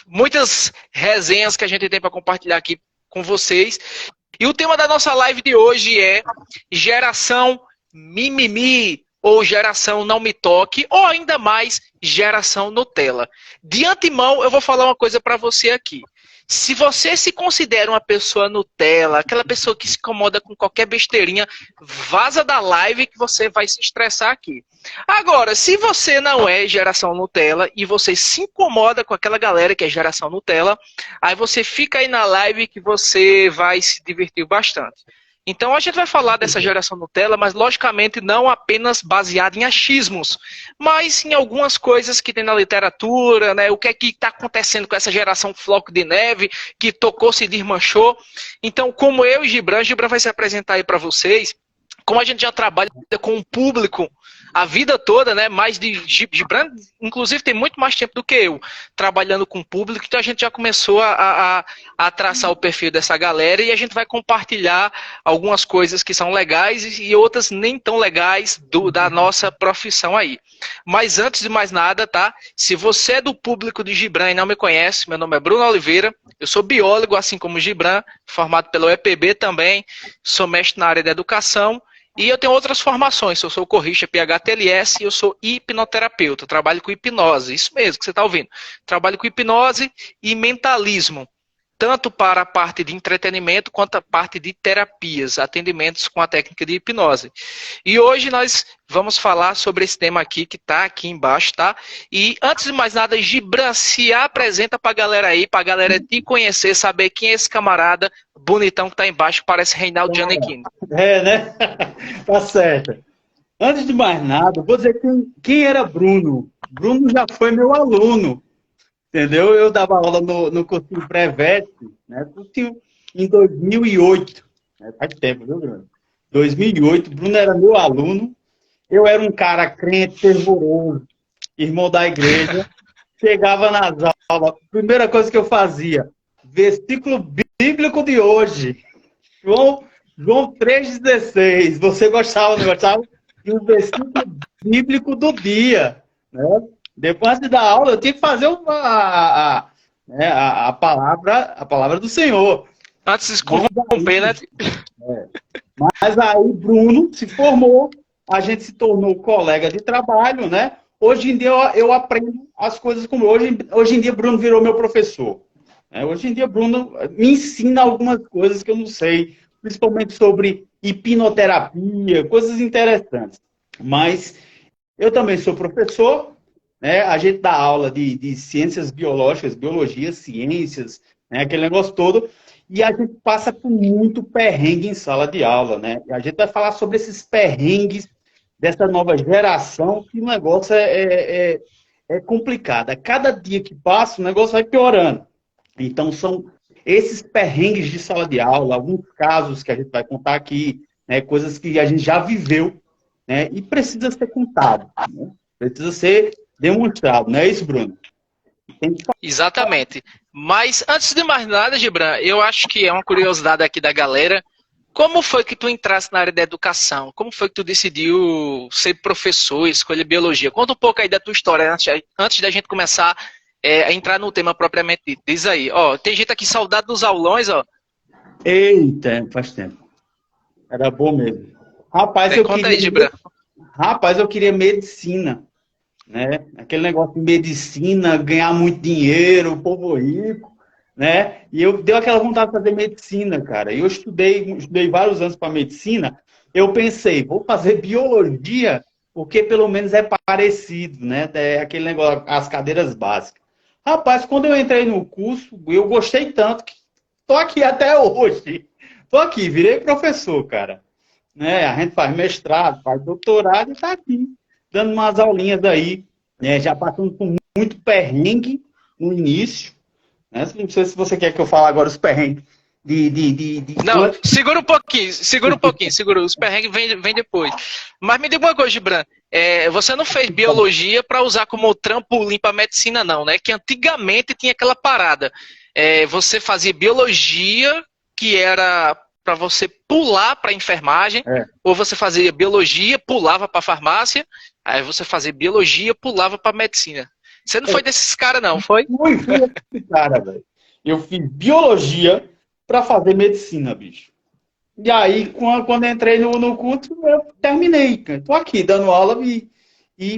muitas resenhas que a gente tem para compartilhar aqui com vocês. E o tema da nossa live de hoje é geração mimimi, ou geração não me toque, ou ainda mais, geração Nutella. De antemão, eu vou falar uma coisa para você aqui. Se você se considera uma pessoa Nutella, aquela pessoa que se incomoda com qualquer besteirinha, vaza da live que você vai se estressar aqui. Agora, se você não é geração Nutella e você se incomoda com aquela galera que é geração Nutella, aí você fica aí na live que você vai se divertir bastante. Então a gente vai falar dessa geração Nutella, mas logicamente não apenas baseado em achismos, mas em algumas coisas que tem na literatura, né? O que é que está acontecendo com essa geração floco de neve, que tocou, se desmanchou. Então, como eu e Gibran vai se apresentar aí para vocês. Como a gente já trabalha com o público a vida toda, né? Mais de Gibran, inclusive, tem muito mais tempo do que eu trabalhando com o público, então a gente já começou a traçar o perfil dessa galera e a gente vai compartilhar algumas coisas que são legais e outras nem tão legais da nossa profissão aí. Mas antes de mais nada, tá? Se você é do público de Gibran e não me conhece, meu nome é Bruno Oliveira, eu sou biólogo, assim como Gibran, formado pelo EPB também, sou mestre na área da educação. E eu tenho outras formações, eu sou corrista PHTLS e eu sou hipnoterapeuta, trabalho com hipnose, isso mesmo que você está ouvindo. Trabalho com hipnose e mentalismo, tanto para a parte de entretenimento quanto a parte de terapias, atendimentos com a técnica de hipnose. E hoje nós vamos falar sobre esse tema aqui, que está aqui embaixo, tá? E antes de mais nada, Gibran, se apresenta para a galera aí, para a galera te conhecer, saber quem é esse camarada bonitão que está embaixo, que parece Reinaldo Gianecchini. É, né? Tá certo. Antes de mais nada, vou dizer quem era Bruno. Bruno já foi meu aluno, entendeu? Eu dava aula no cursinho pré-veste, né? Cursinho em 2008. Né? Faz tempo, viu, Bruno? 2008, Bruno era meu aluno. Eu era um cara crente, fervoroso, irmão da igreja. Chegava nas aulas, primeira coisa que eu fazia, versículo bíblico de hoje. João 3,16. Você gostava, não gostava? E o versículo bíblico do dia. Né? Depois de dar aula, eu tinha que fazer a palavra do Senhor. Antes de corromper, né? Mas aí Bruno se formou, a gente se tornou colega de trabalho, né? Hoje em dia eu aprendo as coisas como hoje em dia Bruno virou meu professor. Hoje em dia Bruno me ensina algumas coisas que eu não sei, principalmente sobre hipnoterapia, coisas interessantes. Mas eu também sou professor, né? A gente dá aula de ciências biológicas, biologia, ciências, né? Aquele negócio todo. E a gente passa por muito perrengue em sala de aula, né? A gente vai falar sobre esses perrengues dessa nova geração, que o negócio é complicado. A cada dia que passa, o negócio vai piorando. Então, são esses perrengues de sala de aula, alguns casos que a gente vai contar aqui, né? Coisas que a gente já viveu, né? E precisa ser contado, né? Precisa ser demonstrado, não é isso, Bruno? Exatamente. Mas antes de mais nada, Gibran, eu acho que é uma curiosidade aqui da galera. Como foi que tu entraste na área da educação? Como foi que tu decidiu ser professor, escolher biologia? Conta um pouco aí da tua história antes da gente começar a entrar no tema propriamente dito. Diz aí, ó, tem gente aqui saudade dos aulões, ó. Eita, faz tempo. Era bom mesmo. Rapaz, Conta aí, Gibran. Rapaz, eu queria medicina, né? Aquele negócio de medicina, ganhar muito dinheiro, o povo rico, né? E eu deu aquela vontade de fazer medicina, cara. E eu estudei vários anos para medicina. Eu pensei, vou fazer biologia, porque pelo menos é parecido, né? É aquele negócio, as cadeiras básicas. Rapaz, quando eu entrei no curso, eu gostei tanto que tô aqui até hoje. Tô aqui, virei professor, cara. Né? A gente faz mestrado, faz doutorado e tá aqui, dando umas aulinhas aí, né? Já passando por muito perrengue no início. Né? Não sei se você quer que eu fale agora os perrengues Não, segura um pouquinho, os perrengues vem depois. Mas me diga uma coisa, Gibran, você não fez biologia para usar como trampolim para medicina, não, né? Que antigamente tinha aquela parada. Você fazia biologia, que era para você pular para enfermagem, ou você fazia biologia, pulava para farmácia, aí você fazia biologia, pulava para medicina. Você não foi desses caras, não, foi? Fui esse cara, velho. Eu fiz biologia para fazer medicina, bicho. E aí, quando eu entrei no curso, eu terminei. Estou aqui dando aula,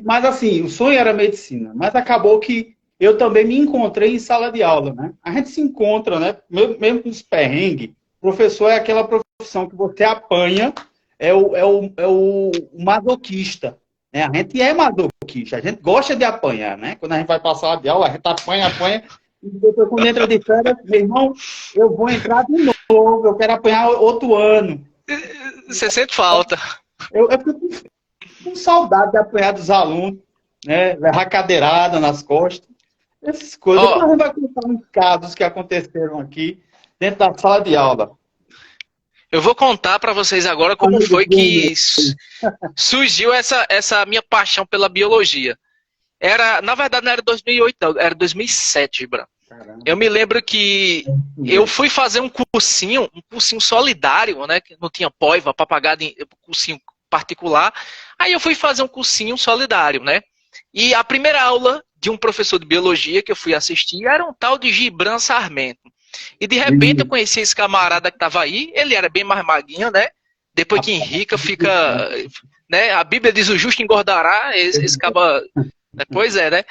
mas assim, o sonho era medicina. Mas acabou que eu também me encontrei em sala de aula, né? A gente se encontra, né? Mesmo com os perrengues, professor é aquela profissão que você apanha, é o masoquista. Né? A gente é masoquista, a gente gosta de apanhar, né? Quando a gente vai para a sala de aula, a gente apanha. E depois, quando entra de férias, meu irmão, eu vou entrar de novo, eu quero apanhar outro ano. Você sente falta. Eu fico com saudade de apanhar dos alunos, né? Levar cadeirada nas costas, essas coisas. Depois a gente vai contar uns casos que aconteceram aqui dentro da sala de aula. Eu vou contar para vocês agora como foi que surgiu essa minha paixão pela biologia. Na verdade, não era 2008, não, era 2007, Bran. Eu me lembro que eu fui fazer um cursinho solidário, né? Que não tinha pós para pagar cursinho particular. Aí eu fui fazer um cursinho solidário, né? E a primeira aula de um professor de biologia que eu fui assistir era um tal de Gibran Sarmento. E de repente eu conheci esse camarada que estava aí, ele era bem mais magrinho, né? Depois que enrica, fica... Né? A Bíblia diz o justo engordará, esse caba... Pois é, né?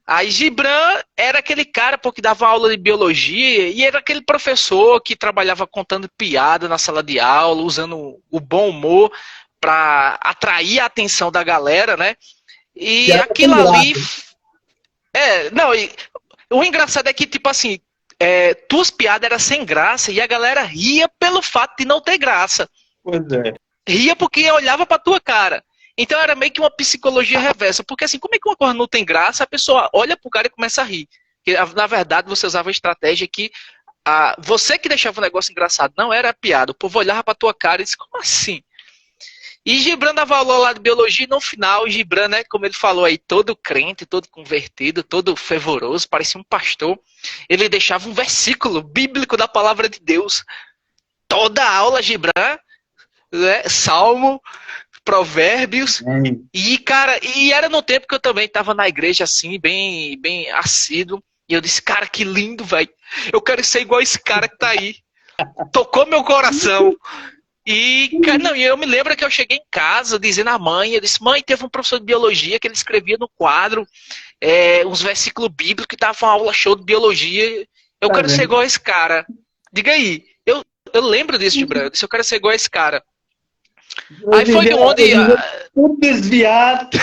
Aí Gibran era aquele cara que dava aula de biologia e era aquele professor que trabalhava contando piada na sala de aula, usando o bom humor para atrair a atenção da galera, né? E aquilo ali... o engraçado é que, tipo assim, tuas piadas eram sem graça e a galera ria pelo fato de não ter graça. Pois é. Ria porque olhava pra tua cara. Então era meio que uma psicologia reversa. Porque assim, como é que uma coisa não tem graça, a pessoa olha pro cara e começa a rir. Porque, na verdade, você usava a estratégia que você que deixava o negócio engraçado, não era piada. O povo olhava pra tua cara e disse, como assim? E Gibran dava aula lá de biologia e no final, Gibran, né, como ele falou aí, todo crente, todo convertido, todo fervoroso, parecia um pastor. Ele deixava um versículo bíblico da palavra de Deus. Toda aula, Gibran, né, Salmo, Provérbios. E, cara, era no tempo que eu também estava na igreja, assim, bem, bem assíduo. E eu disse, cara, que lindo, velho. Eu quero ser igual esse cara que tá aí. Tocou meu coração. E eu me lembro que eu cheguei em casa dizendo à mãe, eu disse, mãe, teve um professor de biologia que ele escrevia no quadro uns versículos bíblicos que dava uma aula show de biologia. Eu quero ser igual a esse cara. Diga aí. Eu lembro disso, Gibran. Eu disse, eu quero ser igual a esse cara. Aí foi de onde... Tudo desviado.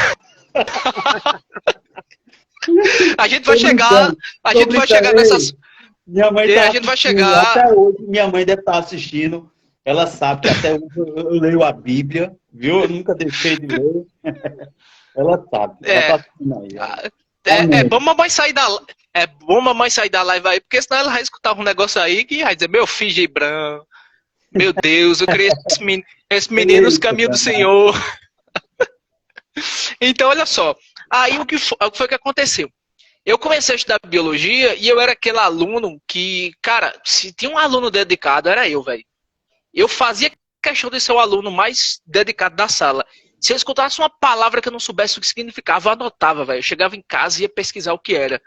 A gente vai chegar nessas... Minha mãe a gente vai chegar... Até hoje, minha mãe deve estar assistindo. Ela sabe que até hoje eu leio a Bíblia, viu? Eu nunca deixei de ler. Ela sabe. Ela tá assistindo aí. É bom mamãe sair da live aí, porque senão ela vai escutar um negócio aí que vai dizer, meu filho Gibran, meu Deus, eu queria esse menino nos caminhos do Senhor. Então, olha só. Aí o que foi que aconteceu? Eu comecei a estudar biologia e eu era aquele aluno que, cara, se tinha um aluno dedicado, era eu, velho. Eu fazia questão de ser o aluno mais dedicado da sala. Se eu escutasse uma palavra que eu não soubesse o que significava, eu anotava, velho. Eu chegava em casa e ia pesquisar o que era.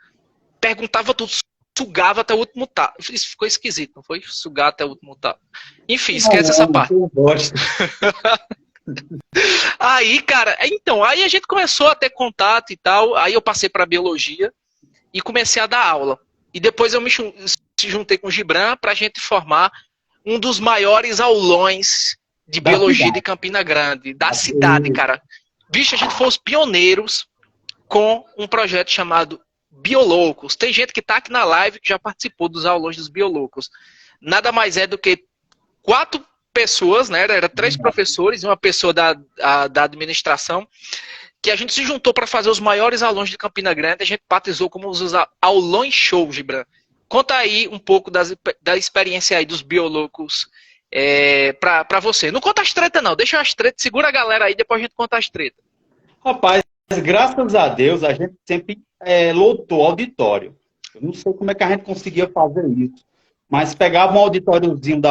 Perguntava tudo, sugava até o último tá. Isso ficou esquisito, não foi? Sugar até o último tá. Enfim, esquece essa parte. Eu gosto. Aí, cara, aí a gente começou a ter contato e tal. Aí eu passei para biologia e comecei a dar aula. E depois eu me juntei com o Gibran pra gente formar um dos maiores aulões de biologia de Campina Grande, da cidade, cara. Bicho, a gente foi os pioneiros com um projeto chamado Bioloucos. Tem gente que tá aqui na live que já participou dos aulões dos Bioloucos. Nada mais é do que 4 pessoas, né? Era 3 professores e uma pessoa da administração, que a gente se juntou para fazer os maiores aulões de Campina Grande. A gente batizou como os aulões show, Gibran. Conta aí um pouco da experiência aí dos Bioloucos pra você. Não conta as tretas, não. Deixa as tretas, segura a galera aí, depois a gente conta as tretas. Rapaz, graças a Deus, a gente sempre lotou auditório. Eu não sei como é que a gente conseguia fazer isso. Mas pegava um auditóriozinho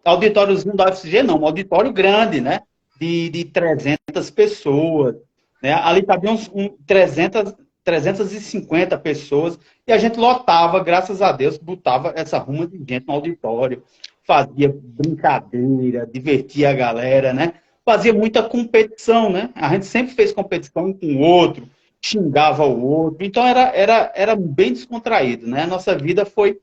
auditóriozinho da UFCG, não, um auditório grande, né? De 300 pessoas. Né? Ali cabiam 300 350 pessoas, e a gente lotava, graças a Deus, botava essa ruma de gente no auditório, fazia brincadeira, divertia a galera, né? Fazia muita competição, né? A gente sempre fez competição um com o outro, xingava o outro, então era bem descontraído, né? A nossa vida foi...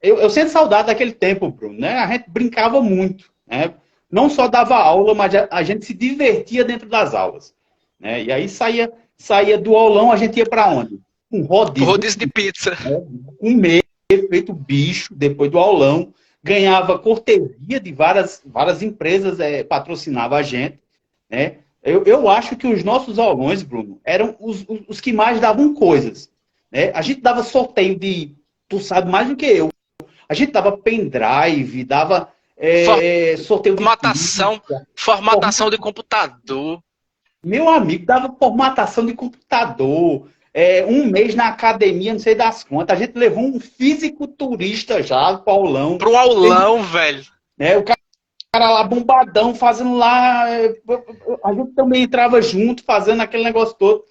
Eu sinto saudade daquele tempo, Bruno, né? A gente brincava muito, né? Não só dava aula, mas a gente se divertia dentro das aulas, né? E aí saía do aulão, a gente ia para onde? Um rodízio. Rodízio de pizza. Né? Comer, feito bicho, depois do aulão. Ganhava cortesia de várias empresas, patrocinava a gente, né? Eu acho que os nossos aulões, Bruno, eram os que mais davam coisas, né? A gente dava sorteio de... Tu sabe mais do que eu. A gente dava pendrive, dava sorteio de formatação de computador. Meu amigo, dava formatação de computador. Um mês na academia, não sei das contas. A gente levou um fisiculturista já pro aulão. Pro aulão, velho. O cara lá bombadão, fazendo lá... A gente também entrava junto, fazendo aquele negócio todo.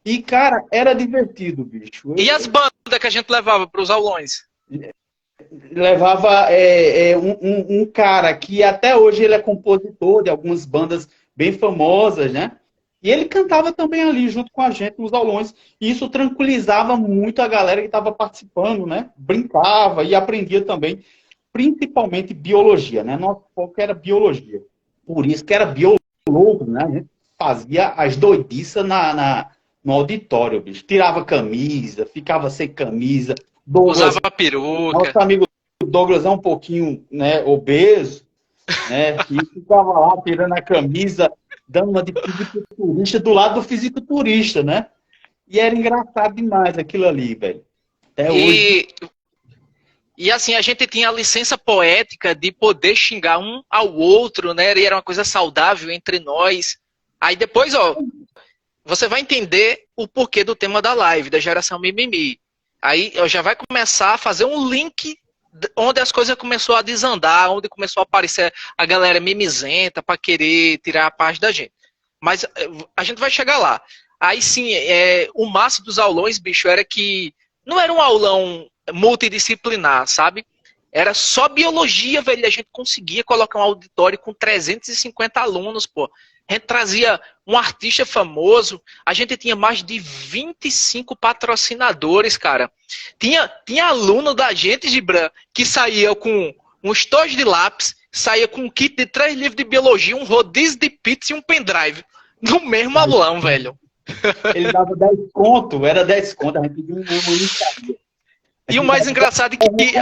E, cara, era divertido, bicho. E as bandas que a gente levava pros aulões? Levava um cara que até hoje ele é compositor de algumas bandas bem famosas, né? E ele cantava também ali junto com a gente nos aulões. E isso tranquilizava muito a galera que estava participando, né? Brincava e aprendia também, principalmente biologia, né? Nosso foco era biologia. Por isso que era biólogo, né? A gente fazia as doidiças no auditório, bicho. Tirava camisa, ficava sem camisa. Douglas, usava peruca. Nosso amigo Douglas é um pouquinho, né, obeso, né? E ficava lá tirando a camisa, dando uma de fisiculturista do lado do fisiculturista, né? E era engraçado demais aquilo ali, velho. Até hoje. E assim, a gente tinha a licença poética de poder xingar um ao outro, né? E era uma coisa saudável entre nós. Aí depois, ó, você vai entender o porquê do tema da live, da geração mimimi. Aí já vai começar a fazer um link onde as coisas começou a desandar, onde começou a aparecer a galera mimizenta para querer tirar a paz da gente. Mas a gente vai chegar lá. Aí sim, o massa dos aulões, bicho, era que não era um aulão multidisciplinar, sabe? Era só biologia, velho. A gente conseguia colocar um auditório com 350 alunos, pô. A gente trazia um artista famoso, a gente tinha mais de 25 patrocinadores, cara. Tinha aluno da gente, Gibran, que saía com um estojo de lápis, saía com um kit de 3 livros de biologia, um rodízio de pizza e um pendrive. No mesmo aulão, velho. Ele dava 10 conto, era 10 conto, a gente pediu um. E o mais engraçado é que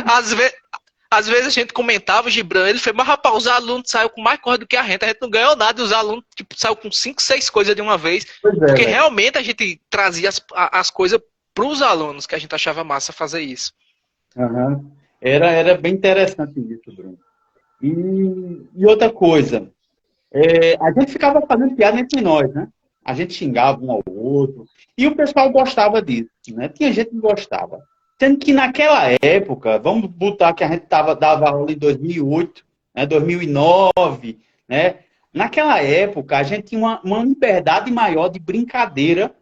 às vezes a gente comentava, Gibran, ele foi, mas rapaz, os alunos saíram com mais coisa do que a gente não ganhou nada, e os alunos tipo, saíram com 5, 6 coisas de uma vez, porque realmente a gente trazia as coisas para os alunos, que a gente achava massa fazer isso. Uhum. Era bem interessante isso, Bruno. E outra coisa, a gente ficava fazendo piada entre nós, né? A gente xingava um ao outro, e o pessoal gostava disso, né? Tinha gente que gostava. Sendo que naquela época, vamos botar que a gente dava aula em 2008, né, 2009, né? Naquela época, a gente tinha uma liberdade maior de brincadeira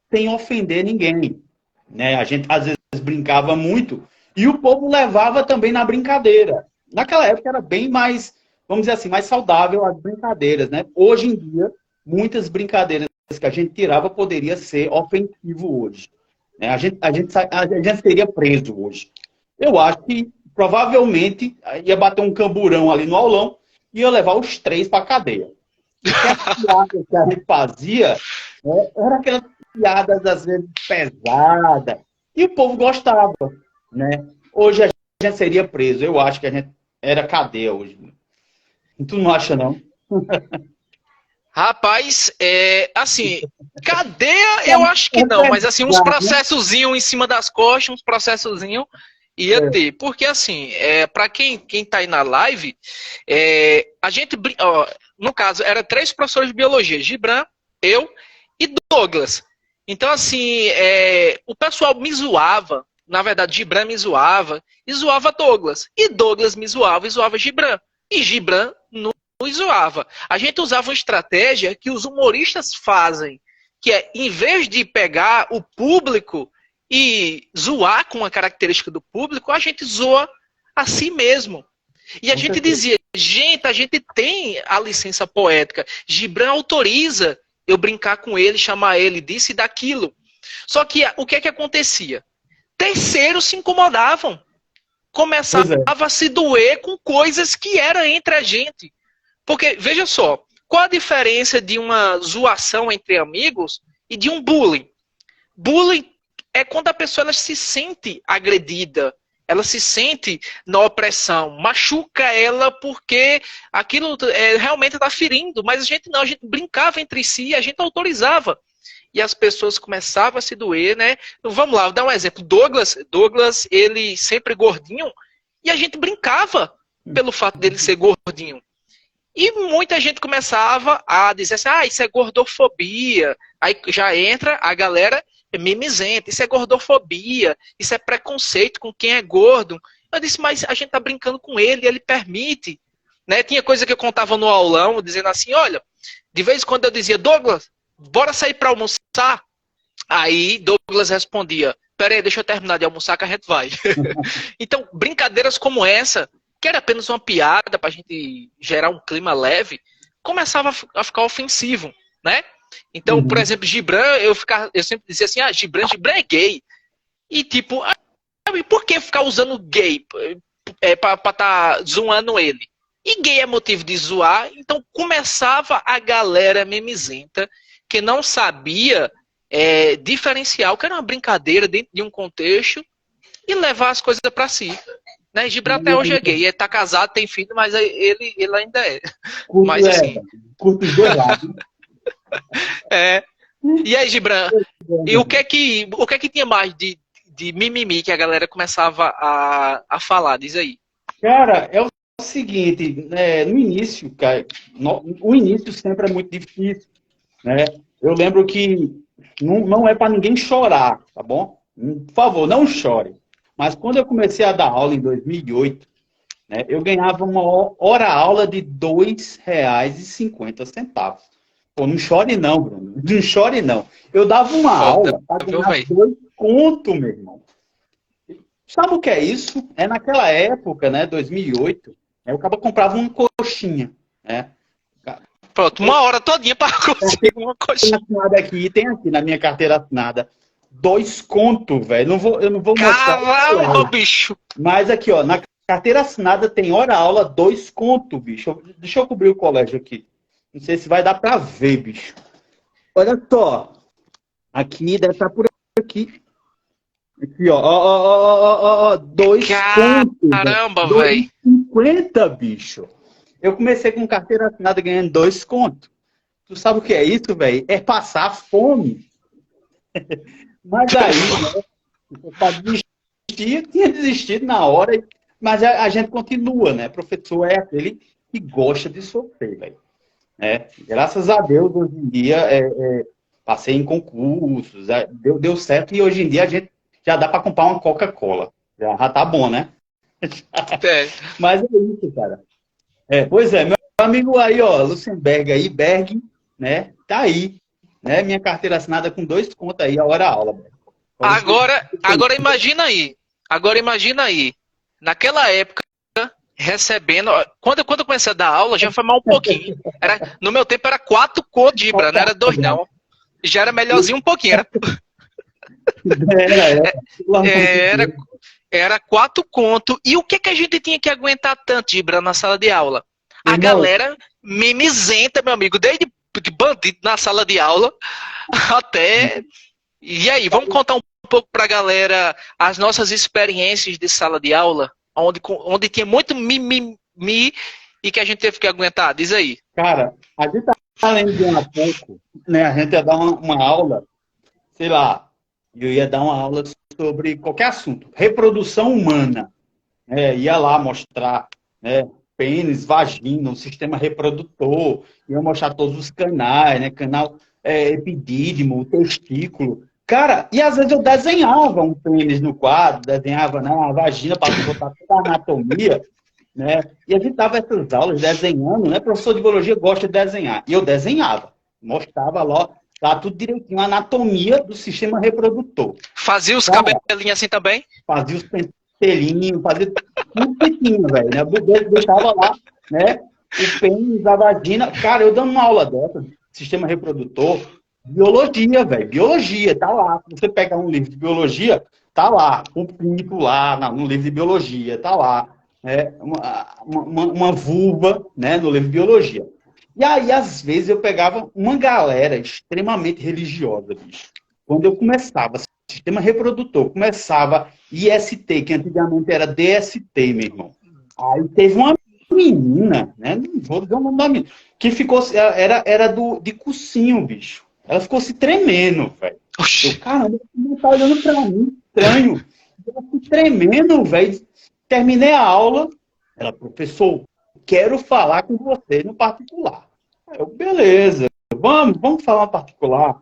sem ofender ninguém, né? A gente, às vezes, brincava muito e o povo levava também na brincadeira. Naquela época era bem mais, vamos dizer assim, mais saudável as brincadeiras, né? Hoje em dia, muitas brincadeiras que a gente tirava poderia ser ofensivo hoje. A gente seria preso hoje. Eu acho que provavelmente ia bater um camburão ali no aulão e ia levar os 3 para a cadeia. Porque as piadas que a gente fazia eram aquelas piadas, às vezes, pesadas. E o povo gostava. Né? Hoje a gente seria preso. Eu acho que a gente era cadeia hoje. Tu não acha, não? Rapaz, assim, cadeia eu acho que não, mas assim, uns processozinhos em cima das costas, uns processozinhos ia ter. Porque assim, para quem tá aí na live, a gente, no caso, era 3 professores de biologia, Gibran, eu e Douglas. Então assim, o pessoal me zoava, na verdade Gibran me zoava e zoava Douglas. E Douglas me zoava e zoava Gibran. E Gibran não zoava. A gente usava uma estratégia que os humoristas fazem, que é, em vez de pegar o público e zoar com a característica do público, a gente zoa a si mesmo. E a gente dizia, gente, a gente tem a licença poética. Gibran autoriza eu brincar com ele, chamar ele disso e daquilo. Só que o que é que acontecia? Terceiros se incomodavam. Começava a se doer com coisas que eram entre a gente. Porque, veja só, qual a diferença de uma zoação entre amigos e de um bullying? Bullying é quando a pessoa ela se sente agredida, ela se sente na opressão, machuca ela porque aquilo realmente está ferindo, mas a gente não, a gente brincava entre si, a gente autorizava. E as pessoas começavam a se doer, né? Então, vamos lá, vou dar um exemplo. Douglas, ele sempre gordinho, e a gente brincava pelo fato dele ser gordinho. E muita gente começava a dizer assim, isso é gordofobia. Aí já entra a galera mimizenta, isso é gordofobia, isso é preconceito com quem é gordo. Eu disse, mas a gente tá brincando com ele permite. Né? Tinha coisa que eu contava no aulão, dizendo assim, olha, de vez em quando eu dizia, Douglas, bora sair para almoçar? Aí Douglas respondia, peraí, deixa eu terminar de almoçar que a gente vai. Então, brincadeiras como essa, que era apenas uma piada para a gente gerar um clima leve, começava a ficar ofensivo, né? Então, por exemplo, Gibran, eu sempre dizia assim, Gibran é gay. E tipo, por que ficar usando gay pra tá zoando ele? E gay é motivo de zoar, então começava a galera mimizenta que não sabia diferenciar o que era uma brincadeira dentro de um contexto e levar as coisas para si. Né? Gibran até hoje é gay, ele tá casado, tem filho, mas ele ainda é. Mas assim. Curto os dois lados. E aí, Gibran, e o que é que tinha mais de mimimi que a galera começava a falar? Diz aí. Cara, é o seguinte, no início, cara, o início sempre é muito difícil, né? Eu lembro que não é para ninguém chorar, tá bom? Por favor, não chore. Mas quando eu comecei a dar aula em 2008, né, eu ganhava uma hora-aula de R$ 2,50. Pô, não chore não, Bruno. Não chore não. Eu dava uma aula para ganhar 2 conto, meu irmão. Sabe o que é isso? Naquela época, né, 2008, o cara comprava uma coxinha, né? Pronto, uma hora todinha para conseguir uma coxinha. Tem aqui na minha carteira assinada. 2 conto, velho. Eu não vou mostrar. Caramba, bicho. Mas aqui, ó, na carteira assinada tem hora-aula 2 conto, bicho. Deixa eu cobrir o colégio aqui. Não sei se vai dar pra ver, bicho. Olha só. Aqui, deve estar por aqui. Aqui, ó. 2 conto. Caramba, velho. 2,50, bicho. Eu comecei com carteira assinada ganhando 2 conto. Tu sabe o que é isso, velho? É passar fome. Mas aí, né, para desistir, eu tinha desistido na hora, mas a gente continua, né? Professor é aquele que gosta de sofrer, velho. Graças a Deus, hoje em dia, passei em concursos, deu certo, e hoje em dia a gente já dá para comprar uma Coca-Cola. Já tá bom, né? Mas é isso, cara. Pois é, meu amigo aí, ó, Luxemburgo aí, Berg, né? Tá aí. Né? Minha carteira assinada com 2 contos aí, a hora-aula. Agora imagina aí. Naquela época, recebendo... Quando eu comecei a dar aula, já foi mal um pouquinho. No meu tempo era 4 contos de Gibran, não era 2 não. Já era melhorzinho um pouquinho. Era 4 contos. E o que a gente tinha que aguentar tanto, Gibran, na sala de aula? A galera mimizenta, meu amigo, desde bandido na sala de aula até... E aí, vamos contar um pouco pra galera as nossas experiências de sala de aula, onde tinha muito mimimi e que a gente teve que aguentar. Diz aí. Cara, a gente tá lembrando há pouco, né? A gente ia dar uma aula, sei lá, eu ia dar uma aula sobre qualquer assunto, reprodução humana. Ia lá mostrar, né? Pênis, vagina, o sistema reprodutor, ia mostrar todos os canais, né? Canal epidídimo, testículo. Cara, e às vezes eu desenhava um pênis no quadro, desenhava a vagina para botar toda a anatomia, né? E a gente dava essas aulas desenhando, né? Professor de biologia gosta de desenhar. E eu desenhava, mostrava lá Tá tudo direitinho. A anatomia do sistema reprodutor. Fazia os Cara, cabelinhos assim também? fazia os pentelinhos, fazia tudo certinho, velho, né? Deixava lá, né? O pênis, a vagina. Cara, eu dando uma aula dessa, sistema reprodutor, biologia, velho. Biologia, tá lá. Se você pegar um livro de biologia, tá lá. O pinto lá, no livro de biologia, tá lá. Né? Uma vulva, né? No livro de biologia. E aí, às vezes, eu pegava uma galera extremamente religiosa, bicho. Quando eu começava, sistema reprodutor, começava IST, que antigamente era DST, meu irmão. Aí teve uma menina, né? Não vou dizer o nome da menina, que ficou, era de cursinho, bicho. Ela ficou se tremendo, velho. Eu, caramba, não tá olhando pra mim, estranho. Ela se tremendo, velho. Terminei a aula. Ela, professor, quero falar com você no particular. Eu, beleza, vamos falar no particular.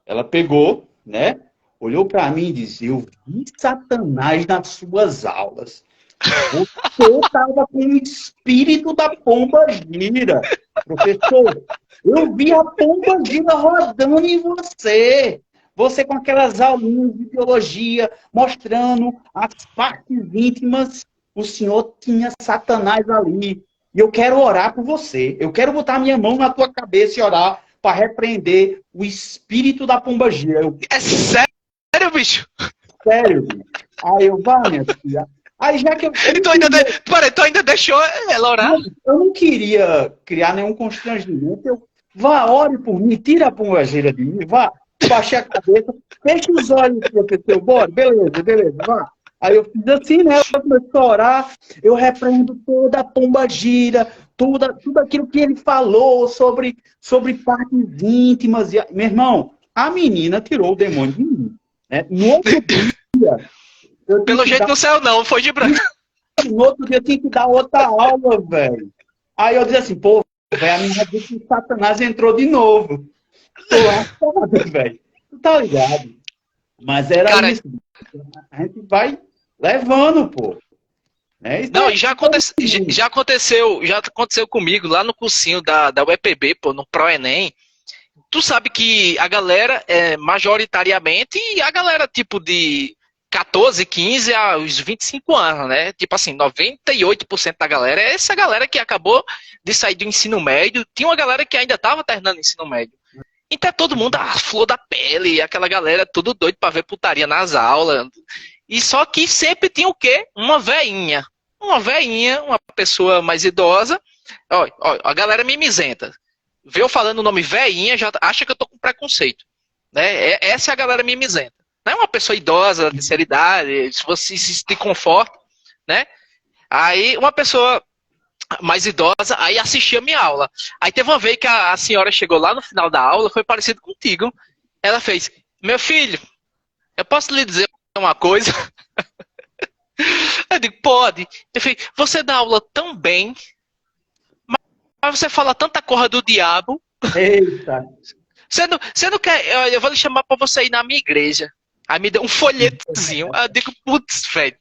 Ela pegou, né? Olhou para mim e disse, eu vi Satanás nas suas aulas. Você estava com o espírito da pomba gira. Professor, eu vi a pomba gira rodando em você. Você com aquelas aulinhas de biologia, mostrando as partes íntimas, o senhor tinha Satanás ali. E eu quero orar por você. Eu quero botar minha mão na tua cabeça e orar para repreender o espírito da pomba gira. É sério, bicho? Sério, bicho. Aí eu, vá, minha filha. Aí já que eu. Tu ainda deixou ela orar? Eu não queria criar nenhum constrangimento. Eu, vá, ore por mim, tira a pombageira de mim, vá, baixei a cabeça, fecha os olhos, professor, bora, beleza, vá. Aí eu fiz assim, né? Eu comecei a orar, eu repreendo toda a pombagira, tudo aquilo que ele falou sobre partes íntimas. Meu irmão, a menina tirou o demônio de mim. Né? No outro dia. Pelo jeito no céu não, foi de branco. No outro dia eu tinha que dar outra aula, velho. Aí eu disse assim, pô, velho, a minha vida de Satanás entrou de novo. Tô lascado, velho. Tu tá ligado? Mas era Cara, isso. A gente vai levando, pô. Não, já aconteceu comigo lá no cursinho da UEPB, pô, no ProEnem. Tu sabe que a galera é majoritariamente a galera tipo de 14, 15 aos 25 anos, né? Tipo assim, 98% da galera é essa galera que acabou de sair do ensino médio. Tinha uma galera que ainda estava terminando o ensino médio. Então é todo mundo a flor da pele, aquela galera tudo doido para ver putaria nas aulas. E só que sempre tinha o quê? Uma veinha, uma pessoa mais idosa. Ó, a galera mimizenta. Vê eu falando o nome veinha, já acha que eu tô com preconceito. Né? Essa é a galera mimizenta. Não é uma pessoa idosa, de terceira idade, se você se sentir conforto, né? Aí uma pessoa mais idosa, aí assistia a minha aula. Aí teve uma vez que a senhora chegou lá no final da aula, foi parecido contigo. Ela fez, meu filho, eu posso lhe dizer uma coisa? Eu digo, pode. Eu falei, você dá aula tão bem, mas você fala tanta coisa do diabo. Eita. Você não quer, eu vou lhe chamar pra você ir na minha igreja. Aí me deu um folhetozinho. Aí eu digo, putz, velho.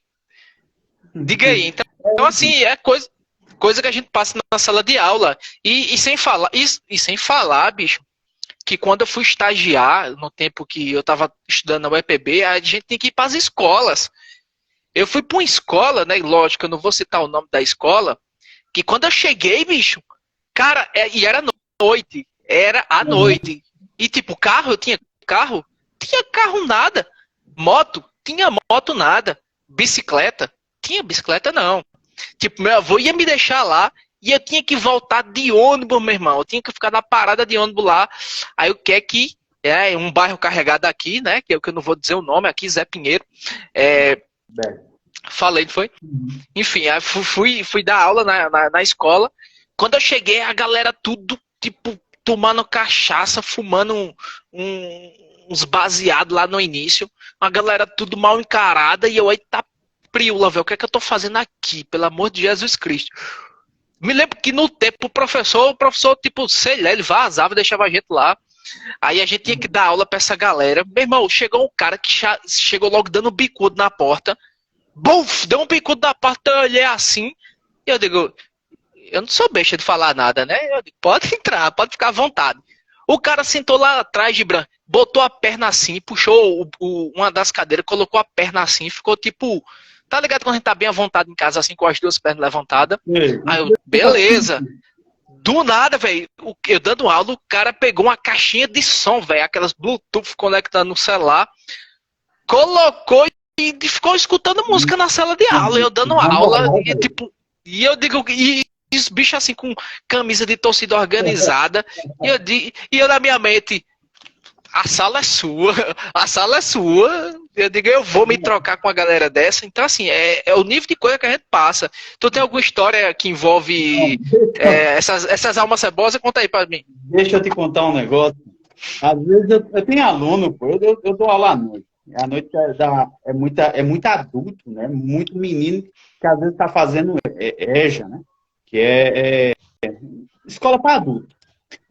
Diga aí. Então assim, é coisa que a gente passa na sala de aula. E sem falar, bicho, que quando eu fui estagiar, no tempo que eu tava estudando na UEPB, a gente tem que ir para as escolas. Eu fui para uma escola, né? Lógico, eu não vou citar o nome da escola, que quando eu cheguei, bicho, cara, e era noite. Era à noite. E tipo, carro, eu tinha carro? Tinha carro nada. Moto? Tinha moto nada. Bicicleta? Tinha bicicleta não. Tipo, meu avô ia me deixar lá e eu tinha que voltar de ônibus, meu irmão. Eu tinha que ficar na parada de ônibus lá. Aí o que é que é um bairro carregado aqui, né? Que eu não vou dizer o nome aqui, Zé Pinheiro. Falei, não foi? Enfim, aí fui dar aula na escola. Quando eu cheguei, a galera tudo, tipo, tomando cachaça, fumando uns baseados lá no início. A galera tudo mal encarada. E eu, eita priula, velho, o que é que eu tô fazendo aqui? Pelo amor de Jesus Cristo. Me lembro que no tempo o professor, tipo, sei lá, ele vazava e deixava a gente lá. Aí a gente tinha que dar aula pra essa galera. Meu irmão, chegou um cara que chegou logo dando um bicudo na porta. Buf, deu um bicudo na porta, eu olhei assim. E eu digo, eu não sou besta de falar nada, né? Eu digo, pode entrar, pode ficar à vontade. O cara sentou lá atrás, Gibran, botou a perna assim, puxou uma das cadeiras, colocou a perna assim, ficou tipo... Tá ligado quando a gente tá bem à vontade em casa, assim, com as duas pernas levantadas? Aí eu, beleza. Do nada, velho, eu dando aula, o cara pegou uma caixinha de som, velho, aquelas Bluetooth conectadas no celular, colocou e ficou escutando música na sala de aula, eu dando aula, e tipo, e eu digo, e os bichos assim com camisa de torcida organizada, e eu na minha mente, a sala é sua, eu digo, eu vou me trocar com a galera dessa, então assim, é o nível de coisa que a gente passa. Tu tem alguma história que envolve essas almas cebosas? Conta aí pra mim. Deixa eu te contar um negócio. Às vezes eu tenho aluno, pô, eu dou aula à noite. À noite é muito adulto, né? Muito menino que às vezes está fazendo EJA, né? Que é escola para adulto.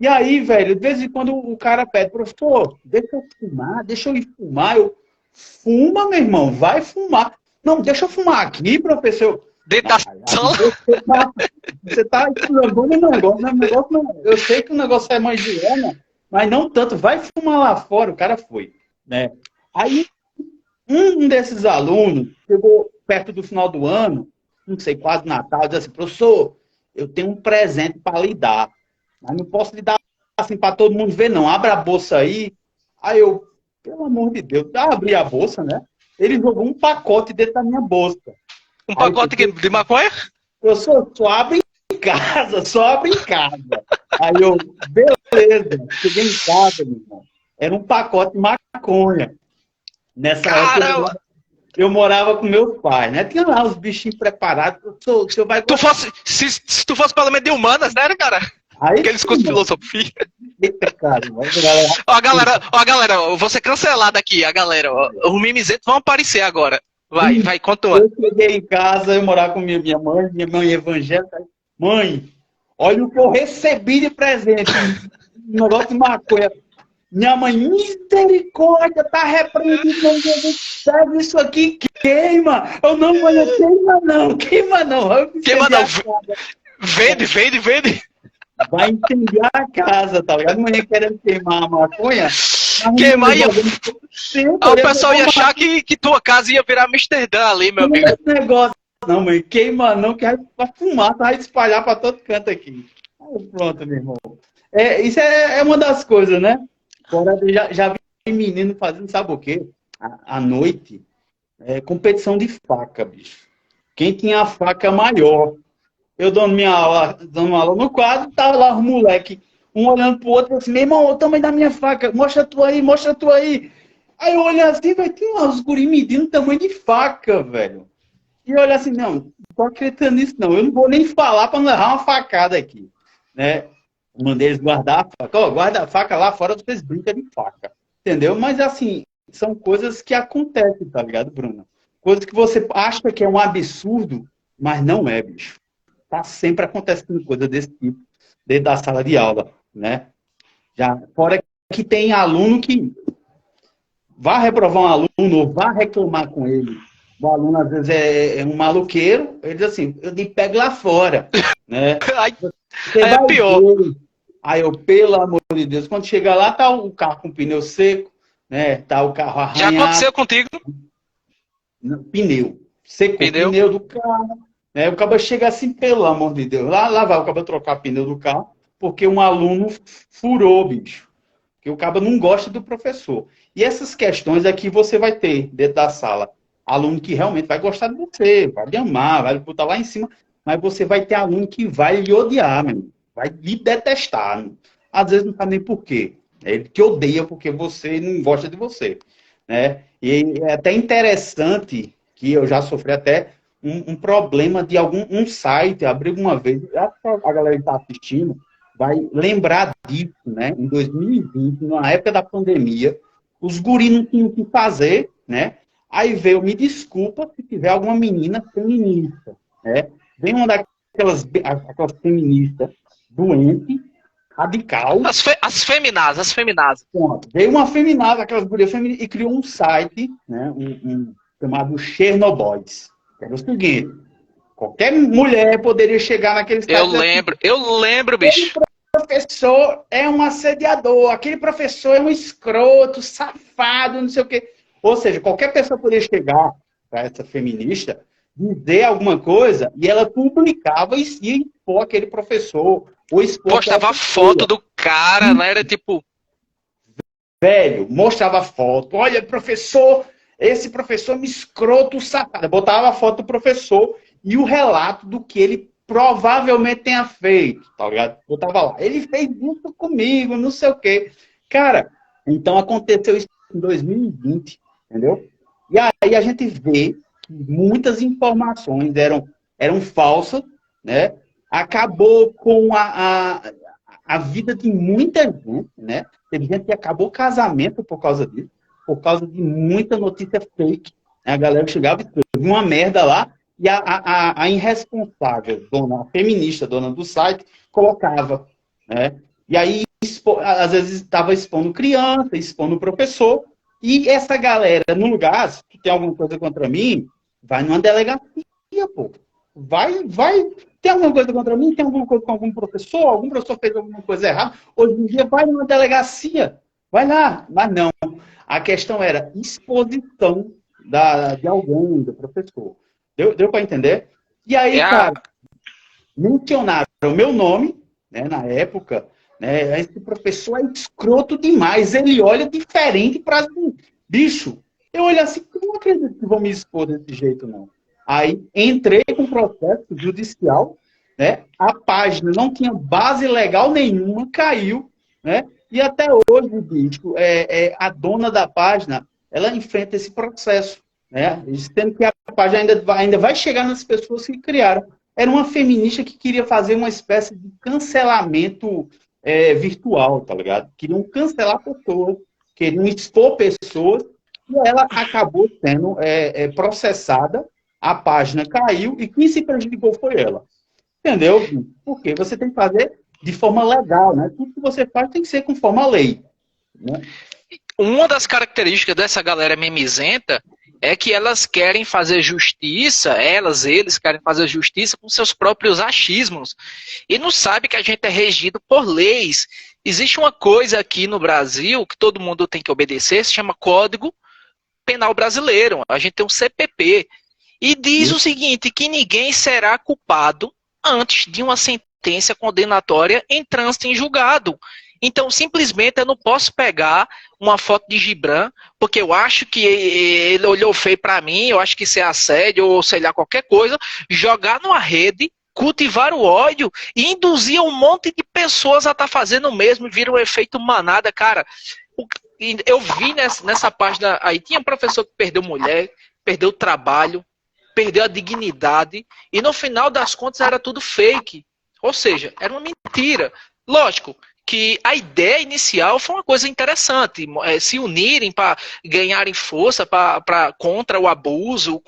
E aí, velho, de vez em quando o cara pede, professor, deixa eu fumar, deixa eu ir fumar. Eu, fuma, meu irmão, vai fumar. Não, deixa eu fumar aqui, professor. Dentro da sala? Você tá estragando o negócio, né? O negócio não, eu sei que o negócio é mais de ano, mas não tanto. Vai fumar lá fora, o cara foi, né? Aí, um desses alunos chegou perto do final do ano, não sei, quase Natal, disse assim, professor, eu tenho um presente para lhe dar, mas não posso lhe dar assim para todo mundo ver, não. Abra a bolsa aí. Aí eu, pelo amor de Deus, abri a bolsa, né? Ele jogou um pacote dentro da minha bolsa. Um pacote de maconha? Professor, só abre em casa, só abre em casa. Aí eu, beleza, cheguei em casa, meu irmão. Era um pacote de maconha. Nessa época eu morava com meus pais, né? Tinha lá os bichinhos preparados. O senhor vai se tu fosse pelo menos de humanas, né, cara? Aí, aqueles cursos de filosofia. Eita, cara. Ó, galera, eu vou ser cancelado aqui, a galera. Os mimizentos vão aparecer agora. Vai, conta uma. Eu cheguei em casa, eu morava com minha mãe evangélica. Mãe, olha o que eu recebi de presente. Um negócio de maconha. Minha mãe, misericórdia, tá repreendido. Sabe isso aqui? Queima. Eu não vou, queima não. Queima não. Vende. Vai incendiar a casa, tá ligado? Amanhã querendo queimar a maconha. Queimar ia... o pessoal ia achar que tua casa ia virar Amsterdã ali, meu amigo. Esse negócio, não, mãe, queima não, que vai fumar, vai espalhar pra todo canto aqui. Aí, pronto, meu irmão. Isso é uma das coisas, né? Agora, já vi menino fazendo, sabe o quê? À noite, competição de faca, bicho. Quem tinha a faca maior. Eu dando aula no quadro, tava lá os moleques, um olhando pro outro, assim, meu irmão, o tamanho da minha faca, mostra tu aí. Aí eu olhei assim, velho, tem uns guri medindo o tamanho de faca, velho. E eu olhei assim, não tô acreditando nisso não, eu não vou nem falar pra não levar uma facada aqui, né? Mandei eles guardar a faca, guarda a faca lá fora, vocês brincam de faca, entendeu? Mas assim, são coisas que acontecem, tá ligado, Bruno? Coisas que você acha que é um absurdo, mas não é, bicho. Tá sempre acontecendo coisa desse tipo dentro da sala de aula, né? Fora que tem aluno que vai reprovar um aluno ou vai reclamar com ele. O aluno, às vezes, é um maloqueiro, ele diz assim, eu me pego lá fora, né? Aí é pior. Aí eu, pelo amor de Deus, quando chega lá, tá o carro com pneu seco, né? Tá o carro arranhado. Já aconteceu contigo? Pneu. Seco, pneu do carro. O cabo chega assim, pelo amor de Deus. Lá vai o cabo trocar pneu do carro, porque um aluno furou, bicho. Porque o cabo não gosta do professor. E essas questões aqui você vai ter dentro da sala. Aluno que realmente vai gostar de você, vai lhe amar, vai lhe botar lá em cima, mas você vai ter aluno que vai lhe odiar, meu amigo. Vai lhe detestar. Às vezes não sabe nem por quê. Ele te odeia porque você não gosta de você, né? E é até interessante que eu já sofri até um problema de um site, abri uma vez, a galera que está assistindo vai lembrar disso, né? Em 2020, na época da pandemia, os guris não tinham o que fazer, né? Aí veio, me desculpa se tiver alguma menina feminista, né? Vem uma daquelas feministas doente, radical. As feminazes. Pronto. Veio uma feminaza, aquelas gurias femininas, e criou um site, né? Chamado Chernobyls. Era o seguinte, qualquer mulher poderia chegar naquele site. Eu lembro, bicho. professor é um assediador, aquele professor é um escroto, safado, não sei o quê. Ou seja, qualquer pessoa poderia chegar para essa feminista, dizer alguma coisa, e ela publicava e ia expor aquele professor, ou expor Postava a foto do cara, né? Era tipo... Velho, mostrava a foto. Olha, professor, esse professor me escroto, safado. Botava a foto do professor e o relato do que ele provavelmente tenha feito, tá ligado? Botava lá. Ele fez isso comigo, não sei o quê. Cara, então aconteceu isso em 2020, entendeu? E aí a gente vê que muitas informações eram falsas, né? Acabou com a vida de muita gente, né? Teve gente que acabou o casamento por causa disso, por causa de muita notícia fake. A galera chegava e escrevia uma merda lá, e a irresponsável, a feminista, dona do site, colocava, né? E aí, às vezes, estava expondo criança, expondo professor, e essa galera, no lugar, se tu tem alguma coisa contra mim, vai numa delegacia, pô. Vai, tem alguma coisa contra mim? Tem alguma coisa com algum professor? Algum professor fez alguma coisa errada? Hoje em dia, vai numa delegacia. Vai lá. Mas não. A questão era exposição de alguém, do professor. Deu para entender? E aí, cara, mencionaram o meu nome, né, na época, né? Esse professor é escroto demais. Ele olha diferente para mim. Bicho, eu olho assim, eu não acredito que vão me expor desse jeito, não. Aí entrei com processo judicial, né? A página não tinha base legal nenhuma, caiu, né? E até hoje, bicho, a dona da página, ela enfrenta esse processo, né? Sendo que a página ainda vai chegar nas pessoas que criaram. Era uma feminista que queria fazer uma espécie de cancelamento virtual, tá ligado? Queriam cancelar pessoas, queriam expor pessoas, e ela acabou sendo processada. A página caiu e quem se prejudicou foi ela. Entendeu? Porque você tem que fazer de forma legal, né? Tudo que você faz tem que ser conforme a lei. Né? Uma das características dessa galera mimizenta é que elas querem fazer justiça, eles querem fazer justiça com seus próprios achismos. E não sabe que a gente é regido por leis. Existe uma coisa aqui no Brasil que todo mundo tem que obedecer, se chama Código Penal Brasileiro. A gente tem um CPP. E diz o seguinte, que ninguém será culpado antes de uma sentença condenatória em trânsito em julgado. Então, simplesmente, eu não posso pegar uma foto de Gibran, porque eu acho que ele olhou feio para mim, eu acho que isso é assédio, ou sei lá, qualquer coisa, jogar numa rede, cultivar o ódio e induzir um monte de pessoas a estar fazendo o mesmo, vira um efeito manada, cara. Eu vi nessa página aí, tinha um professor que perdeu mulher, perdeu trabalho, perdeu a dignidade, e no final das contas era tudo fake. Ou seja, era uma mentira. Lógico que a ideia inicial foi uma coisa interessante, se unirem para ganharem força contra o abuso,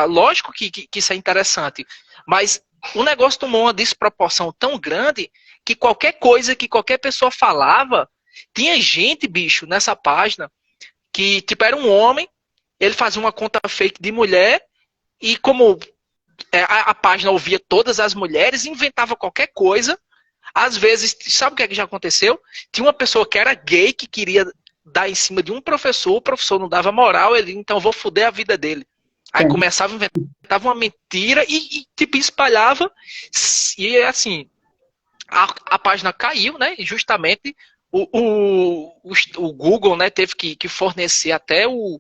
lógico que isso é interessante, mas o negócio tomou uma desproporção tão grande que qualquer coisa que qualquer pessoa falava, tinha gente, bicho, nessa página, que tipo era um homem, ele fazia uma conta fake de mulher, e como a página ouvia todas as mulheres, inventava qualquer coisa. Às vezes, sabe o que já aconteceu? Tinha uma pessoa que era gay, que queria dar em cima de um professor, o professor não dava moral, ele, então vou foder a vida dele. Aí começava a inventar uma mentira e tipo, espalhava. E assim, a página caiu, né? E justamente o Google, né, teve que fornecer até o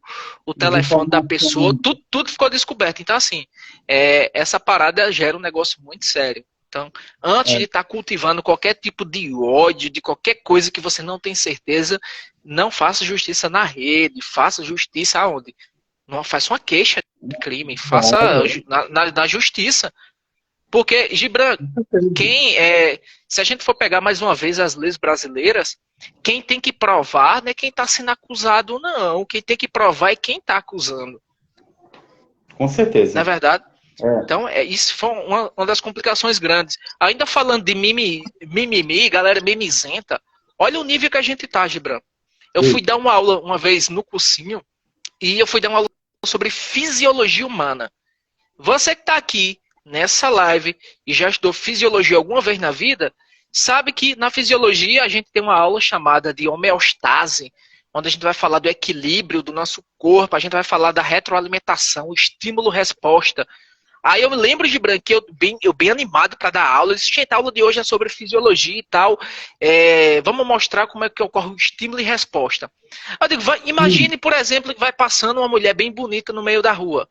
telefone da pessoa, tudo ficou descoberto. Então, assim, essa parada gera um negócio muito sério. Então, antes de estar cultivando qualquer tipo de ódio, de qualquer coisa que você não tem certeza, não faça justiça na rede, faça justiça aonde? Não faça uma queixa de crime, faça na justiça. Porque, Gibran, se a gente for pegar mais uma vez as leis brasileiras, quem tem que provar não é quem está sendo acusado, não. Quem tem que provar é quem está acusando. Com certeza. Não é verdade? Então, isso foi uma das complicações grandes. Ainda falando de mimimi, galera mimizenta, olha o nível que a gente tá, Gibran. Eu fui dar uma aula uma vez no cursinho, e eu fui dar uma aula sobre fisiologia humana. Você que está aqui nessa live e já estudou fisiologia alguma vez na vida, sabe que na fisiologia a gente tem uma aula chamada de homeostase, onde a gente vai falar do equilíbrio do nosso corpo, a gente vai falar da retroalimentação, estímulo-resposta. Aí eu me lembro de Branco, que eu bem animado para dar aula. Eu disse, gente, a aula de hoje é sobre fisiologia e tal. Vamos mostrar como é que ocorre o estímulo e resposta. Eu digo, imagine, por exemplo, que vai passando uma mulher bem bonita no meio da rua.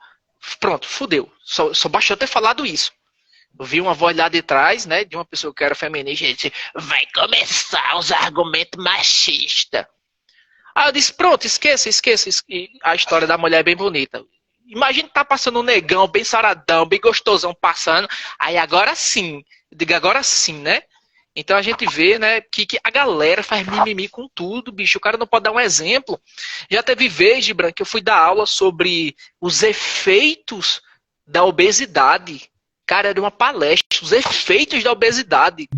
Pronto, fudeu. Só baixou ter falado isso. Eu vi uma voz lá de trás, né, de uma pessoa que era feminista, e disse, vai começar os argumentos machistas. Aí eu disse, pronto, esqueça a história da mulher bem bonita. Imagina que tá passando um negão, bem saradão, bem gostosão passando. Aí agora sim, eu digo agora sim, né? Então a gente vê, né, que a galera faz mimimi com tudo, bicho. O cara não pode dar um exemplo. Já teve vez, Gibran, que eu fui dar aula sobre os efeitos da obesidade. Cara, era uma palestra, os efeitos da obesidade.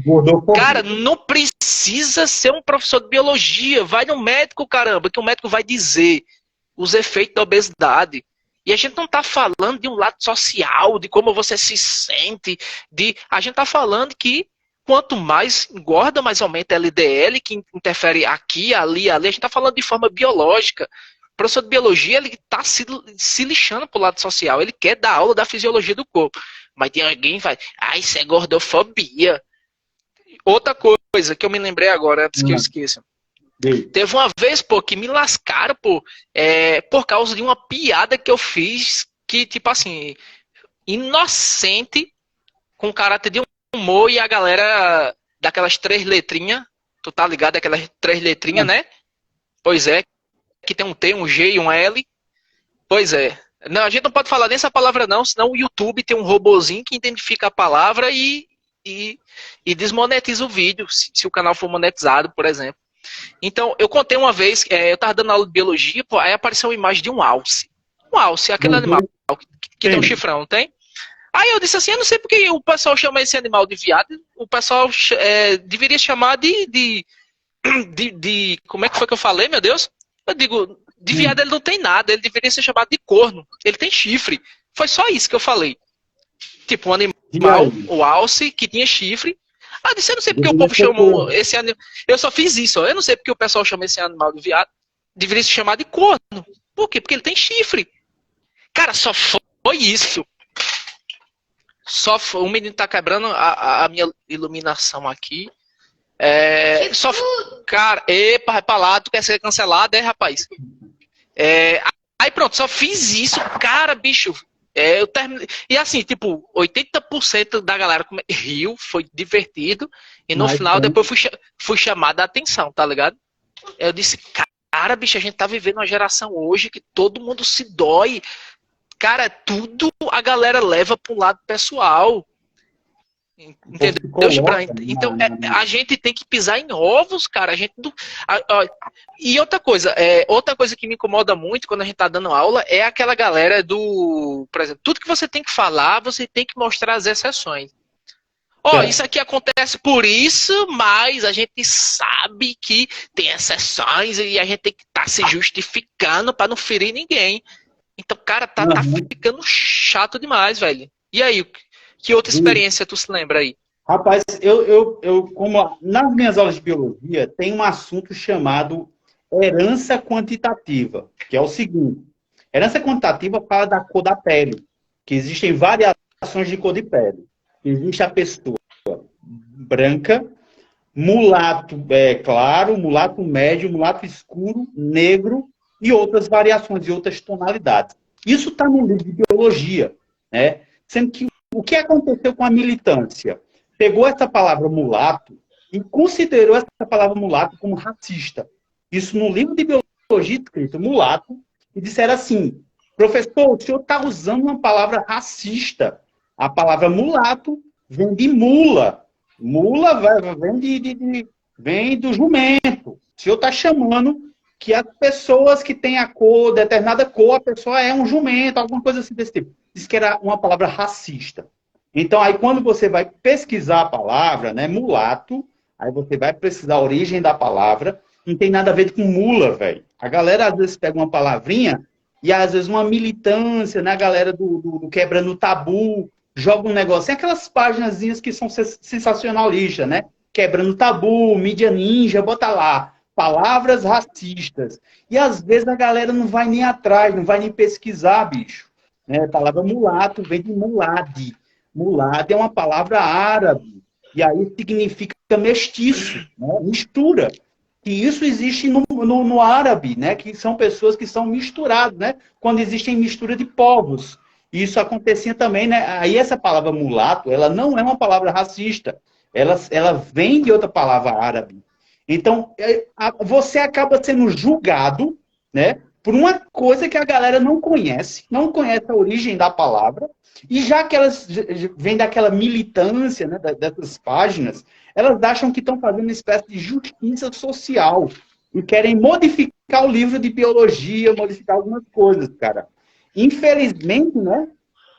Cara, não precisa ser um professor de biologia. Vai no médico, caramba, que o médico vai dizer os efeitos da obesidade. E a gente não está falando de um lado social, de como você se sente. A gente está falando que quanto mais engorda, mais aumenta LDL, que interfere aqui, ali, ali. A gente está falando de forma biológica. O professor de biologia, ele está se lixando para o lado social. Ele quer dar aula da fisiologia do corpo. Mas tem alguém que vai, isso é gordofobia. Outra coisa que eu me lembrei agora, antes que eu esqueça. Teve uma vez, pô, que me lascaram, pô, por causa de uma piada que eu fiz, que, tipo assim, inocente, com caráter de humor, e a galera daquelas 3 letrinhas, tu tá ligado, aquelas 3 letrinhas, né? Pois é, que tem um T, um G e um L. Pois é. Não, a gente não pode falar nessa palavra não, senão o YouTube tem um robozinho que identifica a palavra e desmonetiza o vídeo, se o canal for monetizado, por exemplo. Então, eu contei uma vez, eu estava dando aula de biologia, pô, aí apareceu uma imagem de um alce. Um alce, aquele animal que tem um chifrão, não tem? Aí eu disse assim, eu não sei porque o pessoal chama esse animal de viado, o pessoal deveria chamar de... Como é que foi que eu falei, meu Deus? Eu digo, de viado ele não tem nada, ele deveria ser chamado de corno. Ele tem chifre. Foi só isso que eu falei. Tipo, um animal, o alce, que tinha chifre. Ah, eu disse, eu não sei porque o povo chamou esse animal. Eu só fiz isso, ó. Eu não sei porque o pessoal chama esse animal de viado. Deveria se chamar de corno. Por quê? Porque ele tem chifre. Cara, só foi isso. Só foi. O menino tá quebrando a minha iluminação aqui. Só. Cara, epa, vai pra lá, tu quer ser cancelado, rapaz? Aí pronto, só fiz isso, cara, bicho. Eu terminei. E assim, tipo, 80% da galera riu, foi divertido. E no final, depois fui chamado a atenção, tá ligado? Eu disse, cara, bicho, a gente tá vivendo uma geração hoje que todo mundo se dói. Cara, tudo a galera leva pro lado pessoal. Entendeu? Então, a gente tem que pisar em ovos, cara. E outra coisa que me incomoda muito quando a gente tá dando aula é aquela galera por exemplo, tudo que você tem que falar, você tem que mostrar as exceções. Isso aqui acontece por isso, mas a gente sabe que tem exceções e a gente tem que estar se justificando para não ferir ninguém. Então, cara, tá ficando chato demais, velho. E aí, que outra experiência tu se lembra aí? Rapaz, como nas minhas aulas de biologia, tem um assunto chamado herança quantitativa, que é o seguinte. Herança quantitativa fala da cor da pele, que existem variações de cor de pele. Existe a pessoa branca, mulato claro, mulato médio, mulato escuro, negro e outras variações e outras tonalidades. Isso está no livro de biologia, né? Sendo que o que aconteceu com a militância? Pegou essa palavra mulato e considerou essa palavra mulato como racista. Isso no livro de biologia escrito mulato, e disseram assim, professor, o senhor está usando uma palavra racista. A palavra mulato vem de mula. Mula vem do jumento. O senhor está chamando que as pessoas que têm a cor, determinada cor, a pessoa é um jumento, alguma coisa assim desse tipo. Diz que era uma palavra racista. Então, aí quando você vai pesquisar a palavra, né, mulato, aí você vai pesquisar a origem da palavra, não tem nada a ver com mula, velho. A galera às vezes pega uma palavrinha e às vezes uma militância, né, a galera do quebrando o tabu, joga um negócio. Tem aquelas paginazinhas que são sensacionalistas, né? Quebrando Tabu, Mídia Ninja, bota lá, palavras racistas. E às vezes a galera não vai nem atrás, não vai nem pesquisar, bicho. Né? A palavra mulato vem de mulade. Mulade é uma palavra árabe. E aí significa mestiço, né? Mistura. E isso existe no árabe, né? Que são pessoas que são misturadas, né? Quando existem mistura de povos. Isso acontecia também, né? Aí essa palavra mulato, ela não é uma palavra racista. Ela vem de outra palavra árabe. Então, você acaba sendo julgado, né? Por uma coisa que a galera não conhece a origem da palavra, e já que elas vêm daquela militância, né, dessas páginas, elas acham que estão fazendo uma espécie de justiça social e querem modificar o livro de biologia, modificar algumas coisas, cara. Infelizmente, né,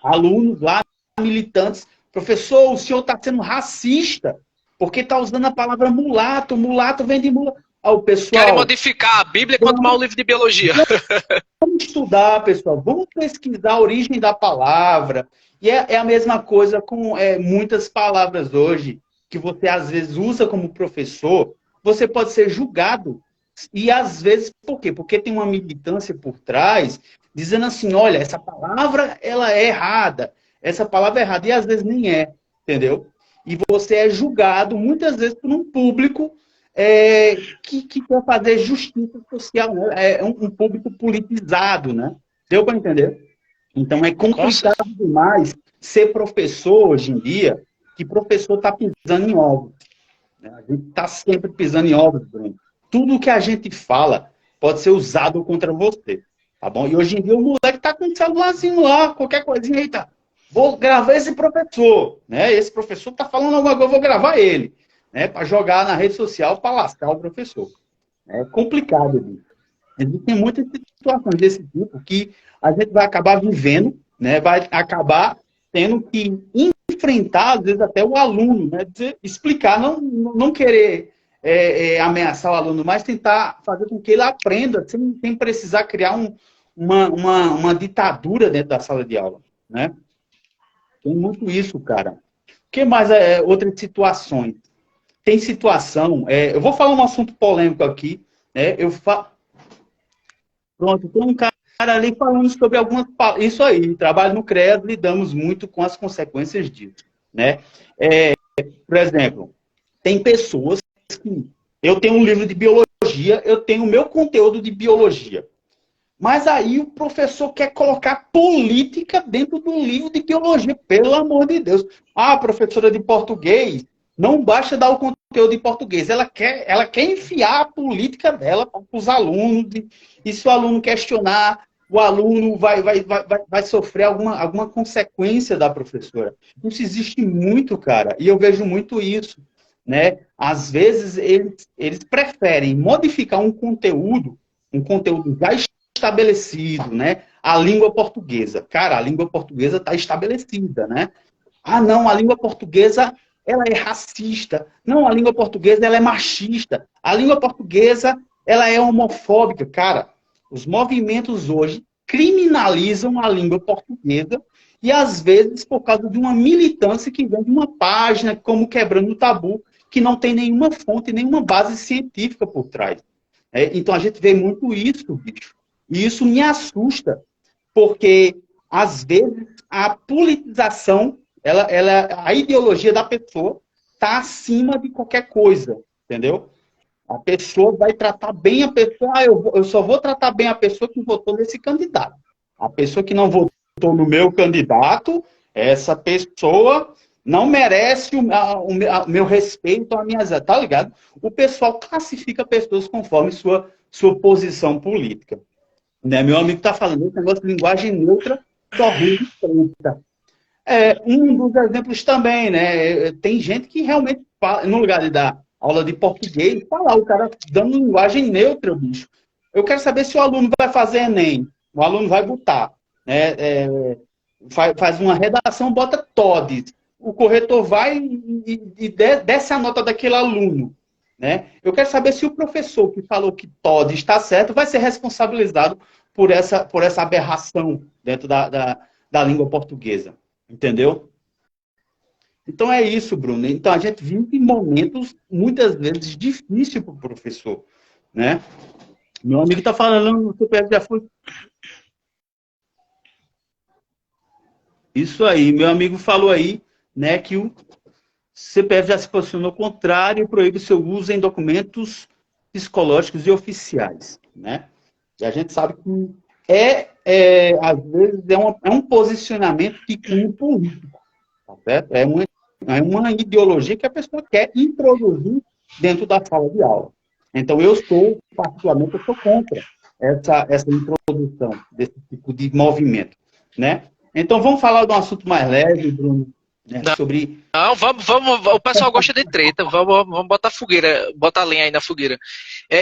alunos lá, militantes, professor, o senhor está sendo racista, porque está usando a palavra mulato, mulato vem de mulato. O pessoal, querem modificar a Bíblia quanto mais o livro de biologia. Vamos estudar, pessoal. Vamos pesquisar a origem da palavra. E é a mesma coisa com muitas palavras hoje, que você às vezes usa como professor, você pode ser julgado. E às vezes, por quê? Porque tem uma militância por trás, dizendo assim, olha, essa palavra ela é errada. Essa palavra é errada. E às vezes nem é, entendeu? E você é julgado, muitas vezes, por um público que quer fazer justiça social, né? É um público politizado, né? Deu para entender? Então é complicado demais ser professor hoje em dia, que professor está pisando em ovos. Né? A gente está sempre pisando em ovos, Bruno. Tudo que a gente fala pode ser usado contra você, tá bom? E hoje em dia o moleque está com um celularzinho lá, qualquer coisinha, eita, vou gravar esse professor, né? Esse professor está falando alguma coisa, eu vou gravar ele. Né, para jogar na rede social para lascar o professor. É complicado, bicho. Existem muitas situações desse tipo que a gente vai acabar vivendo, né, vai acabar tendo que enfrentar, às vezes, até o aluno, né, explicar, não querer ameaçar o aluno, mas tentar fazer com que ele aprenda sem precisar criar uma ditadura dentro da sala de aula. Né? Tem muito isso, cara. O que mais outras situações? Tem situação, eu vou falar um assunto polêmico aqui, né? Pronto, tem um cara ali falando sobre algumas... Isso aí, trabalho no CREAS, lidamos muito com as consequências disso, né? Por exemplo, tem pessoas que... Eu tenho um livro de biologia, eu tenho o meu conteúdo de biologia, mas aí o professor quer colocar política dentro do livro de biologia, pelo amor de Deus. Ah, professora de português... Não basta dar o conteúdo em português, ela quer enfiar a política dela para os alunos, e se o aluno questionar, o aluno vai sofrer alguma consequência da professora. Isso existe muito, cara, e eu vejo muito isso. Né? Às vezes, eles preferem modificar um conteúdo já estabelecido, né? A língua portuguesa. Cara, a língua portuguesa está estabelecida, né? Ah, não, a língua portuguesa... ela é racista. Não, a língua portuguesa ela é machista. A língua portuguesa ela é homofóbica. Cara, os movimentos hoje criminalizam a língua portuguesa e, às vezes, por causa de uma militância que vem de uma página como Quebrando o Tabu, que não tem nenhuma fonte, nenhuma base científica por trás. Então, a gente vê muito isso, bicho. E isso me assusta, porque, às vezes, a politização a ideologia da pessoa está acima de qualquer coisa, entendeu? A pessoa vai tratar bem a pessoa, eu só vou tratar bem a pessoa que votou nesse candidato. A pessoa que não votou no meu candidato, essa pessoa não merece o meu respeito, a minha... Tá ligado? O pessoal classifica pessoas conforme sua posição política. Né? Meu amigo está falando esse negócio de linguagem neutra, só ruim de treta. Um dos exemplos também, né? Tem gente que realmente, no lugar de dar aula de português, tá lá o cara dando linguagem neutra, bicho. Eu quero saber se o aluno vai fazer Enem. O aluno vai botar, né? Faz uma redação, bota TODES. O corretor vai e desce a nota daquele aluno. Né? Eu quero saber se o professor que falou que TODES está certo vai ser responsabilizado por essa aberração dentro da língua portuguesa. Entendeu? Então é isso, Bruno. Então a gente vive momentos, muitas vezes, difíceis para o professor, né? Meu amigo está falando, o CPF já foi. Isso aí, meu amigo falou aí, né, que o CPF já se posicionou contrário e proíbe seu uso em documentos psicológicos e oficiais, né? E a gente sabe que às vezes, é um posicionamento de cunho político, tá certo? É uma ideologia que a pessoa quer introduzir dentro da sala de aula. Então, particularmente, eu sou contra essa introdução desse tipo de movimento, né? Então, vamos falar de um assunto mais leve, Bruno, né? Sobre... Não, vamos, o pessoal gosta de treta, vamos botar fogueira, botar lenha aí na fogueira.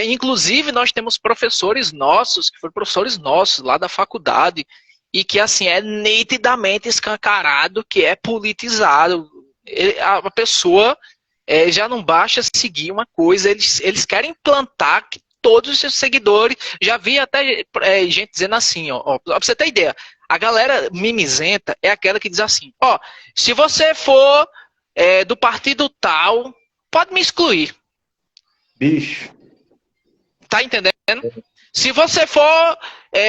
Inclusive, nós temos professores nossos, que foram professores nossos lá da faculdade, e que, assim, é nitidamente escancarado que é politizado. A pessoa já não basta seguir uma coisa, eles querem implantar que todos os seus seguidores, já vi até gente dizendo assim, ó, pra você ter ideia, a galera mimizenta é aquela que diz assim, ó, se você for do partido tal, pode me excluir. Bicho. Tá entendendo? Se você for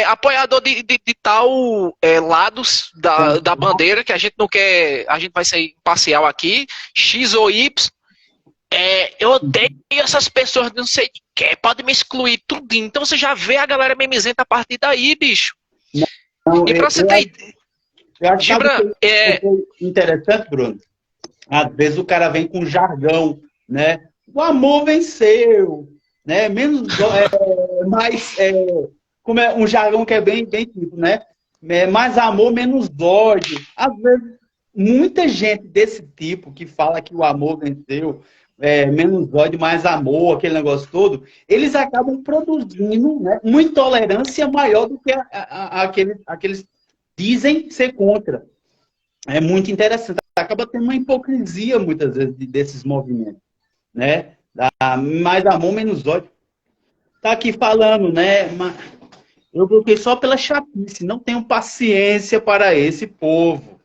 apoiador de tal lados da bandeira, que a gente não quer, a gente vai ser imparcial aqui, X ou Y, eu odeio essas pessoas, não sei de que, pode me excluir tudo. Então você já vê a galera mimizenta a partir daí, bicho. Não, E pra você ter ideia. Eu acho que é interessante, Bruno. Às vezes o cara vem com jargão, né? O amor venceu, né? Como é um jargão que é bem tipo, né? Mais amor, menos ódio. Às vezes, muita gente desse tipo que fala que o amor venceu, menos ódio, mais amor, aquele negócio todo, eles acabam produzindo, né, uma intolerância maior do que aqueles dizem ser contra. É muito interessante. Acaba tendo uma hipocrisia, muitas vezes, desses movimentos, né? Mais amor, menos ódio. Tá aqui falando, né? Eu bloqueei só pela chatice. Não tenho paciência para esse povo,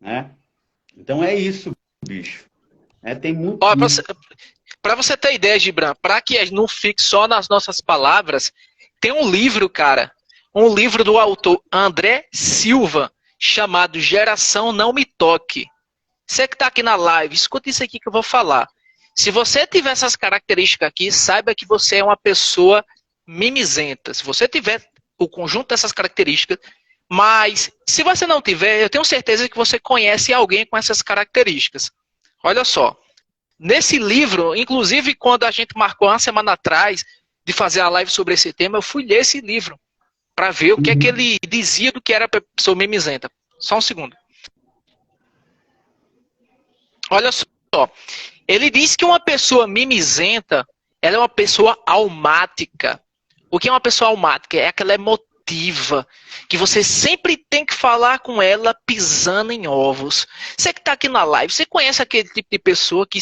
né? Então é isso, bicho. Tem muito... Para você ter ideia, Gibran, para que não fique só nas nossas palavras, tem um livro, cara, um livro do autor André Silva, chamado Geração Não Me Toque. Você que está aqui na live, escuta isso aqui que eu vou falar. Se você tiver essas características aqui, saiba que você é uma pessoa mimizenta. Se você tiver o conjunto dessas características, mas se você não tiver, eu tenho certeza que você conhece alguém com essas características. Olha só, nesse livro, inclusive quando a gente marcou uma semana atrás de fazer a live sobre esse tema, eu fui ler esse livro para ver o que é que ele dizia do que era pessoa mimizenta. Só um segundo. Olha só, ele diz que uma pessoa mimizenta, ela é uma pessoa almática. O que é uma pessoa almática? É aquela emotiva, que você sempre tem que falar com ela pisando em ovos. Você que está aqui na live, você conhece aquele tipo de pessoa que,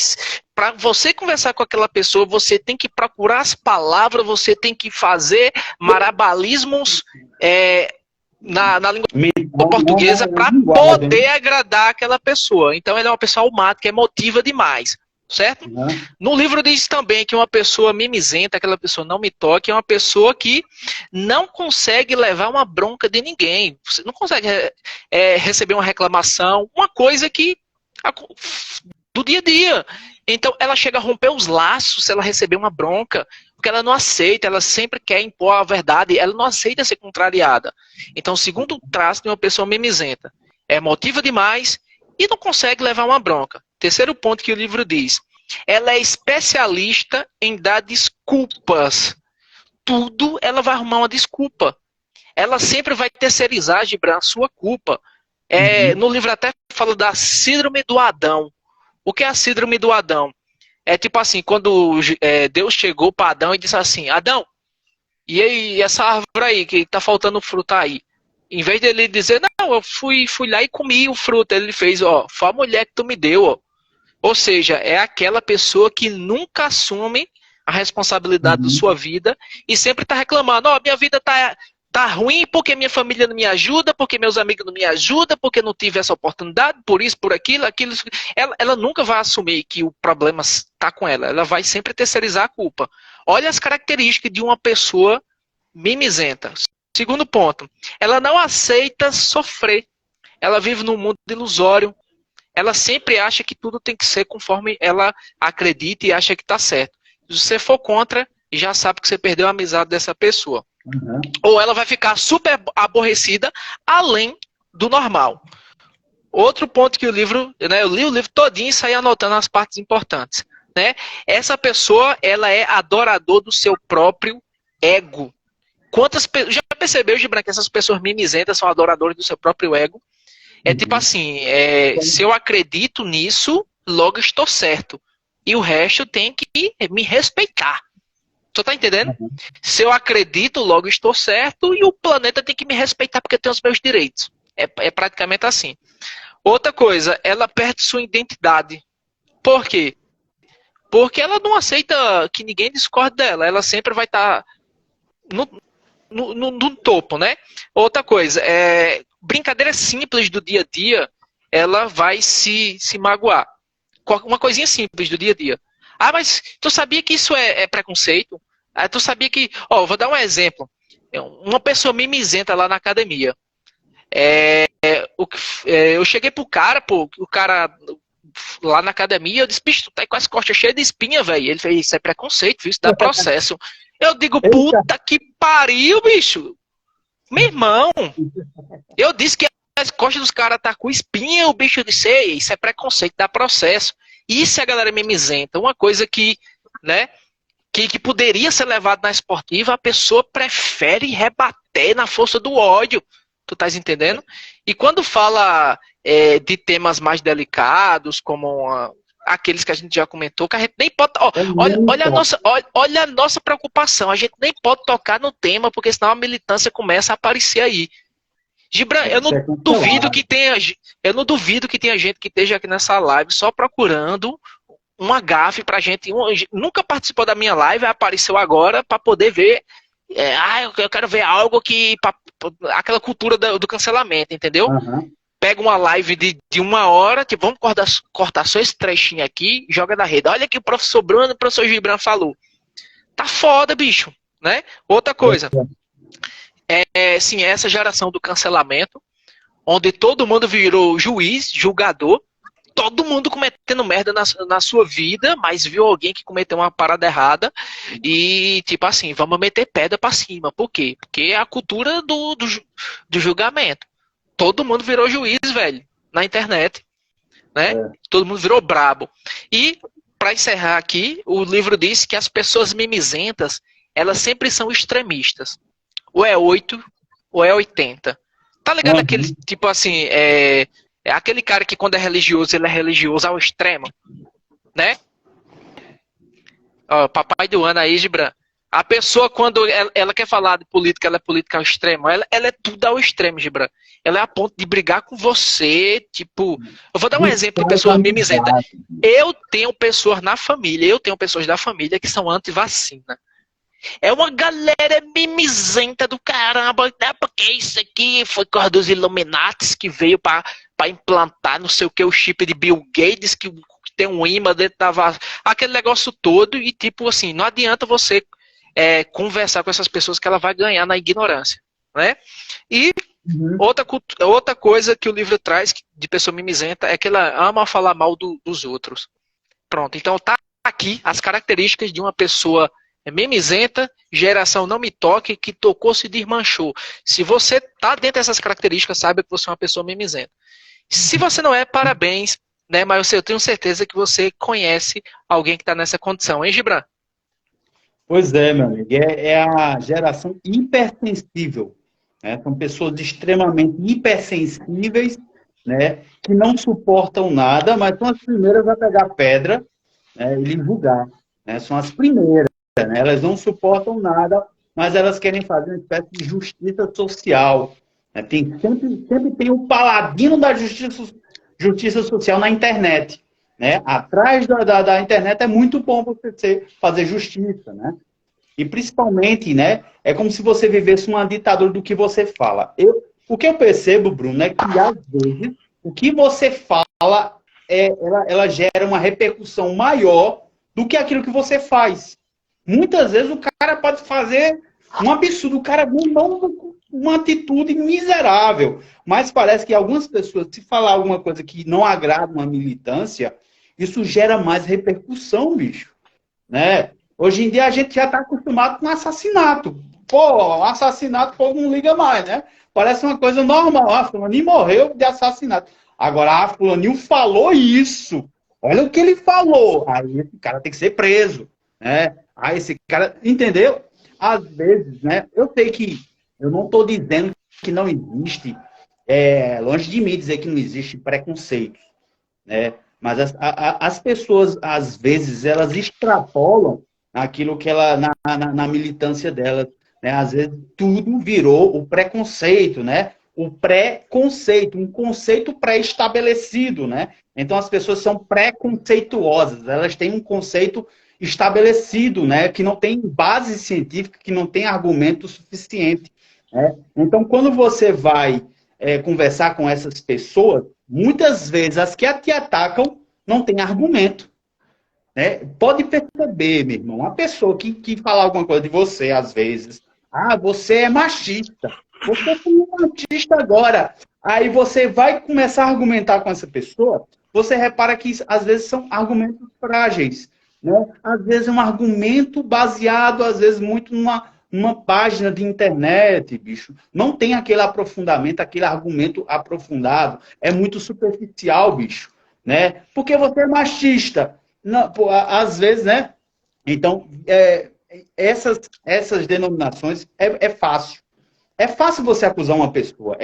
para você conversar com aquela pessoa, você tem que procurar as palavras, você tem que fazer marabalismos na língua portuguesa para poder agradar aquela pessoa. Então, ela é uma pessoa almática, emotiva demais. Certo? No livro diz também que uma pessoa mimizenta, aquela pessoa não me toque, é uma pessoa que não consegue levar uma bronca de ninguém. Você não consegue receber uma reclamação, uma coisa que do dia a dia. Então ela chega a romper os laços se ela receber uma bronca, porque ela não aceita, ela sempre quer impor a verdade, ela não aceita ser contrariada. Então, o segundo traço de uma pessoa mimizenta é emotiva demais e não consegue levar uma bronca. Terceiro ponto que o livro diz, ela é especialista em dar desculpas. Tudo ela vai arrumar uma desculpa. Ela sempre vai terceirizar, Gibran, a sua culpa. No livro até fala da síndrome do Adão. O que é a síndrome do Adão? É tipo assim, quando Deus chegou para Adão e disse assim, Adão, e aí essa árvore aí, que tá faltando fruta aí? Em vez dele dizer, não, eu fui lá e comi o fruto, ele fez, foi a mulher que tu me deu, ó. Ou seja, é aquela pessoa que nunca assume a responsabilidade da sua vida e sempre está reclamando, minha vida Tá ruim porque minha família não me ajuda, porque meus amigos não me ajudam, porque não tive essa oportunidade, por isso, por aquilo, aquilo. Ela nunca vai assumir que o problema está com ela. Ela vai sempre terceirizar a culpa. Olha as características de uma pessoa mimizenta. Segundo ponto, ela não aceita sofrer. Ela vive num mundo ilusório. Ela sempre acha que tudo tem que ser conforme ela acredita e acha que está certo. Se você for contra, já sabe que você perdeu a amizade dessa pessoa. Uhum. Ou ela vai ficar super aborrecida, além do normal. Outro ponto que o livro, né, eu li o livro todinho e saí anotando as partes importantes. Né? Essa pessoa, ela é adorador do seu próprio ego. Já percebeu, Gibran, que essas pessoas mimizentas são adoradores do seu próprio ego? É tipo assim, se eu acredito nisso, logo estou certo. E o resto tem que me respeitar. Tu tá entendendo? Uhum. Se eu acredito, logo estou certo, e o planeta tem que me respeitar porque tem os meus direitos. É praticamente assim. Outra coisa, ela perde sua identidade. Por quê? Porque ela não aceita que ninguém discorde dela. Ela sempre vai estar no topo, né? Outra coisa, brincadeiras simples do dia a dia, ela vai se magoar. Uma coisinha simples do dia a dia. Ah, mas tu sabia que isso é preconceito? Ah, tu sabia que... vou dar um exemplo. Uma pessoa mimizenta lá na academia. Eu cheguei pro cara, o cara lá na academia, eu disse, bicho, tu tá com as costas cheias de espinha, velho. Ele fez, isso é preconceito, isso dá processo. Eu digo, puta que pariu, bicho. Meu irmão, eu disse que as costas dos caras tá com espinha, o bicho disse, isso é preconceito, dá processo. Isso é a galera mimizenta. Uma coisa que, né, que poderia ser levado na esportiva, a pessoa prefere rebater na força do ódio. Tu estás entendendo? E quando fala de temas mais delicados, como aqueles que a gente já comentou, que a gente nem pode... olha a nossa preocupação. A gente nem pode tocar no tema, porque senão a militância começa a aparecer aí. Gibran, eu não duvido que tenha gente que esteja aqui nessa live só procurando uma gafe pra gente. Nunca participou da minha live, apareceu agora para poder ver. Eu quero ver algo que... aquela cultura do cancelamento, entendeu? Uhum. Pega uma live de 1 hora, que vamos cortar só esse trechinho aqui, joga na rede. Olha que o professor Bruno e o professor Gibran falou. Tá foda, bicho. Né? Outra coisa. Sim, essa geração do cancelamento, onde todo mundo virou juiz, julgador, todo mundo cometendo merda na sua vida, mas viu alguém que cometeu uma parada errada e, tipo assim, vamos meter pedra pra cima. Por quê? Porque é a cultura do julgamento. Todo mundo virou juiz, velho, na internet. Né? Todo mundo virou brabo. E, pra encerrar aqui, o livro diz que as pessoas mimizentas, elas sempre são extremistas. Ou é 8, ou é 80. Tá ligado? Uhum. Aquele, tipo assim, aquele cara que quando é religioso, ele é religioso ao extremo, né? Papai do ano aí, Gibran. A pessoa, quando ela quer falar de política, ela é política ao extremo. Ela é tudo ao extremo, Gibran. Ela é a ponto de brigar com você, tipo... Eu vou dar um exemplo de pessoas mimizentas. Eu tenho pessoas na família, da família que são anti-vacina. É uma galera mimizenta do caramba, né? Porque isso aqui foi por causa dos Illuminatis que veio para implantar não sei o que, o chip de Bill Gates, que tem um imã dentro da vacina, aquele negócio todo, e tipo assim, não adianta você conversar com essas pessoas que ela vai ganhar na ignorância, né? E outra coisa que o livro traz de pessoa mimizenta é que ela ama falar mal dos outros. Pronto, então tá aqui as características de uma pessoa mimizenta, geração não me toque, que tocou, se desmanchou. Se você tá dentro dessas características, saiba que você é uma pessoa mimizenta. Se você não é, parabéns, né? Mas eu tenho certeza que você conhece alguém que está nessa condição, hein, Gibran? Pois é, meu amigo. É a geração hipersensível. Né? São pessoas extremamente hipersensíveis, né? Que não suportam nada, mas são as primeiras a pegar pedra, né? E julgar. Né? São as primeiras. Né? Elas não suportam nada, mas elas querem fazer uma espécie de justiça social. Né? Sempre tem o paladino da justiça social na internet. Né? Atrás da internet é muito bom você fazer justiça. Né? E principalmente, né, é como se você vivesse uma ditadura do que você fala. O que eu percebo, Bruno, é que às vezes o que você fala, ela gera uma repercussão maior do que aquilo que você faz. Muitas vezes o cara pode fazer um absurdo, o cara não uma atitude miserável, mas parece que algumas pessoas, se falar alguma coisa que não agrada uma militância, isso gera mais repercussão, bicho, né? Hoje em dia a gente já está acostumado com assassinato. Pô, assassinato o povo não liga mais, né? Parece uma coisa normal. Ah, fulaninho morreu de assassinato. Agora, fulaninho falou isso. Olha o que ele falou. Aí esse cara tem que ser preso, né? Aí esse cara, entendeu? Às vezes, né? Eu sei que eu não estou dizendo que não existe, longe de mim dizer que não existe preconceito, né? Mas as pessoas, às vezes, elas extrapolam aquilo que ela, na militância delas, né? Às vezes, tudo virou o preconceito, né? O preconceito, um conceito pré-estabelecido, né? Então, as pessoas são preconceituosas, elas têm um conceito estabelecido, né? Que não tem base científica, que não tem argumento suficiente, né? Então, quando você vai conversar com essas pessoas, muitas vezes as que te atacam não têm argumento, né? Pode perceber, meu irmão, uma pessoa que fala alguma coisa de você, às vezes, você é machista, você é machista agora, aí você vai começar a argumentar com essa pessoa, você repara que às vezes são argumentos frágeis, né? Às vezes é um argumento baseado, às vezes, muito numa página de internet, bicho. Não tem aquele aprofundamento, aquele argumento aprofundado. É muito superficial, bicho, né? Porque você é machista. Não, pô, às vezes, né? Então, essas denominações é fácil. É fácil você acusar uma pessoa.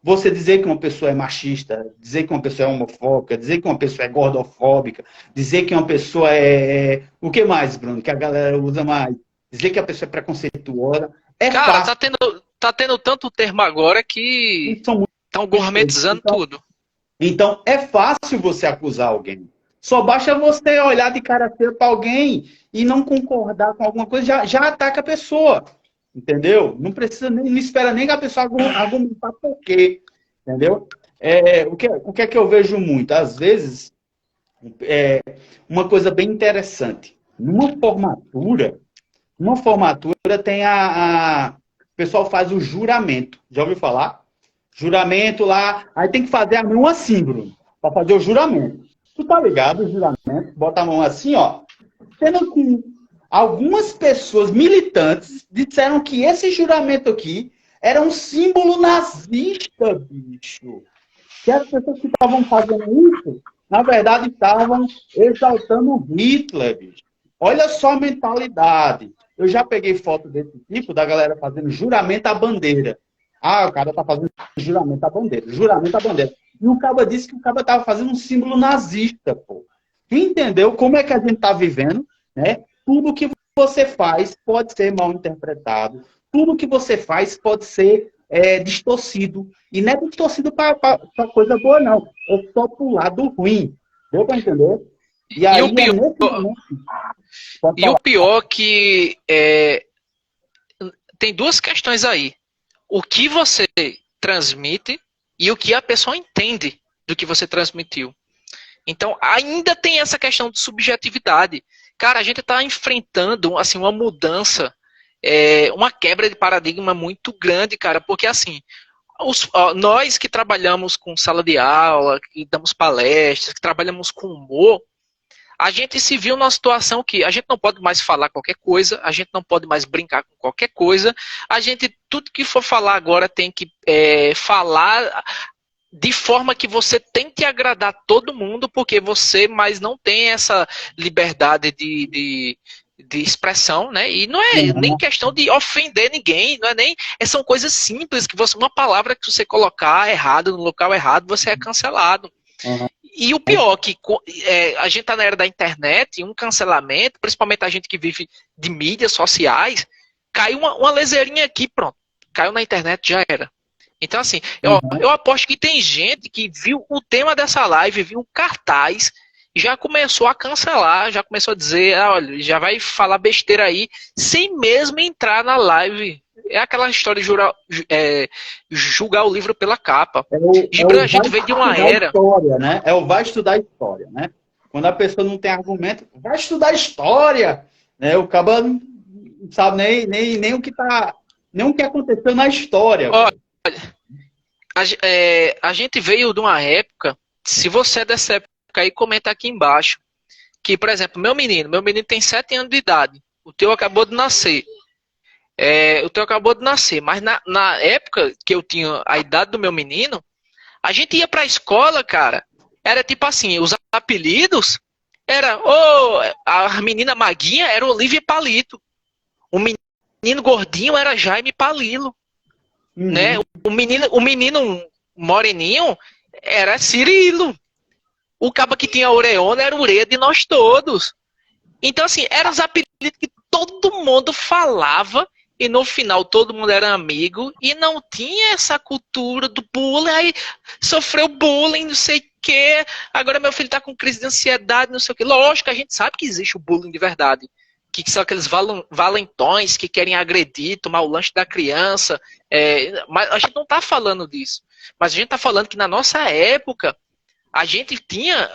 Você dizer que uma pessoa é machista, dizer que uma pessoa é homofóbica, dizer que uma pessoa é gordofóbica, dizer que uma pessoa é... O que mais, Bruno, que a galera usa mais? Dizer que a pessoa é preconceituosa. Cara, Fácil. tá tendo tanto termo agora que estão gourmetizando tudo. Então, é fácil você acusar alguém. Só basta você olhar de cara feia para alguém e não concordar com alguma coisa, já ataca a pessoa. Entendeu? Não precisa não espera nem que a pessoa argumentar por quê. Entendeu? O que é que eu vejo muito? Às vezes, uma coisa bem interessante. Numa formatura tem o pessoal faz o juramento. Já ouviu falar? Juramento lá. Aí tem que fazer a mão assim, Bruno, para fazer o juramento. Tu tá ligado? O juramento. Bota a mão assim, ó. Sendo que algumas pessoas militantes disseram que esse juramento aqui era um símbolo nazista, bicho. Que as pessoas que estavam fazendo isso, na verdade, estavam exaltando Hitler, bicho. Olha só a mentalidade. Eu já peguei foto desse tipo, da galera fazendo juramento à bandeira. O cara tá fazendo juramento à bandeira. Juramento à bandeira. E o cara disse que o cara tava fazendo um símbolo nazista, pô. Entendeu como é que a gente tá vivendo, né? Tudo que você faz pode ser mal interpretado. Tudo que você faz pode ser distorcido. E não é distorcido para coisa boa, não. É só para o lado ruim. Deu para entender? E aí, o pior que tem duas questões aí. O que você transmite e o que a pessoa entende do que você transmitiu. Então, ainda tem essa questão de subjetividade. Cara, a gente está enfrentando assim, uma mudança, uma quebra de paradigma muito grande, cara, porque assim, nós que trabalhamos com sala de aula, que damos palestras, que trabalhamos com humor, a gente se viu numa situação que a gente não pode mais falar qualquer coisa, a gente não pode mais brincar com qualquer coisa, tudo que for falar agora tem que falar de forma que você tente agradar todo mundo, porque você mais não tem essa liberdade de expressão, né? E não é nem questão de ofender ninguém, não é nem... São coisas simples, que uma palavra que você colocar errado no local errado, você é cancelado. E o pior, que a gente está na era da internet, um cancelamento, principalmente a gente que vive de mídias sociais, caiu uma leseirinha aqui, pronto. Caiu na internet, já era. Então, assim, eu aposto que tem gente que viu o tema dessa live, viu o cartaz já começou a cancelar, já começou a dizer, ah, olha, já vai falar besteira aí, sem mesmo entrar na live. É aquela história de julgar o livro pela capa. É Gibran, a o vai gente veio de uma estudar era. história, né? É o vai estudar história, né? Quando a pessoa não tem argumento, vai estudar história, né? O cara não sabe nem o que tá, nem o que aconteceu na história, Ó, velho. a gente veio de uma época, se você é dessa época aí, comenta aqui embaixo, que, por exemplo, meu menino tem 7 anos de idade, o teu acabou de nascer. O teu acabou de nascer, mas na época que eu tinha a idade do meu menino, a gente ia pra escola, cara, era tipo assim, os apelidos era, a menina maguinha era Olivia Palito, o menino gordinho era Jaime Palilo, né? Uhum. O menino moreninho era Cirilo. O cabo que tinha Aureona era Ureia de nós todos. Então, assim, eram os apelidos que todo mundo falava e no final todo mundo era amigo e não tinha essa cultura do bullying. Aí sofreu bullying, não sei o quê. Agora meu filho tá com crise de ansiedade, não sei o quê. Lógico, a gente sabe que existe o bullying de verdade. Que são aqueles valentões que querem agredir, tomar o lanche da criança. Mas a gente não tá falando disso. Mas a gente tá falando que na nossa época a gente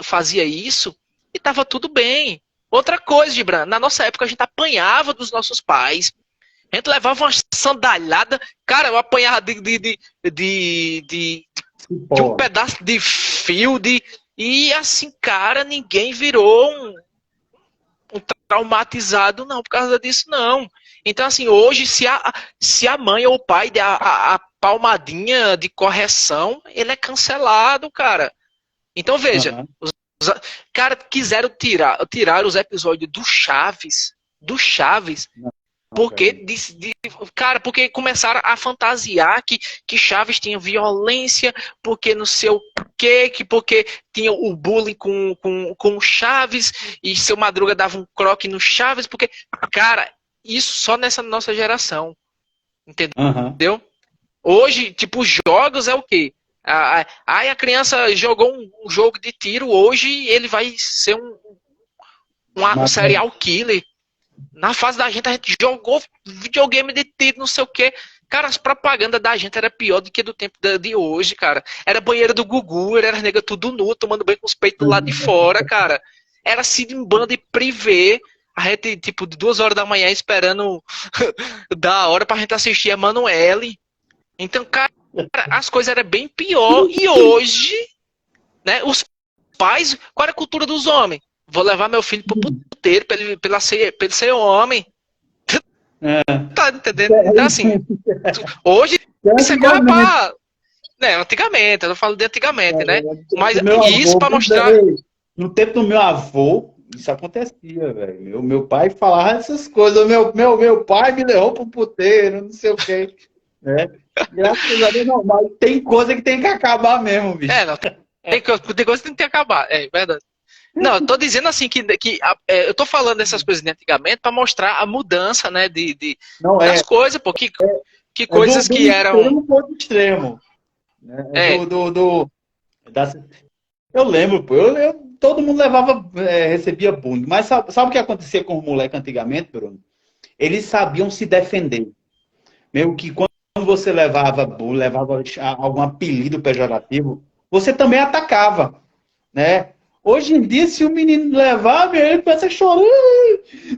fazia isso e tava tudo bem. Outra coisa, Gibran, na nossa época a gente apanhava dos nossos pais, a gente levava uma sandalhada, cara, eu apanhava de um Pô, pedaço de fio, e assim, cara, ninguém virou um traumatizado, não, por causa disso, não. Então, assim, hoje, se a mãe ou o pai der a palmadinha de correção, ele é cancelado, cara. Então, veja, uhum. cara, quiseram tirar os episódios do Chaves, Não, porque, velho. cara, porque começaram a fantasiar que Chaves tinha violência, porque não sei o quê, porque tinha o bullying com o Chaves, e seu Madruga dava um croque no Chaves, porque, cara, isso só nessa nossa geração, Uhum. entendeu? Hoje, tipo, jogos é o quê? Aí a criança jogou um jogo de tiro, hoje ele vai ser um Mas, serial killer. Na fase da gente, a gente jogou videogame de tiro, não sei o quê. Cara, as propagandas da gente era pior do que do tempo de hoje, cara. Era banheiro do Gugu, era as negas tudo nu, tomando banho com os peitos lá de fora, cara. Era Cimbanda e Privé. A gente, tipo, de 2 horas da manhã esperando da hora pra gente assistir a Manoele. Então, cara, as coisas eram bem pior. E hoje, né, os pais, qual era a cultura dos homens? Vou levar meu filho pro puteiro pra ele ser homem. é, Tá entendendo? Então, assim, hoje você corre antigamente, pra. Né, antigamente, eu falo de antigamente, né? Mas do meu isso avô, pra mostrar. no tempo do meu avô, isso acontecia, velho. Meu pai falava essas coisas. Meu pai me levou pro puteiro, não sei o quê. Né? Graças a Deus, não, mas tem coisa que tem que acabar mesmo, bicho. Não, tem coisa que tem que acabar, é verdade. Não, eu tô dizendo assim eu tô falando dessas coisas de antigamente pra mostrar a mudança, né, Não das é, coisas, pô, que é coisas do que eram. extremo para o extremo. Né? É, Da- eu lembro, pô, todo mundo levava, recebia bullying. Mas sabe o que acontecia com os moleques antigamente, Bruno? Eles sabiam se defender. Mesmo que quando você levava bullying, levava algum apelido pejorativo, você também atacava, né? Hoje em dia, se o menino levar, ele começa a chorar.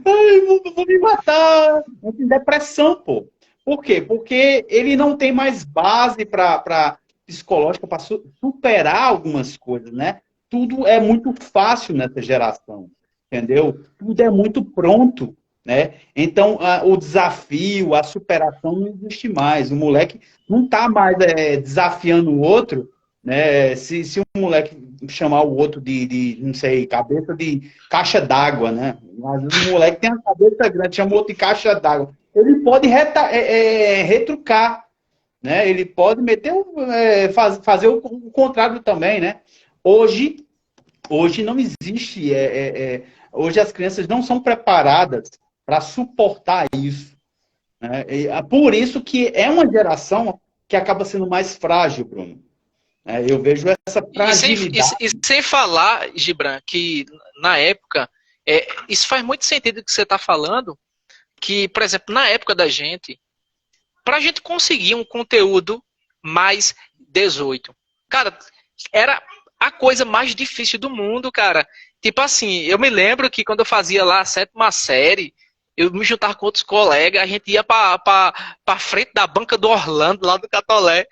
Ai, vou me matar. Entra em depressão, pô. Por quê? Porque ele não tem mais base para psicológica para superar algumas coisas, né? Tudo é muito fácil nessa geração, entendeu? Tudo é muito pronto, né? Então, o desafio, a superação não existe mais. O moleque não está mais desafiando o outro, né? Se um moleque chamar o outro não sei, cabeça de caixa d'água, né? Às vezes o moleque tem a cabeça grande, chama o outro de caixa d'água. Ele pode retrucar, né? Ele pode fazer o contrário também, né? Hoje, hoje não existe. Hoje as crianças não são preparadas para suportar isso. Né? Por isso que é uma geração que acaba sendo mais frágil, Bruno. Eu vejo essa fragilidade. E sem falar, Gibran, que na época, isso faz muito sentido o que você está falando, que, por exemplo, na época da gente, para a gente conseguir um conteúdo mais 18, cara, era a coisa mais difícil do mundo, cara. Tipo assim, eu me lembro que quando eu fazia lá a 7ª série, eu me juntava com outros colegas, a gente ia pra frente da banca do Orlando, lá do Catolé,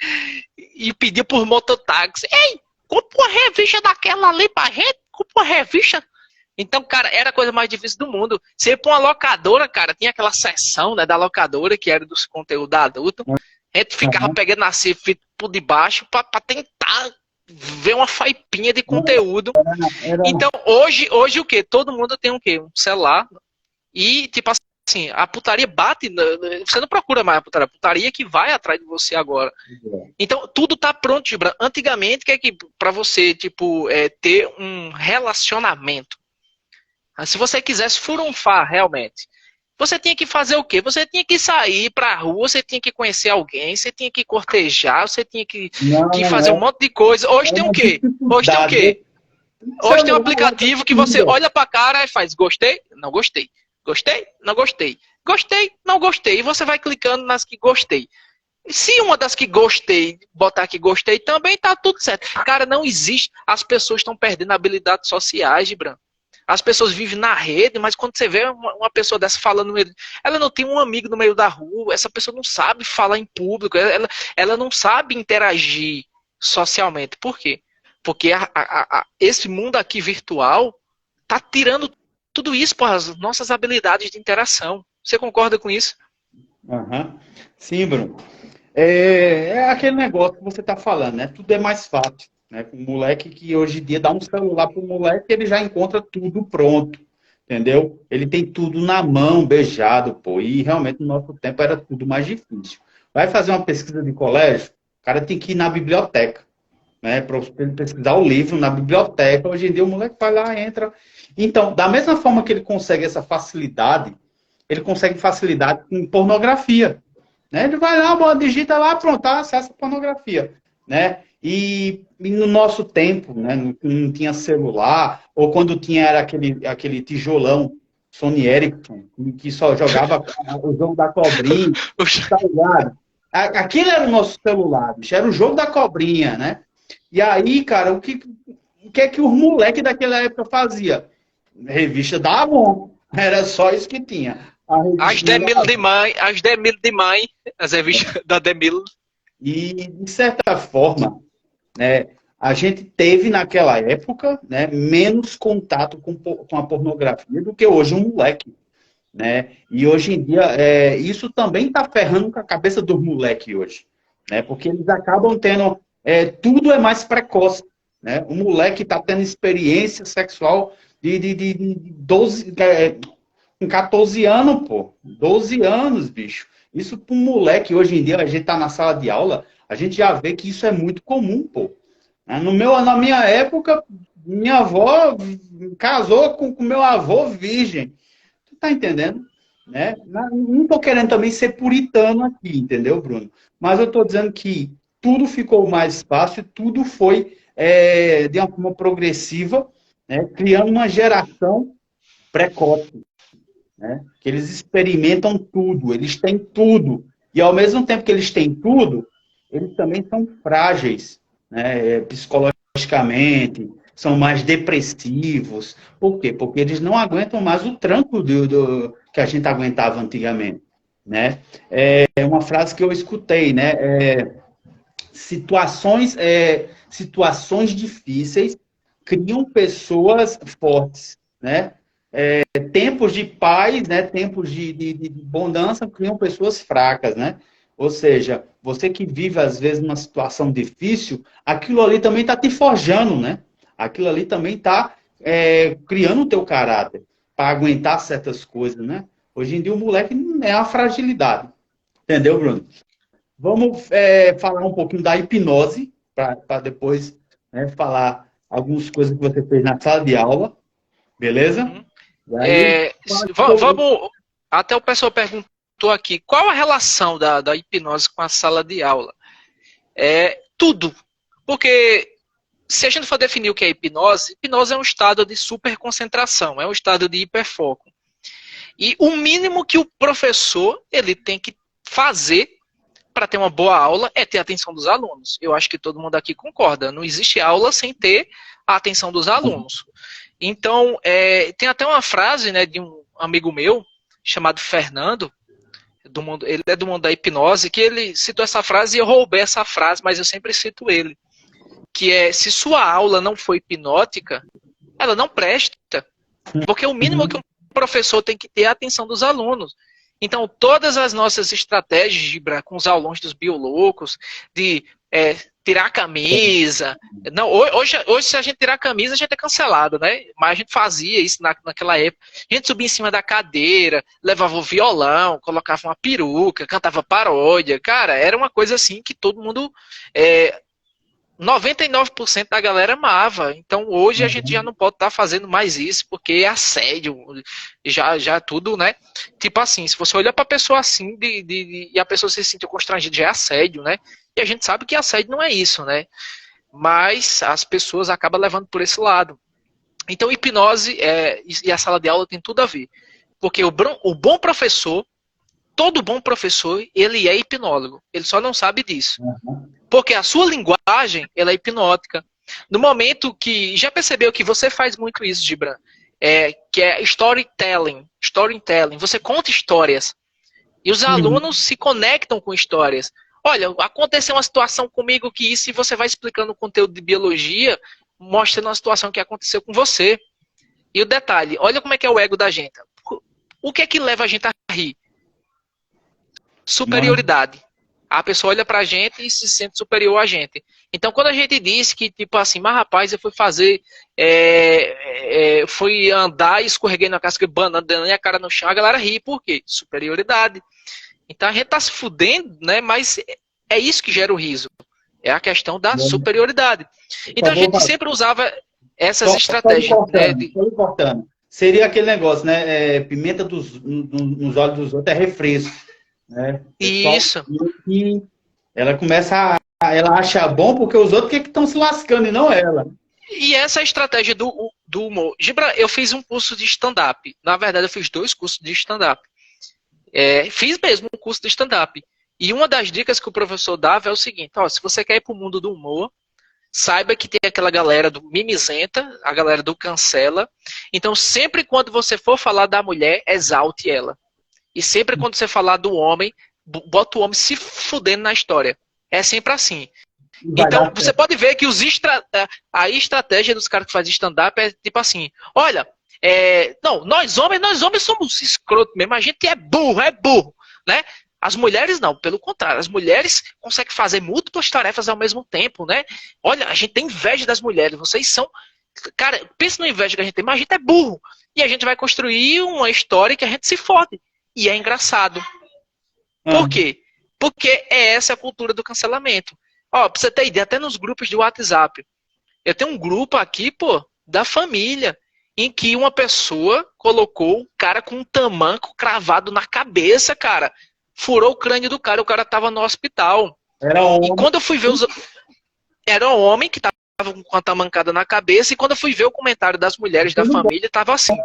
e pedia por mototáxi. Ei, compra uma revista daquela ali pra gente, compra uma revista. Então, cara, era a coisa mais difícil do mundo. Você ia pra uma locadora, cara, tinha aquela seção, né, da locadora, que era dos conteúdos adultos. A gente ficava pegando a cifra por debaixo pra tentar ver uma faipinha de conteúdo. Então, hoje o quê? Todo mundo tem o quê? Um celular. E, tipo assim, a putaria bate. Você não procura mais a putaria que vai atrás de você agora. Então, tudo tá pronto, Gibran. Antigamente, pra você, tipo, ter um relacionamento, se você quisesse furunfar realmente, você tinha que fazer o quê? Você tinha que sair pra rua, você tinha que conhecer alguém, você tinha que cortejar, você tinha que fazer um monte de coisa. Hoje tem o quê? Hoje tem o quê? Hoje tem um aplicativo que você olha pra cara e faz gostei, não gostei. Gostei, não gostei. Gostei, não gostei. E você vai clicando nas que gostei. Se uma das que gostei, botar que gostei, também tá tudo certo. Cara, não existe. As pessoas estão perdendo habilidades sociais, Gibran. As pessoas vivem na rede, mas quando você vê uma pessoa dessa falando, ela não tem um amigo no meio da rua, essa pessoa não sabe falar em público, ela não sabe interagir socialmente. Por quê? Porque esse mundo aqui virtual tá tirando tudo isso, por as nossas habilidades de interação. Você concorda com isso? Sim, Bruno. É aquele negócio que você está falando, né? Tudo é mais fácil. Né? O moleque que hoje em dia dá um celular pro moleque, ele já encontra tudo pronto. Entendeu? Ele tem tudo na mão, beijado, pô. E realmente no nosso tempo era tudo mais difícil. Vai fazer uma pesquisa de colégio, o cara tem que ir na biblioteca. Né, para ele pesquisar o livro na biblioteca. Hoje em dia o moleque vai lá, entra. Então, da mesma forma que ele consegue essa facilidade, ele consegue facilidade com pornografia. Né? Ele vai lá, digita lá, pronto, acessa a pornografia. Né? E no nosso tempo, né, não tinha celular, ou quando tinha era aquele tijolão Sony Ericsson, que só jogava o jogo da cobrinha, tá ligado? Aquilo era o nosso celular, bicho, era o jogo da cobrinha, né? E aí, cara, o que é que os moleques daquela época faziam? Revista da Avon. Era só isso que tinha. As Demilo de mãe, as revistas da Demilo. E, de certa forma, né, a gente teve naquela época, né, menos contato com a pornografia do que hoje um moleque. Né? E hoje em dia, isso também está ferrando com a cabeça dos moleques hoje. Né? Porque eles acabam tendo... tudo é mais precoce. Né? O moleque está tendo experiência sexual de 12, com 14 anos, pô. 12 anos, bicho. Isso para um moleque, hoje em dia, a gente está na sala de aula, a gente já vê que isso é muito comum, pô. Na minha época, minha avó casou com meu avô virgem. Tu tá entendendo? Né? Não estou querendo também ser puritano aqui, entendeu, Bruno? Mas eu estou dizendo que tudo ficou mais fácil, tudo foi de uma forma progressiva, né, criando uma geração precoce, né, que eles experimentam tudo, eles têm tudo. E ao mesmo tempo que eles têm tudo, eles também são frágeis, né, psicologicamente, são mais depressivos. Por quê? Porque eles não aguentam mais o tranco que a gente aguentava antigamente. Né? É uma frase que eu escutei, né? Situações difíceis criam pessoas fortes, né? Tempos de paz, né? Tempos de bonança criam pessoas fracas, né? Ou seja, você que vive às vezes numa situação difícil, aquilo ali também está te forjando, né? Aquilo ali também está criando o teu caráter para aguentar certas coisas, né? Hoje em dia o moleque é uma fragilidade. Entendeu, Bruno? Vamos falar um pouquinho da hipnose, para depois falar algumas coisas que você fez na sala de aula. Beleza? Aí, vamos. Até o pessoal perguntou aqui, qual a relação da hipnose com a sala de aula? Tudo. Porque se a gente for definir o que é hipnose, hipnose é um estado de superconcentração, é um estado de hiperfoco. E o mínimo que o professor ele tem que fazer para ter uma boa aula é ter a atenção dos alunos. Eu acho que todo mundo aqui concorda. Não existe aula sem ter a atenção dos alunos. Então, tem até uma frase, né, de um amigo meu, chamado Fernando, ele é do mundo da hipnose, que ele citou essa frase e eu roubei essa frase, mas eu sempre cito ele. Que é, se sua aula não for hipnótica, ela não presta. Porque o mínimo que um professor tem que ter é a atenção dos alunos. Então, todas as nossas estratégias com os alunos dos biolocos, de tirar a camisa. Não, hoje, se a gente tirar a camisa, a gente é cancelado, né? Mas a gente fazia isso naquela época. A gente subia em cima da cadeira, levava o violão, colocava uma peruca, cantava paródia. Cara, era uma coisa assim que todo mundo... 99% da galera amava. Então hoje a gente já não pode estar fazendo mais isso, porque é assédio, já tudo, né? Tipo assim, se você olhar pra pessoa assim e a pessoa se sentir constrangida, já é assédio, né? E a gente sabe que assédio não é isso, né? Mas as pessoas acabam levando por esse lado. Então hipnose e a sala de aula tem tudo a ver. Porque o bom professor, todo bom professor, ele é hipnólogo. Ele só não sabe disso. Porque a sua linguagem, ela é hipnótica. No momento que... Já percebeu que você faz muito isso, Gibran? Que é storytelling. Você conta histórias. E os alunos se conectam com histórias. Olha, aconteceu uma situação comigo que isso, e você vai explicando o conteúdo de biologia, mostrando uma situação que aconteceu com você. E o detalhe, olha como é que é o ego da gente. O que é que leva a gente a rir? Superioridade. A pessoa olha pra gente e se sente superior a gente. Então, quando a gente diz que, tipo assim, mas rapaz, eu fui fazer, fui andar e escorreguei na casca de banana, dando a cara no chão, a galera ri. Por quê? Superioridade. Então, a gente tá se fudendo, né? Mas é isso que gera o riso. É a questão da superioridade. Então, a gente sempre usava essas estratégias. Importando. Seria aquele negócio, né? Pimenta nos olhos dos outros é refresco. Né? Isso. E ela começa ela acha bom porque os outros que estão se lascando e não ela. E essa é a estratégia do humor. Gibran, eu fiz um curso de stand-up. Na verdade, eu fiz 2 cursos de stand-up. Fiz mesmo um curso de stand-up. E uma das dicas que o professor dava é o seguinte: se você quer ir para o mundo do humor, saiba que tem aquela galera do mimizenta, a galera do cancela. Então, sempre quando você for falar da mulher, exalte ela. E sempre quando você falar do homem, bota o homem se fudendo na história. É sempre assim. Então, você pode ver que a estratégia dos caras que fazem stand-up é tipo assim: olha, não, nós homens somos escroto mesmo, a gente é burro, né? As mulheres não, pelo contrário, as mulheres conseguem fazer múltiplas tarefas ao mesmo tempo, né? Olha, a gente tem inveja das mulheres, vocês são... Cara, pensa na inveja que a gente tem, mas a gente é burro. E a gente vai construir uma história que a gente se fode. E é engraçado. Por quê? Porque essa é a cultura do cancelamento. Pra você ter ideia, até nos grupos de WhatsApp. Eu tenho um grupo aqui, da família, em que uma pessoa colocou o cara com um tamanco cravado na cabeça, cara. Furou o crânio do cara, o cara tava no hospital. E quando eu fui ver Era um homem que tava com a tamancada na cabeça, e quando eu fui ver o comentário das mulheres da família, tava assim...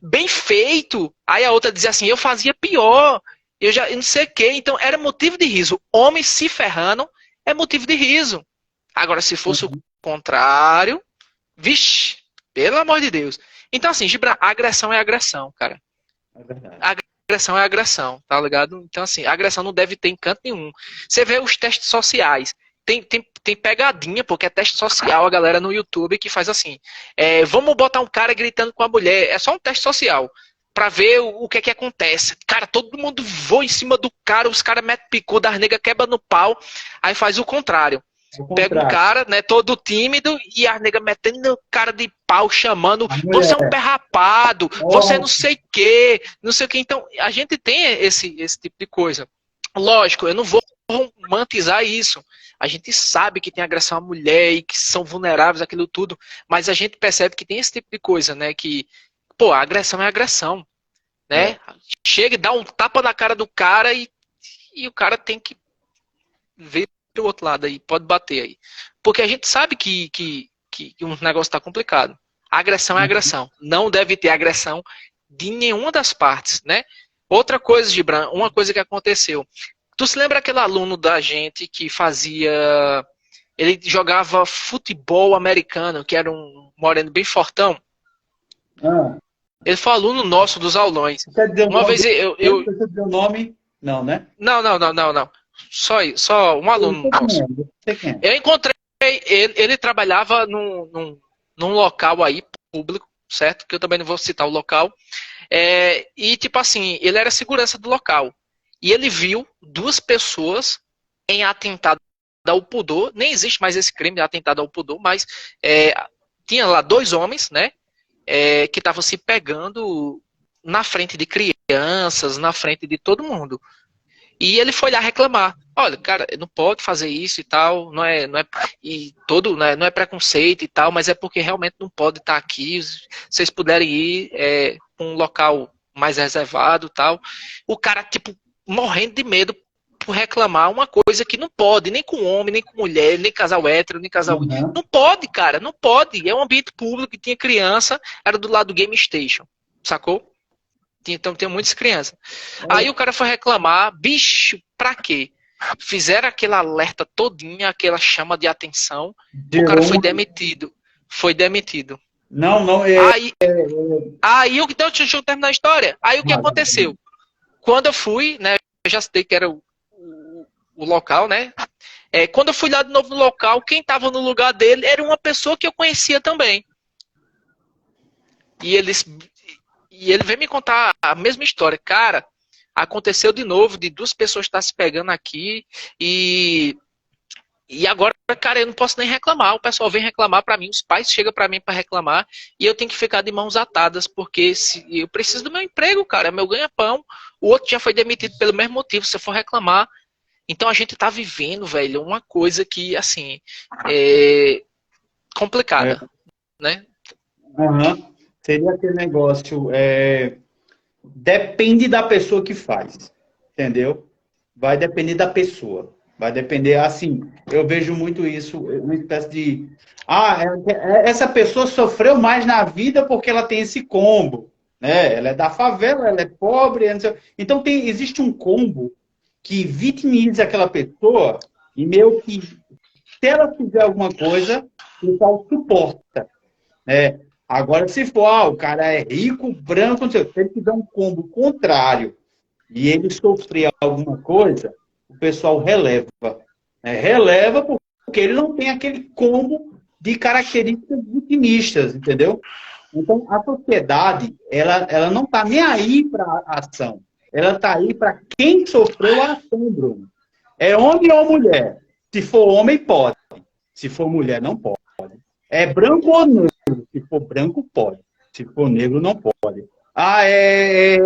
bem feito. Aí a outra dizia assim: eu fazia pior, eu não sei o que. Então era motivo de riso. Homens se ferrando é motivo de riso. Agora, se fosse o contrário, vixe, pelo amor de Deus. Então, assim, Gibran, agressão é agressão, cara. É verdade. Agressão é agressão, tá ligado? Então, assim, agressão não deve ter em canto nenhum. Você vê os testes sociais. Tem pegadinha, porque é teste social, a galera no YouTube que faz assim: vamos botar um cara gritando com a mulher. É só um teste social, pra ver o que é que acontece. Cara, todo mundo voa em cima do cara, os caras metem picudo, as negas quebram no pau, aí faz o contrário. Pega um cara, né, todo tímido, e as negas metendo cara de pau, chamando: você é um pé rapado, você não sei o que, não sei o que. Então, a gente tem esse tipo de coisa. Lógico, eu não vou romantizar isso. A gente sabe que tem agressão à mulher e que são vulneráveis, aquilo tudo, mas a gente percebe que tem esse tipo de coisa, né? Que, a agressão é agressão, né? Chega e dá um tapa na cara do cara e o cara tem que ver o outro lado aí, pode bater aí. Porque a gente sabe que um negócio está complicado. Agressão é agressão. Não deve ter agressão de nenhuma das partes, né? Outra coisa, Gibran, uma coisa que aconteceu. Tu se lembra aquele aluno da gente que fazia... Ele jogava futebol americano, que era um moreno bem fortão? Ah, Ele foi aluno nosso dos aulões. quer dizer o Uma nome? vez eu... Quer dizer o nome? Não, né? Não. Só um Eu aluno sei quem nosso. é, eu sei quem é. Eu encontrei... Ele trabalhava num local aí, público, certo? Que eu também não vou citar o local. E, tipo assim, ele era segurança do local. E ele viu duas pessoas em atentado ao pudor. Nem existe mais esse crime de atentado ao pudor, mas tinha lá dois homens, né? Que estavam se pegando na frente de crianças, na frente de todo mundo. E ele foi lá reclamar. Olha, cara, não pode fazer isso e tal, não é preconceito e tal, mas é porque realmente não pode estar aqui. Se vocês puderem ir para um local mais reservado e tal. O cara, tipo, morrendo de medo por reclamar uma coisa que não pode, nem com homem, nem com mulher, nem casal hétero, nem casal... Uhum. Não pode, cara, não pode. É um ambiente público que tinha criança, era do lado do Game Station, sacou? Então tem muitas crianças. Aí o cara foi reclamar, bicho, pra quê? Fizeram aquele alerta todinha, aquela chama de atenção. O cara foi demitido. Foi demitido. Não, Então, deixa eu terminar a história. Aí o que aconteceu? Quando eu fui, né? Eu já citei que era o local, né? Quando eu fui lá de novo no local, quem tava no lugar dele era uma pessoa que eu conhecia também. E ele veio me contar a mesma história. Cara, aconteceu de novo, de duas pessoas estar se pegando aqui e agora, cara, eu não posso nem reclamar. O pessoal vem reclamar pra mim, os pais chegam pra mim pra reclamar e eu tenho que ficar de mãos atadas porque eu preciso do meu emprego, cara, é meu ganha-pão. O outro já foi demitido pelo mesmo motivo, se eu for reclamar. Então a gente tá vivendo, velho, uma coisa que, assim, é complicada, né? Uhum. Seria aquele negócio, depende da pessoa que faz, entendeu? Vai depender da pessoa. Vai depender, assim, eu vejo muito isso, uma espécie de... essa pessoa sofreu mais na vida porque ela tem esse combo, né? Ela é da favela, ela é pobre, então existe um combo que vitimiza aquela pessoa e meio que, se ela fizer alguma coisa, o pessoal suporta, né? Agora, se for, o cara é rico, branco, não sei, se ele fizer um combo contrário e ele sofrer alguma coisa, o pessoal releva. Releva porque ele não tem aquele combo de características vitimistas, entendeu? Então, a sociedade, ela não está nem aí para a ação. Ela está aí para quem sofreu a ação, Bruno. É homem ou mulher? Se for homem, pode. Se for mulher, não pode. É branco ou negro? Se for branco, pode. Se for negro, não pode. É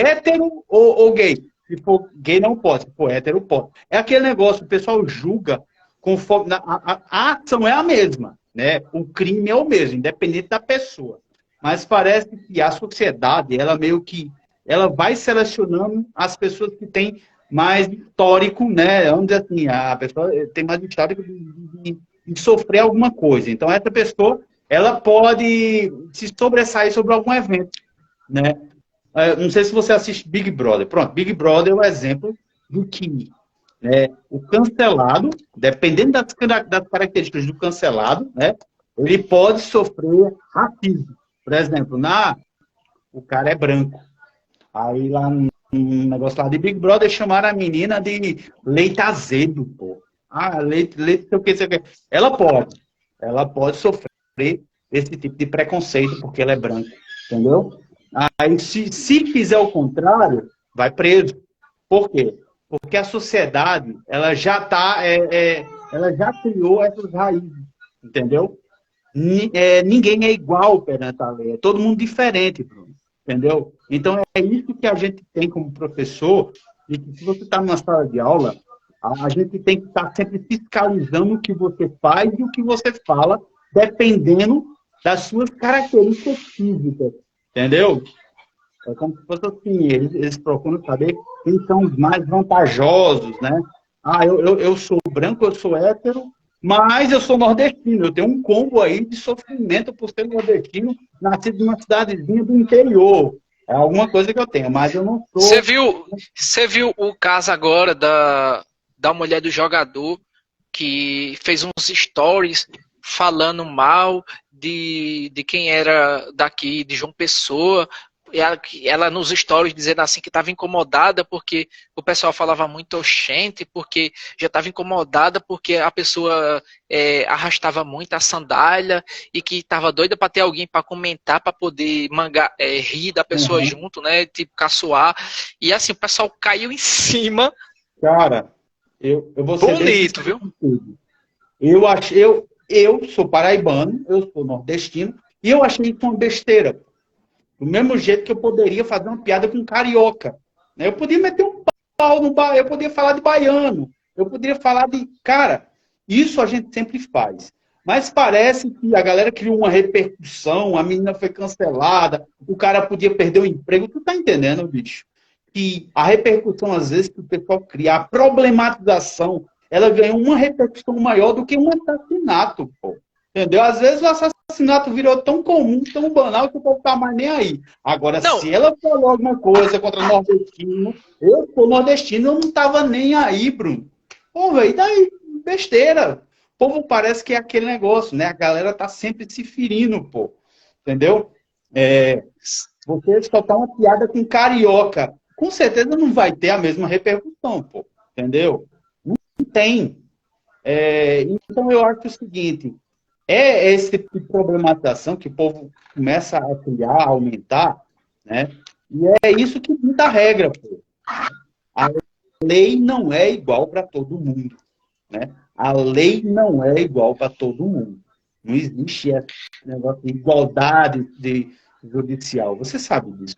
hétero ou gay? Se for gay, não pode. Se for hétero, pode. É aquele negócio, o pessoal julga conforme... A ação é a mesma, né? O crime é o mesmo, independente da pessoa. Mas parece que a sociedade, ela meio que... Ela vai selecionando as pessoas que têm mais histórico, né? Vamos dizer assim, a pessoa tem mais histórico de sofrer alguma coisa. Então, essa pessoa, ela pode se sobressair sobre algum evento, né? Não sei se você assiste Big Brother. Pronto, Big Brother é o exemplo do que, né, o cancelado, dependendo das características do cancelado, né, ele pode sofrer racismo. Por exemplo, o cara é branco. Aí lá no negócio lá de Big Brother chamaram a menina de leite azedo, pô. Leite, sei o que, sei o que. Ela pode sofrer esse tipo de preconceito porque ela é branca, entendeu? Aí, se fizer o contrário, vai preso. Por quê? Porque a sociedade, ela já ela já criou essas raízes, entendeu? Ninguém é igual perante a lei, é todo mundo diferente, Bruno, entendeu? Então, é isso que a gente tem como professor, e que se você está numa sala de aula, a gente tem que estar sempre fiscalizando o que você faz e o que você fala, dependendo das suas características físicas, entendeu? É como se fosse assim, eles procuram saber quem são os mais vantajosos, né? Eu sou branco, eu sou hétero, mas eu sou nordestino. Eu tenho um combo aí de sofrimento por ser nordestino, nascido numa cidadezinha do interior. É alguma coisa que eu tenho, mas eu não Você sou. viu, você viu o caso agora da mulher do jogador que fez uns stories falando mal de quem era daqui, de João Pessoa. Ela nos stories dizendo assim que estava incomodada porque o pessoal falava muito oxente, porque já estava incomodada porque a pessoa arrastava muito a sandália e que estava doida para ter alguém para comentar, para poder rir da pessoa Uhum. junto, né? Tipo, caçoar. E assim, o pessoal caiu em cima. Cara, eu vou ser bem Bonito, sincero viu? contigo. Eu sou paraibano, eu sou nordestino, e eu achei isso uma besteira. Do mesmo jeito que eu poderia fazer uma piada com carioca. Né? Eu podia meter um pau no bar, eu poderia falar de baiano, eu poderia falar de. Cara, isso a gente sempre faz. Mas parece que a galera criou uma repercussão, a menina foi cancelada, o cara podia perder o emprego. Tu tá entendendo, bicho? Que a repercussão, às vezes, que o pessoal cria, a problematização, ela ganhou uma repercussão maior do que um assassinato, pô. Entendeu? Às vezes o assassinato virou tão comum, tão banal, que o povo tá mais nem aí. Agora, Não, se ela falou alguma coisa contra nordestino, eu sou nordestino, eu não tava nem aí, Bruno. Pô, velho, daí? Besteira. O povo parece que é aquele negócio, né? A galera tá sempre se ferindo, pô. Entendeu? É, você soltar uma piada com carioca, com certeza não vai ter a mesma repercussão, pô. Entendeu? Não tem. Então eu acho o seguinte, esse tipo de problematização que o povo começa a criar, a aumentar, né? E é isso que dita a regra, pô. A lei não é igual para todo mundo, né? A lei não é igual para todo mundo. Não existe esse negócio de igualdade judicial. Você sabe disso,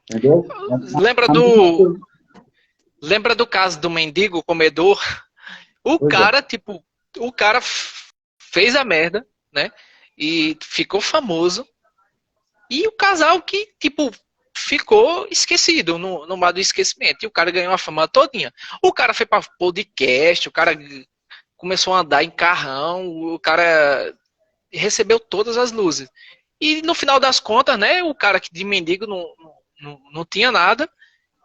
entendeu? lembra A mesma do, coisa. lembra do caso do mendigo comedor? O Pois é. cara, tipo, o cara fez a merda, né? E ficou famoso. E o casal que, tipo, ficou esquecido no mar do esquecimento. E o cara ganhou a fama todinha. O cara foi pra podcast, o cara começou a andar em carrão, o cara recebeu todas as luzes. E no final das contas, né, o cara que de mendigo não tinha nada,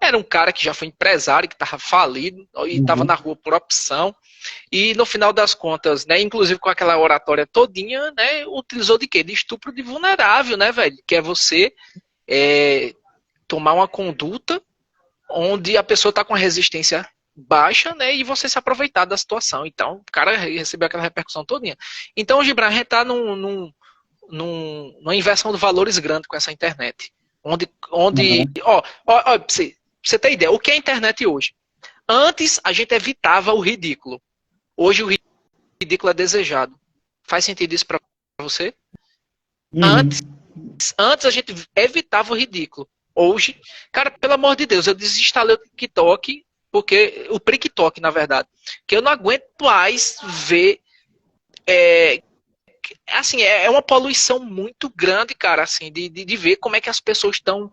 era um cara que já foi empresário, que estava falido e estava na Uhum. rua por opção. E no final das contas, né, inclusive com aquela oratória todinha, né, utilizou de quê? De estupro de vulnerável, né, velho? Que é você é, tomar uma conduta onde a pessoa está com a resistência baixa, né, e você se aproveitar da situação. Então, o cara recebeu aquela repercussão todinha. Então, o Gibran, a gente está numa inversão de valores grande com essa internet. Uhum. Pra você ter ideia, o que é a internet hoje? Antes, a gente evitava o ridículo. Hoje, o ridículo é desejado. Faz sentido isso para você? Antes, Uhum. antes, a gente evitava o ridículo. Hoje, cara, pelo amor de Deus, eu desinstalei o TikTok, porque o TikTok, na verdade, que eu não aguento mais ver. É, assim, é uma poluição muito grande, cara, assim, de ver como é que as pessoas estão,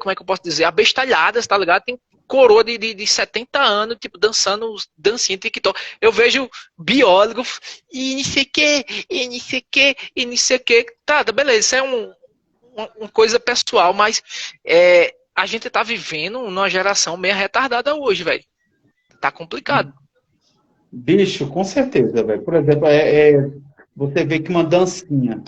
como é que eu posso dizer, abestalhadas, tá ligado? Tem coroa de 70 anos, tipo, dançando dancinha TikTok. Eu vejo biólogos e não sei o que, e não sei o que, e não sei o que. Tá, beleza, isso é uma coisa pessoal, mas a gente tá vivendo numa geração meio retardada hoje, velho. Tá complicado. Bicho, com certeza, velho. Por exemplo, você vê que uma dancinha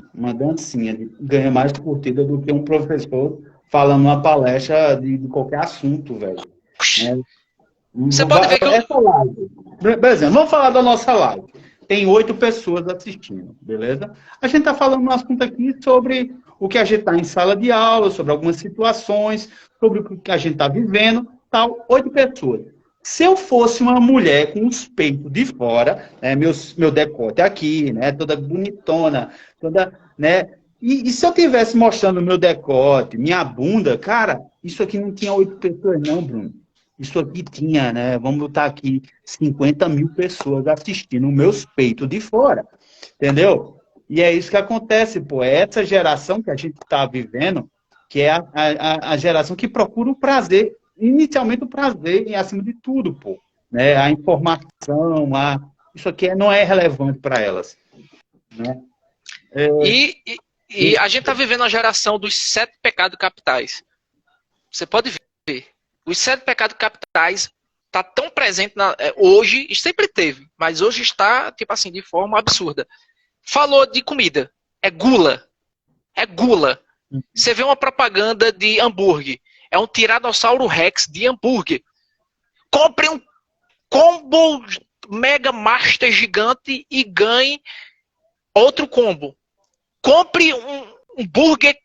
ganha mais curtida do que um professor falando uma palestra de qualquer assunto, velho. Né? Você pode ver que Essa live, por exemplo, vamos falar da nossa live. Tem 8 pessoas assistindo, beleza? A gente está falando um assunto aqui sobre o que a gente está em sala de aula, sobre algumas situações, sobre o que a gente está vivendo, tal. 8 pessoas. Se eu fosse uma mulher com os peitos de fora, né, meu decote aqui, né, toda bonitona, toda, né, e se eu tivesse mostrando meu decote, minha bunda, cara, isso aqui não tinha 8 pessoas não, Bruno. Isso aqui tinha, né? Vamos botar aqui 50 mil pessoas assistindo meus peitos de fora. Entendeu? E é isso que acontece, pô. É essa geração que a gente está vivendo, que é a geração que procura o prazer, inicialmente o prazer e acima de tudo, pô. né? A informação, isso aqui não é relevante para elas, né? E a gente está vivendo a geração dos 7 pecados capitais. Você pode ver. Os 7 pecados capitais tá tão presente hoje, e sempre teve, mas hoje está, tipo assim, de forma absurda. Falou de comida. É gula. É gula. Você vê uma propaganda de hambúrguer. É um Tiranossauro Rex de hambúrguer. Compre um combo Mega Master gigante e ganhe outro combo. Compre um burger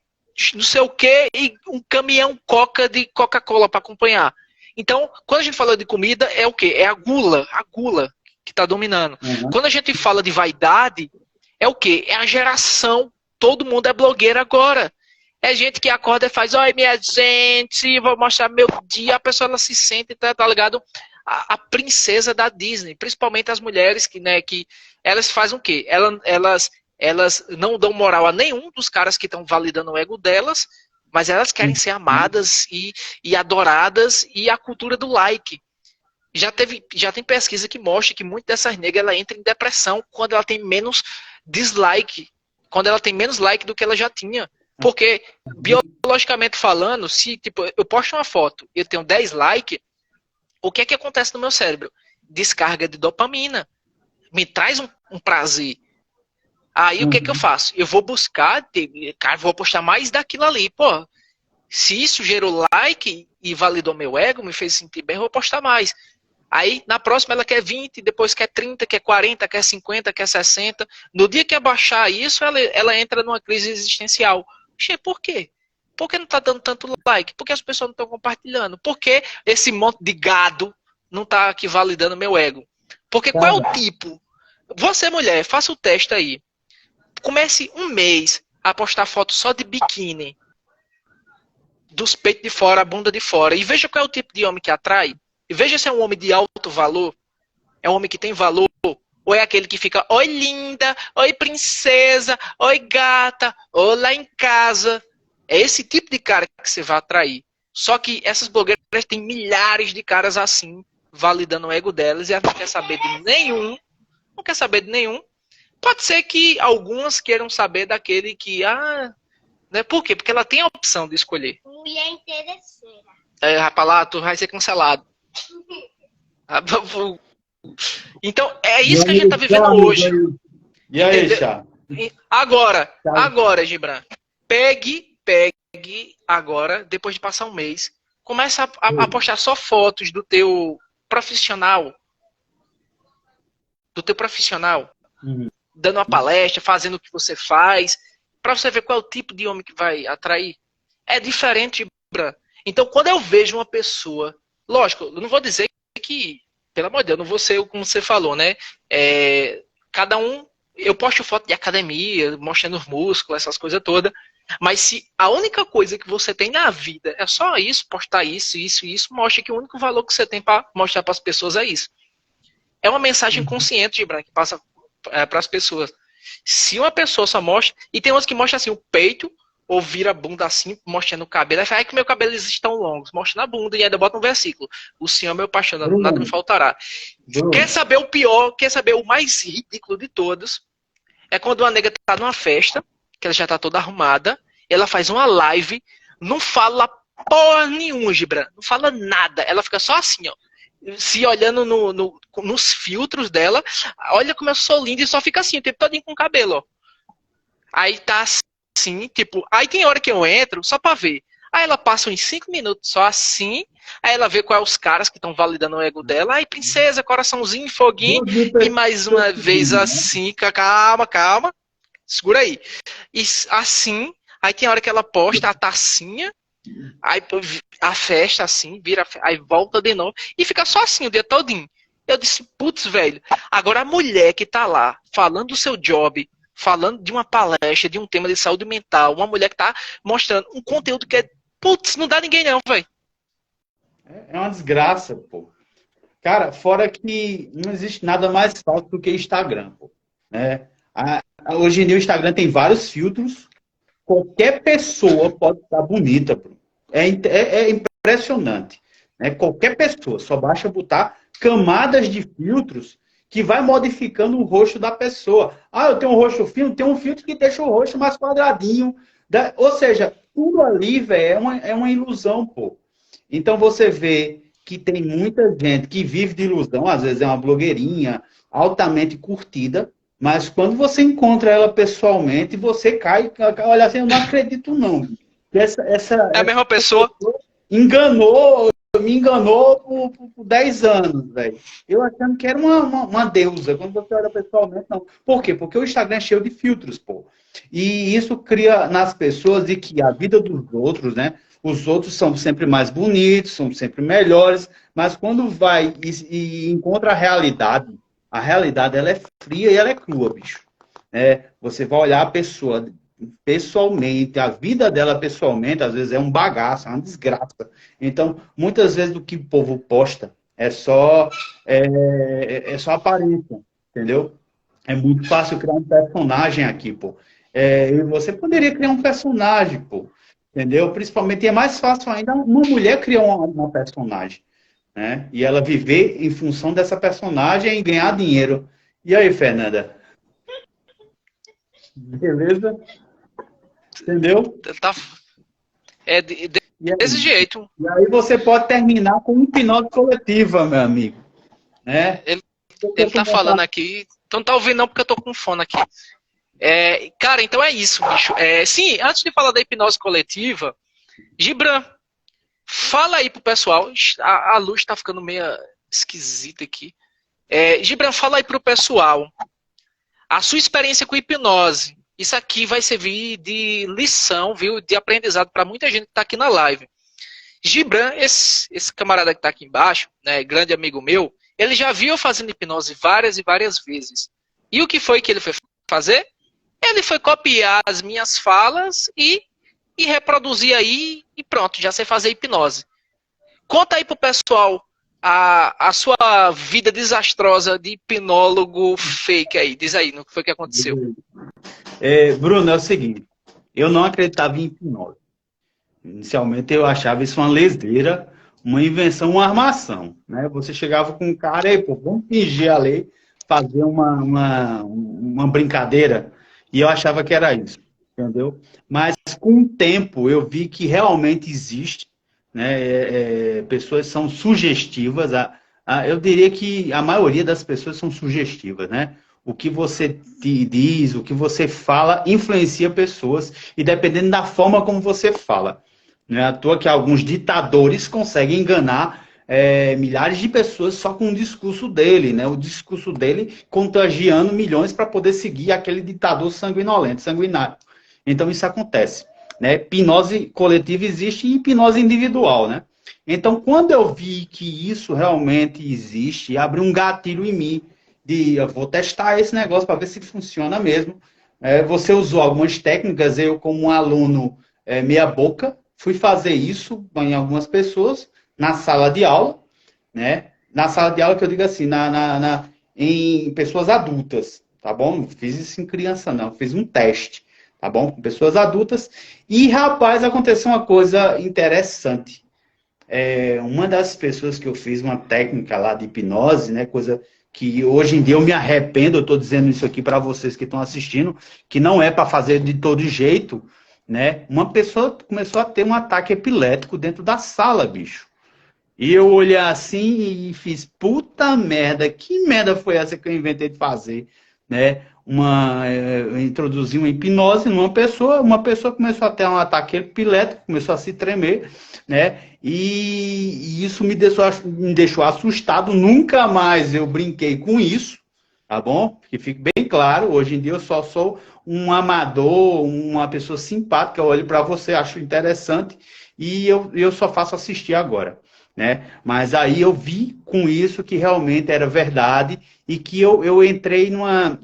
não sei o que e um caminhão Coca de Coca-Cola para acompanhar. Então, quando a gente fala de comida, é o quê? É a gula que está dominando. Uhum. Quando a gente fala de vaidade, é o quê? É a geração, todo mundo é blogueiro agora. É gente que acorda e faz, oi minha gente, vou mostrar meu dia, a pessoa ela se sente, tá ligado? A princesa da Disney, principalmente as mulheres que elas fazem o quê? Elas não dão moral a nenhum dos caras que estão validando o ego delas, mas elas querem ser amadas e adoradas, e a cultura do like. Já tem pesquisa que mostra que muitas dessas negras ela entra em depressão quando ela tem menos dislike, quando ela tem menos like do que ela já tinha. Porque, biologicamente falando, se tipo, eu posto uma foto e eu tenho 10 likes, o que é que acontece no meu cérebro? Descarga de dopamina. Me traz um prazer. Aí o que é que eu faço? Eu vou buscar, cara, vou postar mais daquilo ali. Pô, se isso gerou like e validou meu ego, me fez sentir bem, eu vou postar mais. Aí, na próxima, ela quer 20, depois quer 30, quer 40, quer 50, quer 60. No dia que abaixar isso, ela entra numa crise existencial. Oxê, por quê? Por que não tá dando tanto like? Por que as pessoas não estão compartilhando? Por que esse monte de gado não tá aqui validando meu ego? Porque qual é o tipo? Você, mulher, faça o teste aí. Comece um mês a postar foto só de biquíni. Dos peitos de fora, a bunda de fora. E veja qual é o tipo de homem que atrai. E veja se é um homem de alto valor. É um homem que tem valor. Ou é aquele que fica, oi linda, oi princesa, oi gata, oi lá em casa. É esse tipo de cara que você vai atrair. Só que essas blogueiras têm milhares de caras assim, validando o ego delas, e ela não quer saber de nenhum. Não quer saber de nenhum. Pode ser que algumas queiram saber daquele que, né? Por quê? Porque ela tem a opção de escolher. Mulher interesseira. Rapaz, lá, tu vai ser cancelado. Então, é isso que a gente tá vivendo hoje. E aí, Chá? Agora, Gibran, pegue agora, depois de passar um mês, começa a postar só fotos do teu profissional. Dando uma palestra, fazendo o que você faz, para você ver qual é o tipo de homem que vai atrair. É diferente, Gibran. Então, quando eu vejo uma pessoa, lógico, eu não vou dizer que, pelo amor de Deus, não vou ser como você falou, né? Cada um, eu posto foto de academia, mostrando os músculos, essas coisas todas, mas se a única coisa que você tem na vida é só isso, postar isso, mostra que o único valor que você tem para mostrar para as pessoas é isso. É uma mensagem consciente, Gibran, que passa para as pessoas. Se uma pessoa só mostra, e tem umas que mostram assim o peito, ou vira a bunda assim, mostrando o cabelo, aí fala que meu cabelo estão longos, mostra na bunda e ainda bota um versículo. O Senhor é meu pastor, nada me faltará. Quer saber o pior, quer saber o mais ridículo de todos? É quando uma nega tá numa festa, que ela já tá toda arrumada, ela faz uma live, não fala porra nenhuma, Gibran, não fala nada, ela fica só assim, ó, se olhando nos filtros dela, olha como eu sou linda, e só fica assim, o tempo todinho com o cabelo, ó. Aí tá assim, tipo, aí tem hora que eu entro só pra ver. Aí ela passa uns 5 minutos só assim, aí ela vê quais os caras que estão validando o ego dela, aí princesa, coraçãozinho, foguinho, e mais uma vez assim, calma, segura aí. E assim, aí tem hora que ela posta a tacinha, aí a festa assim, aí volta de novo, e fica só assim o dia todinho. Eu disse, putz, velho, agora a mulher que tá lá, falando do seu job, falando de uma palestra, de um tema de saúde mental, uma mulher que tá mostrando um conteúdo que é, putz, não dá ninguém não, velho. É uma desgraça, pô. Cara, fora que não existe nada mais falso do que Instagram, pô. Né? Hoje em dia o Instagram tem vários filtros. Qualquer pessoa pode estar bonita, pô. É impressionante. né? Qualquer pessoa, só basta botar camadas de filtros que vai modificando o rosto da pessoa. Ah, eu tenho um rosto fino, tem um filtro que deixa o rosto mais quadradinho. Ou seja, tudo ali, velho, é uma ilusão, pô. Então você vê que tem muita gente que vive de ilusão, às vezes é uma blogueirinha altamente curtida, mas quando você encontra ela pessoalmente, você cai, olha assim, eu não acredito não. É a mesma pessoa? Enganou, me enganou por 10 anos, velho. Eu achando que era uma deusa. Quando você olha pessoalmente, não. Por quê? Porque o Instagram é cheio de filtros, pô. E isso cria nas pessoas de que a vida dos outros, né? Os outros são sempre mais bonitos, são sempre melhores, mas quando vai e encontra a realidade ela é fria e ela é crua, bicho. Você vai olhar a pessoa pessoalmente, a vida dela pessoalmente, às vezes é um bagaço, é uma desgraça. Então, muitas vezes o que o povo posta é só aparência, entendeu? É muito fácil criar um personagem aqui, pô. E você poderia criar um personagem, pô. Entendeu? Principalmente, e é mais fácil ainda uma mulher criar uma personagem, né? E ela viver em função dessa personagem e ganhar dinheiro. E aí, Fernanda? Beleza? Entendeu? Tá, é desse jeito. E aí você pode terminar com hipnose coletiva, meu amigo. Né? Ele tá falando aqui. Então não tá ouvindo não, porque eu tô com fone aqui. Cara, então é isso, bicho. Sim, antes de falar da hipnose coletiva, Gibran, fala aí pro pessoal. A luz tá ficando meio esquisita aqui. Gibran, fala aí pro pessoal a sua experiência com hipnose. Isso aqui vai servir de lição, viu? De aprendizado para muita gente que tá aqui na live. Gibran, esse camarada que tá aqui embaixo, né, grande amigo meu, ele já viu eu fazendo hipnose várias e várias vezes. E o que foi que ele foi fazer? Ele foi copiar as minhas falas e reproduzir aí e pronto, já sei fazer hipnose. Conta aí pro pessoal a sua vida desastrosa de hipnólogo fake aí. Diz aí, no que foi que aconteceu. Bruno, é o seguinte, eu não acreditava em hipnose. Inicialmente eu achava isso uma leseira, uma invenção, uma armação. Né? Você chegava com um cara e, pô, vamos fingir a lei, fazer uma brincadeira, e eu achava que era isso, entendeu? Mas com o tempo eu vi que realmente existe, né? Pessoas são sugestivas, eu diria que a maioria das pessoas são sugestivas, né? O que você diz, o que você fala, influencia pessoas, e dependendo da forma como você fala. Não é à toa que alguns ditadores conseguem enganar milhares de pessoas só com o discurso dele, né? O discurso dele contagiando milhões para poder seguir aquele ditador sanguinolento, sanguinário. Então isso acontece. Né? Hipnose coletiva existe e hipnose individual, né? Então, quando eu vi que isso realmente existe, abriu um gatilho em mim de eu vou testar esse negócio para ver se funciona mesmo. Você usou algumas técnicas, eu como um aluno meia boca, fui fazer isso em algumas pessoas na sala de aula, né? Na sala de aula que eu digo assim, em pessoas adultas, tá bom? Não fiz isso em criança não, fiz um teste, tá bom? Com pessoas adultas. E, rapaz, aconteceu uma coisa interessante. Uma das pessoas que eu fiz uma técnica lá de hipnose, né? Coisa que hoje em dia eu me arrependo, eu estou dizendo isso aqui para vocês que estão assistindo, que não é para fazer de todo jeito, né? Uma pessoa começou a ter um ataque epilético dentro da sala, bicho. E eu olhei assim e fiz, puta merda, que merda foi essa que eu inventei de fazer, né? Eu introduzi uma hipnose numa pessoa, uma pessoa começou a ter um ataque epilético, começou a se tremer, né? E isso me deixou assustado, nunca mais eu brinquei com isso, tá bom? Que fique bem claro, hoje em dia eu só sou um amador, uma pessoa simpática, eu olho para você, acho interessante, e eu só faço assistir agora. Né? Mas aí eu vi com isso que realmente era verdade e que eu entrei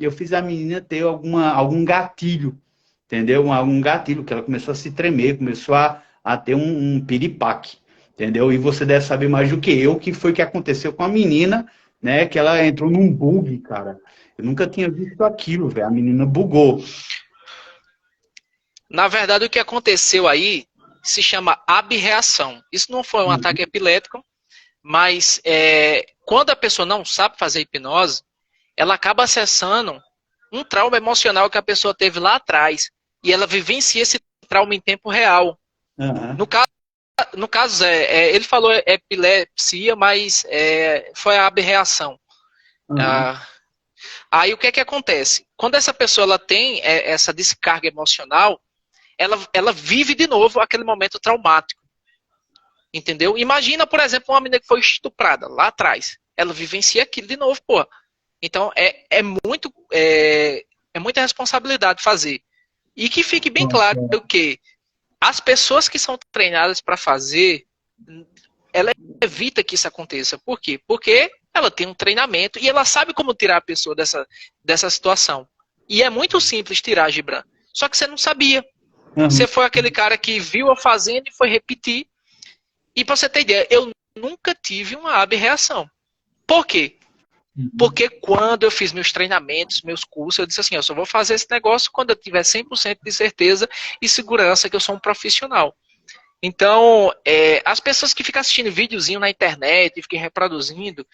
eu fiz a menina ter algum gatilho, entendeu? Algum gatilho, que ela começou a se tremer, começou a ter um piripaque, entendeu? E você deve saber mais do que eu, o que foi que aconteceu com a menina, né? Que ela entrou num bug, cara. Eu nunca tinha visto aquilo, velho. A menina bugou. Na verdade, o que aconteceu aí se chama abreação. Isso não foi um ataque epilético, Mas quando a pessoa não sabe fazer hipnose, ela acaba acessando um trauma emocional que a pessoa teve lá atrás. E ela vivencia esse trauma em tempo real. Aham. No caso, ele falou epilepsia, mas foi a aberração. Aham. Aí o que é que acontece? Quando essa pessoa ela tem essa descarga emocional, ela vive de novo aquele momento traumático. Entendeu? Imagina, por exemplo, uma menina que foi estuprada lá atrás. Ela vivencia aquilo de novo, pô. Então é muita responsabilidade fazer. E que fique bem claro que as pessoas que são treinadas para fazer, ela evita que isso aconteça. Por quê? Porque ela tem um treinamento e ela sabe como tirar a pessoa dessa situação. E é muito simples tirar, Gibran. Só que você não sabia. Aham. Você foi aquele cara que viu a fazenda e foi repetir. E pra você ter ideia, eu nunca tive uma ab-reação. Por quê? Porque quando eu fiz meus treinamentos, meus cursos, eu disse assim, eu só vou fazer esse negócio quando eu tiver 100% de certeza e segurança que eu sou um profissional. Então, as pessoas que ficam assistindo videozinho na internet e ficam reproduzindo,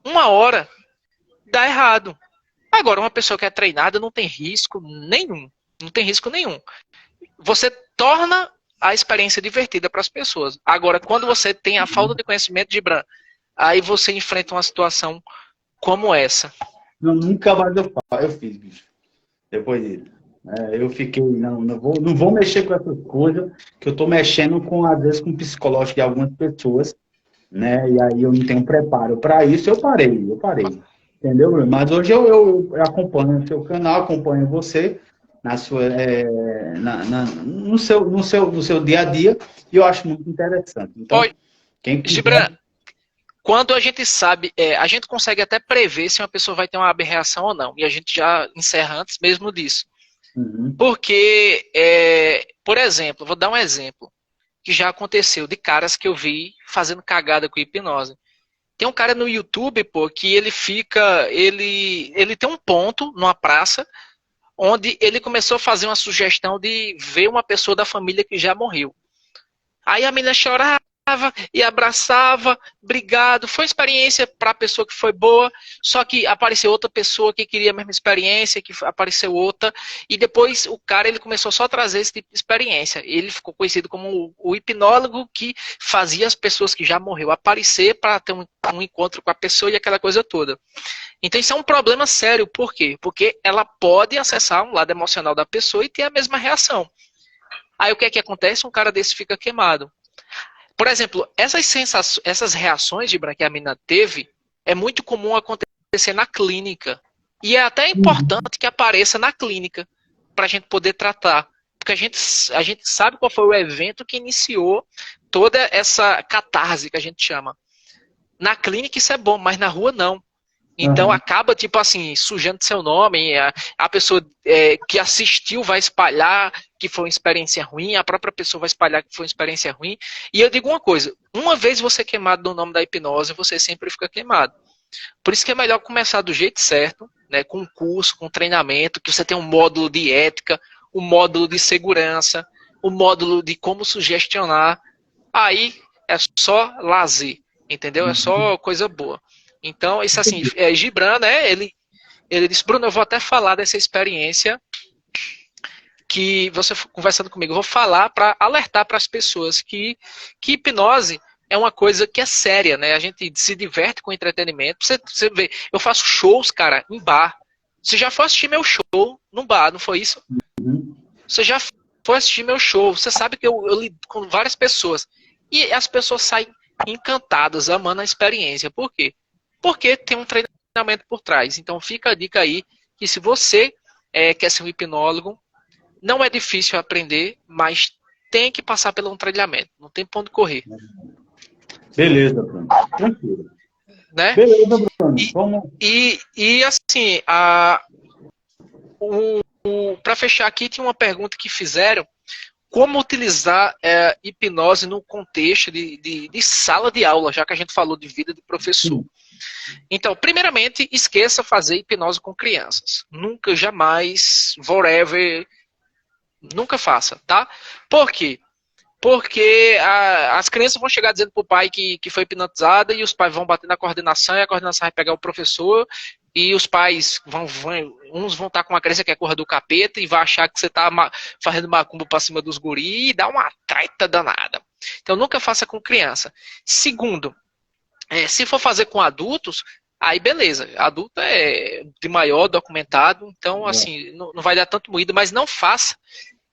uma hora dá errado. Agora, uma pessoa que é treinada não tem risco nenhum. Não tem risco nenhum. Você torna a experiência divertida para as pessoas. Agora, quando você tem a falta de conhecimento de Bran, aí você enfrenta uma situação como essa. Não, nunca mais eu fiz, bicho. Depois disso. Eu fiquei, não vou mexer com essas coisas, que eu estou mexendo com, às vezes, com o psicológico de algumas pessoas, né? E aí eu não tenho preparo para isso, eu parei. Entendeu, Bruno? Mas hoje eu acompanho o seu canal, acompanho você na sua, no seu dia a dia, e eu acho muito interessante. Então, Oi, quem quiser... Gibran, quando a gente sabe, a gente consegue até prever se uma pessoa vai ter uma aberração ou não. E a gente já encerra antes mesmo disso. Uhum. Porque, por exemplo, vou dar um exemplo que já aconteceu de caras que eu vi fazendo cagada com hipnose. Tem um cara no YouTube, pô, que ele tem um ponto numa praça onde ele começou a fazer uma sugestão de ver uma pessoa da família que já morreu. Aí a menina chorava e abraçava, obrigado. Foi uma experiência para a pessoa que foi boa, só que apareceu outra pessoa que queria a mesma experiência, que apareceu outra, e depois o cara ele começou só a trazer esse tipo de experiência. Ele ficou conhecido como o hipnólogo que fazia as pessoas que já morreu aparecer para ter um encontro com a pessoa e aquela coisa toda. Então isso é um problema sério, por quê? Porque ela pode acessar um lado emocional da pessoa e ter a mesma reação. Aí o que é que acontece? Um cara desse fica queimado. Por exemplo, essas reações de que a menina teve, é muito comum acontecer na clínica. E é até importante que apareça na clínica, para a gente poder tratar. Porque a gente sabe qual foi o evento que iniciou toda essa catarse que a gente chama. Na clínica isso é bom, mas na rua não. Então acaba, tipo assim, sujando seu nome, a pessoa que assistiu vai espalhar que foi uma experiência ruim, a própria pessoa vai espalhar que foi uma experiência ruim. E eu digo uma coisa, uma vez você queimado no nome da hipnose, você sempre fica queimado. Por isso que é melhor começar do jeito certo, né, com um curso, com treinamento, que você tem um módulo de ética, um módulo de segurança, um módulo de como sugestionar. Aí é só lazer, entendeu? É só coisa boa. Então, isso assim, Gibran, né, ele disse, Bruno, eu vou até falar dessa experiência que você conversando comigo, eu vou falar para alertar para as pessoas que hipnose é uma coisa que é séria, né? A gente se diverte com entretenimento. Você vê, eu faço shows, cara, em bar. Você já foi assistir meu show num bar, não foi isso? Você já foi assistir meu show. Você sabe que eu lido com várias pessoas. E as pessoas saem encantadas, amando a experiência. Por quê? Porque tem um treinamento por trás. Então fica a dica aí que se você quer ser um hipnólogo, não é difícil aprender, mas tem que passar pelo um treinamento. Não tem pra onde correr. Beleza, Bruno. Tranquilo. Né? Beleza, Bruno. Vamos... E assim, para fechar aqui, tinha uma pergunta que fizeram. Como utilizar hipnose no contexto de sala de aula, já que a gente falou de vida de professor. Então, primeiramente, esqueça fazer hipnose com crianças. Nunca, jamais, forever, nunca faça, tá? Por quê? Porque as crianças vão chegar dizendo pro pai que foi hipnotizada e os pais vão bater na coordenação e a coordenação vai pegar o professor e os pais uns vão estar com uma criança que é cor do capeta e vai achar que você tá fazendo macumba pra cima dos guri e dá uma treta danada. Então nunca faça com criança. Segundo, se for fazer com adultos, aí beleza, adulto é de maior, documentado, então assim, não vai dar tanto moído, mas não faça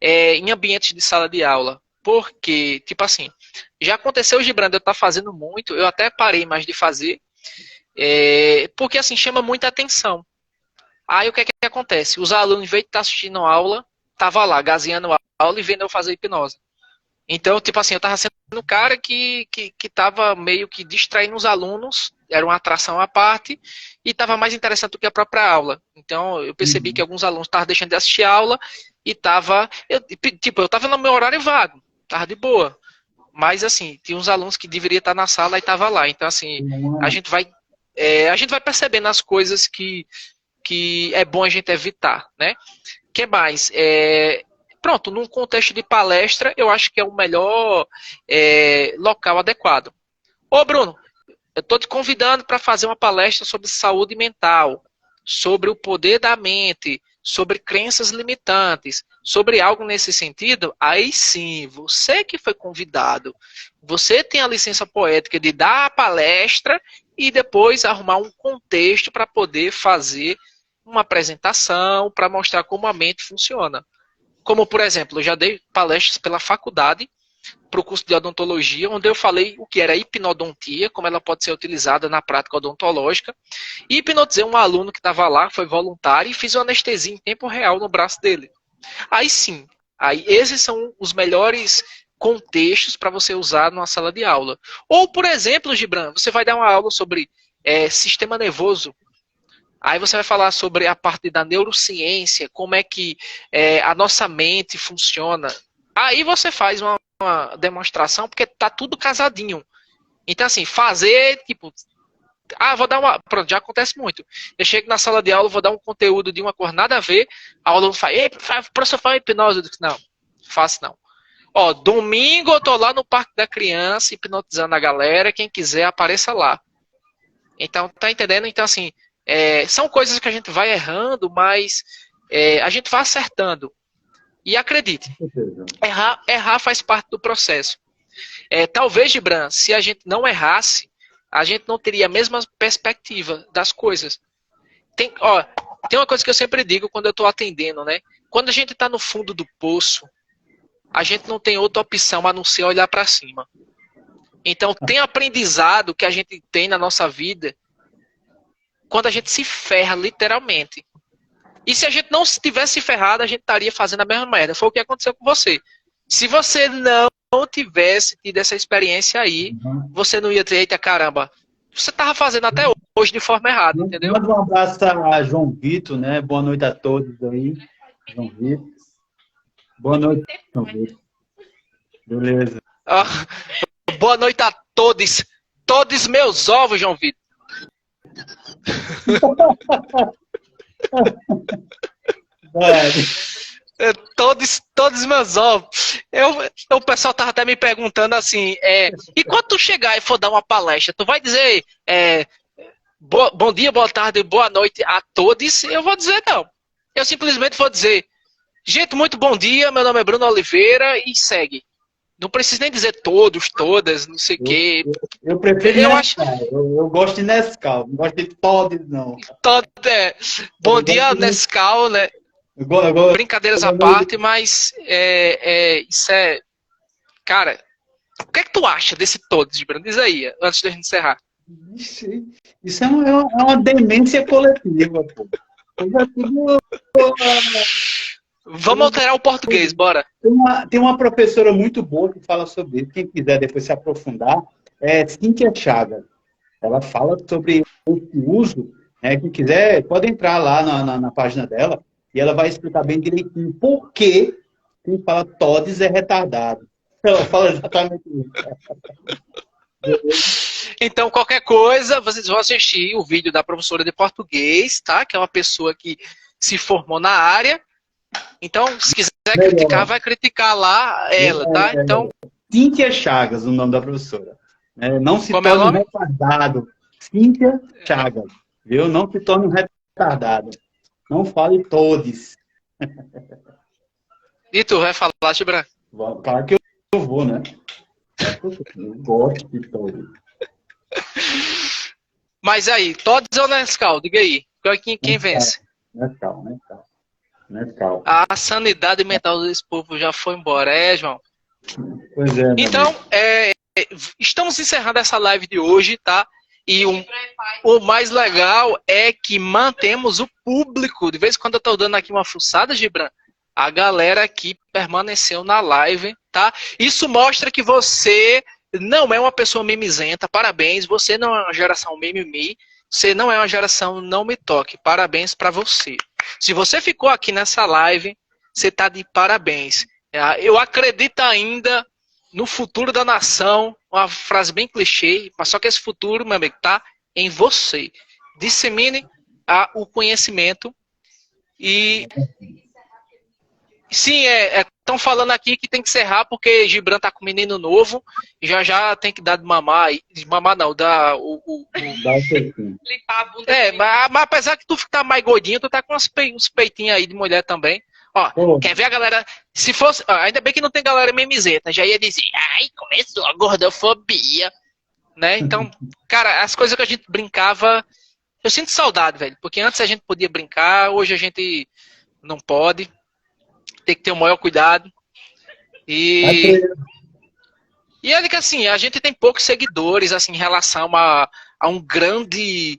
em ambientes de sala de aula. Porque, tipo assim, já aconteceu, Gibrando, eu estar fazendo muito, eu até parei mais de fazer, porque assim, chama muita atenção. Aí o que é que acontece? Os alunos, em vez de estar assistindo a aula, tava lá, gazeando a aula e vendo eu fazer hipnose. Então, tipo assim, eu tava sendo um cara que tava meio que distraindo os alunos, era uma atração à parte, e tava mais interessante do que a própria aula. Então, eu percebi que alguns alunos estavam deixando de assistir a aula e tava, eu tava no meu horário vago. Tava de boa. Mas, assim, tinha uns alunos que deveriam estar na sala e tava lá. Então, assim, a gente vai percebendo as coisas que é bom a gente evitar, né? Que mais? Pronto, num contexto de palestra, eu acho que é o melhor local adequado. Ô, Bruno, eu tô te convidando para fazer uma palestra sobre saúde mental, sobre o poder da mente, sobre crenças limitantes, sobre algo nesse sentido, aí sim, você que foi convidado, você tem a licença poética de dar a palestra e depois arrumar um contexto para poder fazer uma apresentação, para mostrar como a mente funciona. Como, por exemplo, eu já dei palestras pela faculdade, para o curso de odontologia, onde eu falei o que era hipnodontia, como ela pode ser utilizada na prática odontológica, e hipnotizei um aluno que estava lá, foi voluntário, e fiz uma anestesia em tempo real no braço dele. Aí sim, esses são os melhores contextos para você usar numa sala de aula. Ou, por exemplo, Gibran, você vai dar uma aula sobre sistema nervoso. Aí você vai falar sobre a parte da neurociência, como é que a nossa mente funciona. Aí você faz uma demonstração, porque tá tudo casadinho. Então, assim, fazer, tipo, vou dar uma... Pronto, já acontece muito. Eu chego na sala de aula, vou dar um conteúdo de uma cor nada a ver, a aula fala, ei, professor, faz hipnose. Eu digo, não, faço não. Ó, domingo eu tô lá no Parque da Criança, hipnotizando a galera, quem quiser apareça lá. Então, tá entendendo? Então, assim, são coisas que a gente vai errando, mas a gente vai acertando. E acredite, errar faz parte do processo. Talvez, Gibran, se a gente não errasse, a gente não teria a mesma perspectiva das coisas. Tem uma coisa que eu sempre digo quando eu estou atendendo, né? Quando a gente está no fundo do poço, a gente não tem outra opção a não ser olhar para cima. Então, tem aprendizado que a gente tem na nossa vida quando a gente se ferra, literalmente. E se a gente não tivesse ferrado, a gente estaria fazendo a mesma merda. Foi o que aconteceu com você. Se você não tivesse tido essa experiência aí, você não ia ter, eita caramba, você estava fazendo até hoje de forma errada, entendeu? Manda um abraço a João Vitor, né? Boa noite a todos aí. João Vitor. Boa noite, João Vitor. Beleza. Boa noite a todos. Todos meus ovos, João Vitor. Todos meus ovos. O pessoal tava até me perguntando assim, e quando tu chegar e for dar uma palestra, tu vai dizer bom dia, boa tarde, boa noite a todos? Eu vou dizer não. Eu simplesmente vou dizer, gente, muito bom dia, meu nome é Bruno Oliveira e segue. Não preciso nem dizer todos, todas, não sei o quê. Eu prefiro Nescau. Eu gosto de Nescau, não gosto de todos, não. Bom dia, Nescau, né? Brincadeiras à parte, mas isso é... Cara, o que é que tu acha desse todos, Gibran? Diz aí, antes de a gente encerrar. Isso é uma demência coletiva, pô. Vamos alterar o português, bora. Tem uma professora muito boa que fala sobre isso. Quem quiser depois se aprofundar, Cíntia Chagas. Ela fala sobre o uso, né? Quem quiser, pode entrar lá na página dela e ela vai explicar bem direitinho por que quem fala todes é retardado. Ela fala exatamente isso. Então, qualquer coisa, vocês vão assistir o vídeo da professora de português, tá? Que é uma pessoa que se formou na área. Então, se quiser criticar, vai criticar lá ela, tá? Então, Cíntia Chagas, o nome da professora. Não se Como é o torne um nome? retardado. Cíntia Chagas, viu? Não se torne um retardado. Não fale todes. E tu vai falar, Gibran? Claro que eu vou, né? Eu gosto de todes. Mas aí, Todes ou Nescau? Diga aí. Quem vence? Nescau. Nescau. A sanidade mental desse povo já foi embora, João? Pois é, meu Então, amigo. estamos encerrando essa live de hoje, tá? E o mais legal é que mantemos o público. De vez em quando eu tô dando aqui uma fuçada, Gibran, a galera aqui permaneceu na live, tá? Isso mostra que você não é uma pessoa mimizenta. Parabéns, você não é uma geração mimimi. Você não é uma geração não me toque. Parabéns pra você. Se você ficou aqui nessa live, você tá de parabéns. Eu acredito ainda no futuro da nação, uma frase bem clichê, mas só que esse futuro, meu amigo, tá em você. Dissemine o conhecimento e sim, estão falando aqui que tem que encerrar porque Gibran tá com um menino novo e já tem que dar de mamar, de mamar não, dar Dá o peitinho. Limpar a bunda. mas apesar que tu tá mais gordinho, tu tá com uns peitinhos aí de mulher também. Ó, Pô. quer ver a galera? Se fosse. Ainda bem que não tem galera mimizenta. Já ia dizer, ai, começou a gordofobia. Né? Então, cara, as coisas que a gente brincava. Eu sinto saudade, velho. Porque antes a gente podia brincar, hoje a gente não pode. Tem que ter o maior cuidado. E é que assim, a gente tem poucos seguidores assim, em relação a um grande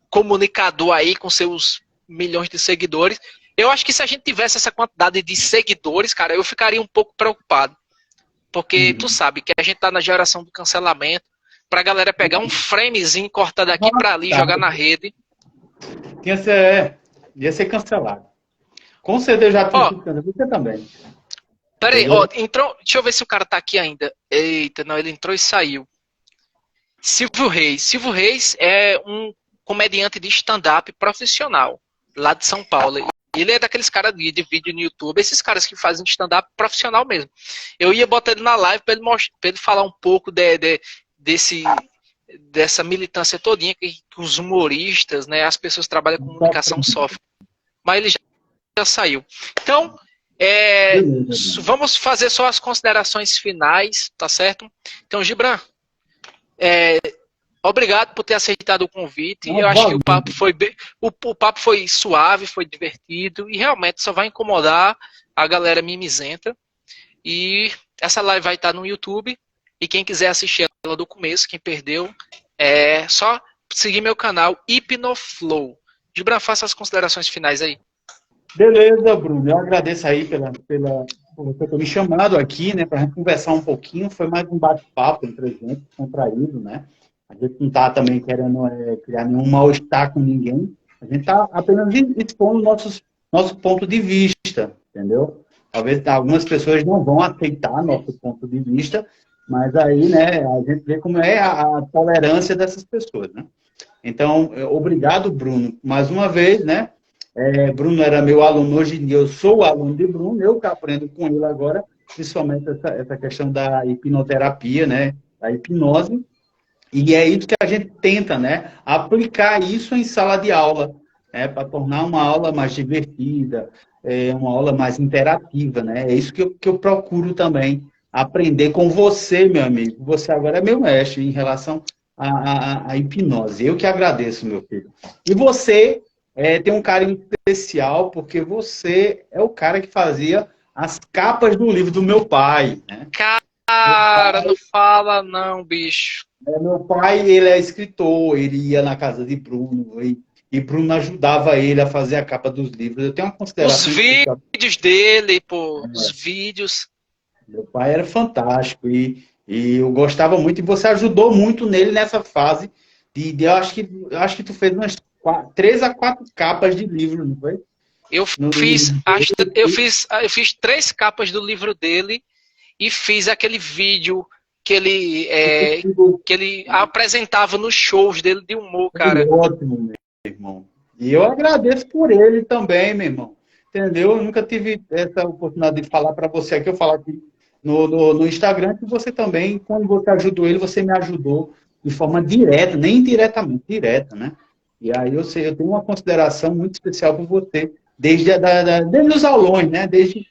comunicador aí com seus milhões de seguidores. Eu acho que se a gente tivesse essa quantidade de seguidores, cara, eu ficaria um pouco preocupado. Porque tu sabe que a gente tá na geração do cancelamento, pra galera pegar um framezinho, cortar daqui pra ali, jogar na rede. Ia ser cancelado. Com certeza já tinha sido cancelado. Você também. Peraí, entrou. Deixa eu ver se o cara tá aqui ainda. Eita, não, ele entrou e saiu. Silvio Reis. Silvio Reis é um comediante de stand-up profissional, lá de São Paulo. Ele é daqueles caras de vídeo no YouTube, esses caras que fazem stand-up profissional mesmo. Eu ia botar ele na live pra ele falar um pouco dessa militância todinha que os humoristas, né, as pessoas que trabalham com comunicação sofrem. Mas ele já saiu. Então, vamos fazer só as considerações finais, tá certo? Então, Gibran, obrigado por ter aceitado o convite. Eu acho que o papo foi suave, foi divertido e realmente só vai incomodar a galera mimizenta. E essa live vai estar no YouTube. E quem quiser assistir ela do começo, quem perdeu, é só seguir meu canal Hipnoflow. Gibran, faça as considerações finais aí. Beleza, Bruno. Eu agradeço aí por você ter me chamado aqui, né, para a gente conversar um pouquinho. Foi mais um bate-papo entre a gente, contraído, né? A gente não está também querendo criar nenhum mal-estar com ninguém. A gente está apenas expondo nosso ponto de vista, entendeu? Talvez algumas pessoas não vão aceitar nosso ponto de vista, mas aí, né, a gente vê como é a tolerância dessas pessoas, né? Então, obrigado, Bruno, mais uma vez, né? Bruno era meu aluno, hoje em dia eu sou o aluno de Bruno, eu que aprendo com ele agora, principalmente essa questão da hipnoterapia, né? Da hipnose. E é isso que a gente tenta, né? Aplicar isso em sala de aula, né? Para tornar uma aula mais divertida, uma aula mais interativa, né? É isso que eu procuro também aprender com você, meu amigo. Você agora é meu mestre em relação à hipnose. Eu que agradeço, meu filho. E você tem um carinho especial, porque você é o cara que fazia as capas do livro do meu pai, né? Cara, não fala não, bicho. Meu pai, ele é escritor, ele ia na casa de Bruno, e Bruno ajudava ele a fazer a capa dos livros. Eu tenho uma consideração... Os vídeos dele, pô, os vídeos. Meu pai era fantástico, e eu gostava muito, e você ajudou muito nele nessa fase, eu acho que tu fez umas 3 a 4 capas de livro, não foi? Eu fiz 3 capas do livro dele, e fiz aquele vídeo que ele apresentava nos shows dele de humor, cara. Ótimo, meu irmão. E eu agradeço por ele também, meu irmão. Entendeu? Eu nunca tive essa oportunidade de falar para você aqui. Eu falo aqui no Instagram, que você também, quando você ajudou ele, você me ajudou de forma direta, nem indiretamente, direta, né? E aí eu tenho uma consideração muito especial por você, desde os aulões, né? Desde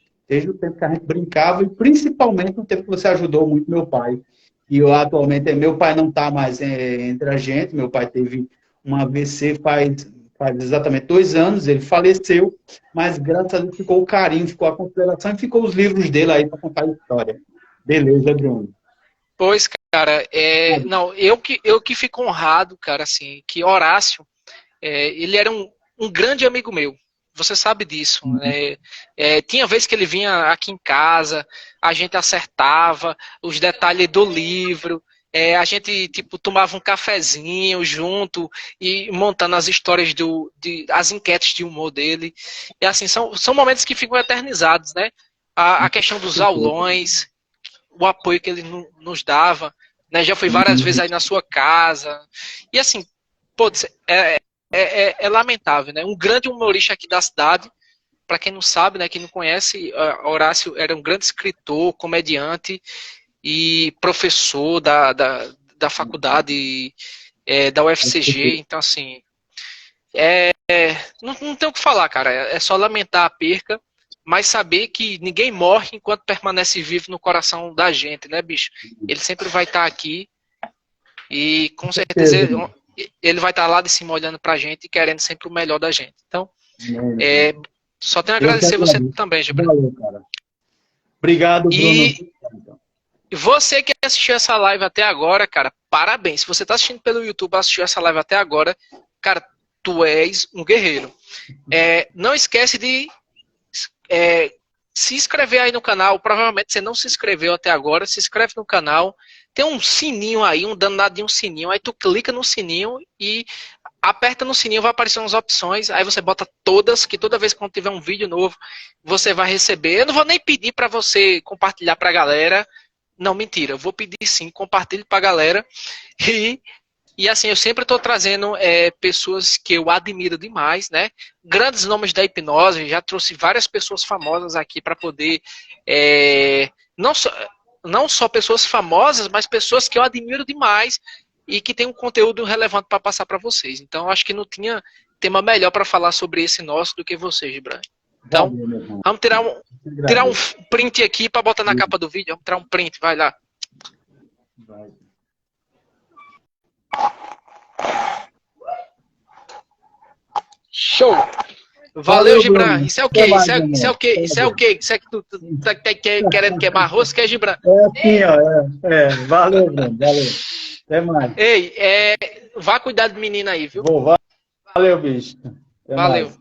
o tempo que a gente brincava, e principalmente no tempo que você ajudou muito meu pai. E eu atualmente, meu pai não está mais entre a gente, meu pai teve um AVC faz exatamente 2 anos, ele faleceu, mas graças a Deus ficou o carinho, ficou a consideração e ficou os livros dele aí para contar a história. Beleza, Bruno? Pois, cara, não, eu que fico honrado, cara, assim, que Horácio, ele era um grande amigo meu. Você sabe disso. Tinha vez que ele vinha aqui em casa, a gente acertava os detalhes do livro, a gente tipo tomava um cafezinho junto e montando as histórias as enquetes de humor dele. E assim, são momentos que ficam eternizados, né? A questão dos aulões, o apoio que ele nos dava, né? Já fui várias vezes aí na sua casa. E assim, pô, é lamentável, né? Um grande humorista aqui da cidade, para quem não sabe, né, quem não conhece, Horácio era um grande escritor, comediante e professor da faculdade da UFCG. Então, assim, não tem o que falar, cara. É só lamentar a perca, mas saber que ninguém morre enquanto permanece vivo no coração da gente, né, bicho? Ele sempre vai estar aqui e, com certeza, ele vai estar lá de cima olhando pra gente e querendo sempre o melhor da gente. Então, só tenho a agradecer você também, Gibran. Valeu, cara. Obrigado, Bruno. E você que assistiu essa live até agora, cara, parabéns. Se você está assistindo pelo YouTube, assistiu essa live até agora, cara, tu és um guerreiro. Não esquece de se inscrever aí no canal. Provavelmente você não se inscreveu até agora. Se inscreve no canal. Tem um sininho aí, um danado de um sininho. Aí tu clica no sininho e aperta no sininho, vai aparecer umas opções. Aí você bota todas, que toda vez que tiver um vídeo novo, você vai receber. Eu não vou nem pedir para você compartilhar pra galera. Não, mentira. Eu vou pedir sim, compartilhe pra galera. E assim, eu sempre estou trazendo pessoas que eu admiro demais, né? Grandes nomes da hipnose. Já trouxe várias pessoas famosas aqui para poder... não só pessoas famosas, mas pessoas que eu admiro demais e que tem um conteúdo relevante para passar para vocês. Então, eu acho que não tinha tema melhor para falar sobre esse nosso do que vocês, Gibran. Então, vamos tirar um print aqui para botar na capa do vídeo. Vamos tirar um print, vai lá. Show! Valeu, Gibran. Isso é o quê? Isso é o quê? Isso é o quê? Isso é que tu tá querendo queimar arroz, que é, Gibran? Sim, ó. Valeu, Bruno. Valeu. Até mais. Ei, vá cuidar do menino aí, viu? Valeu, bicho. Até Valeu. Mais.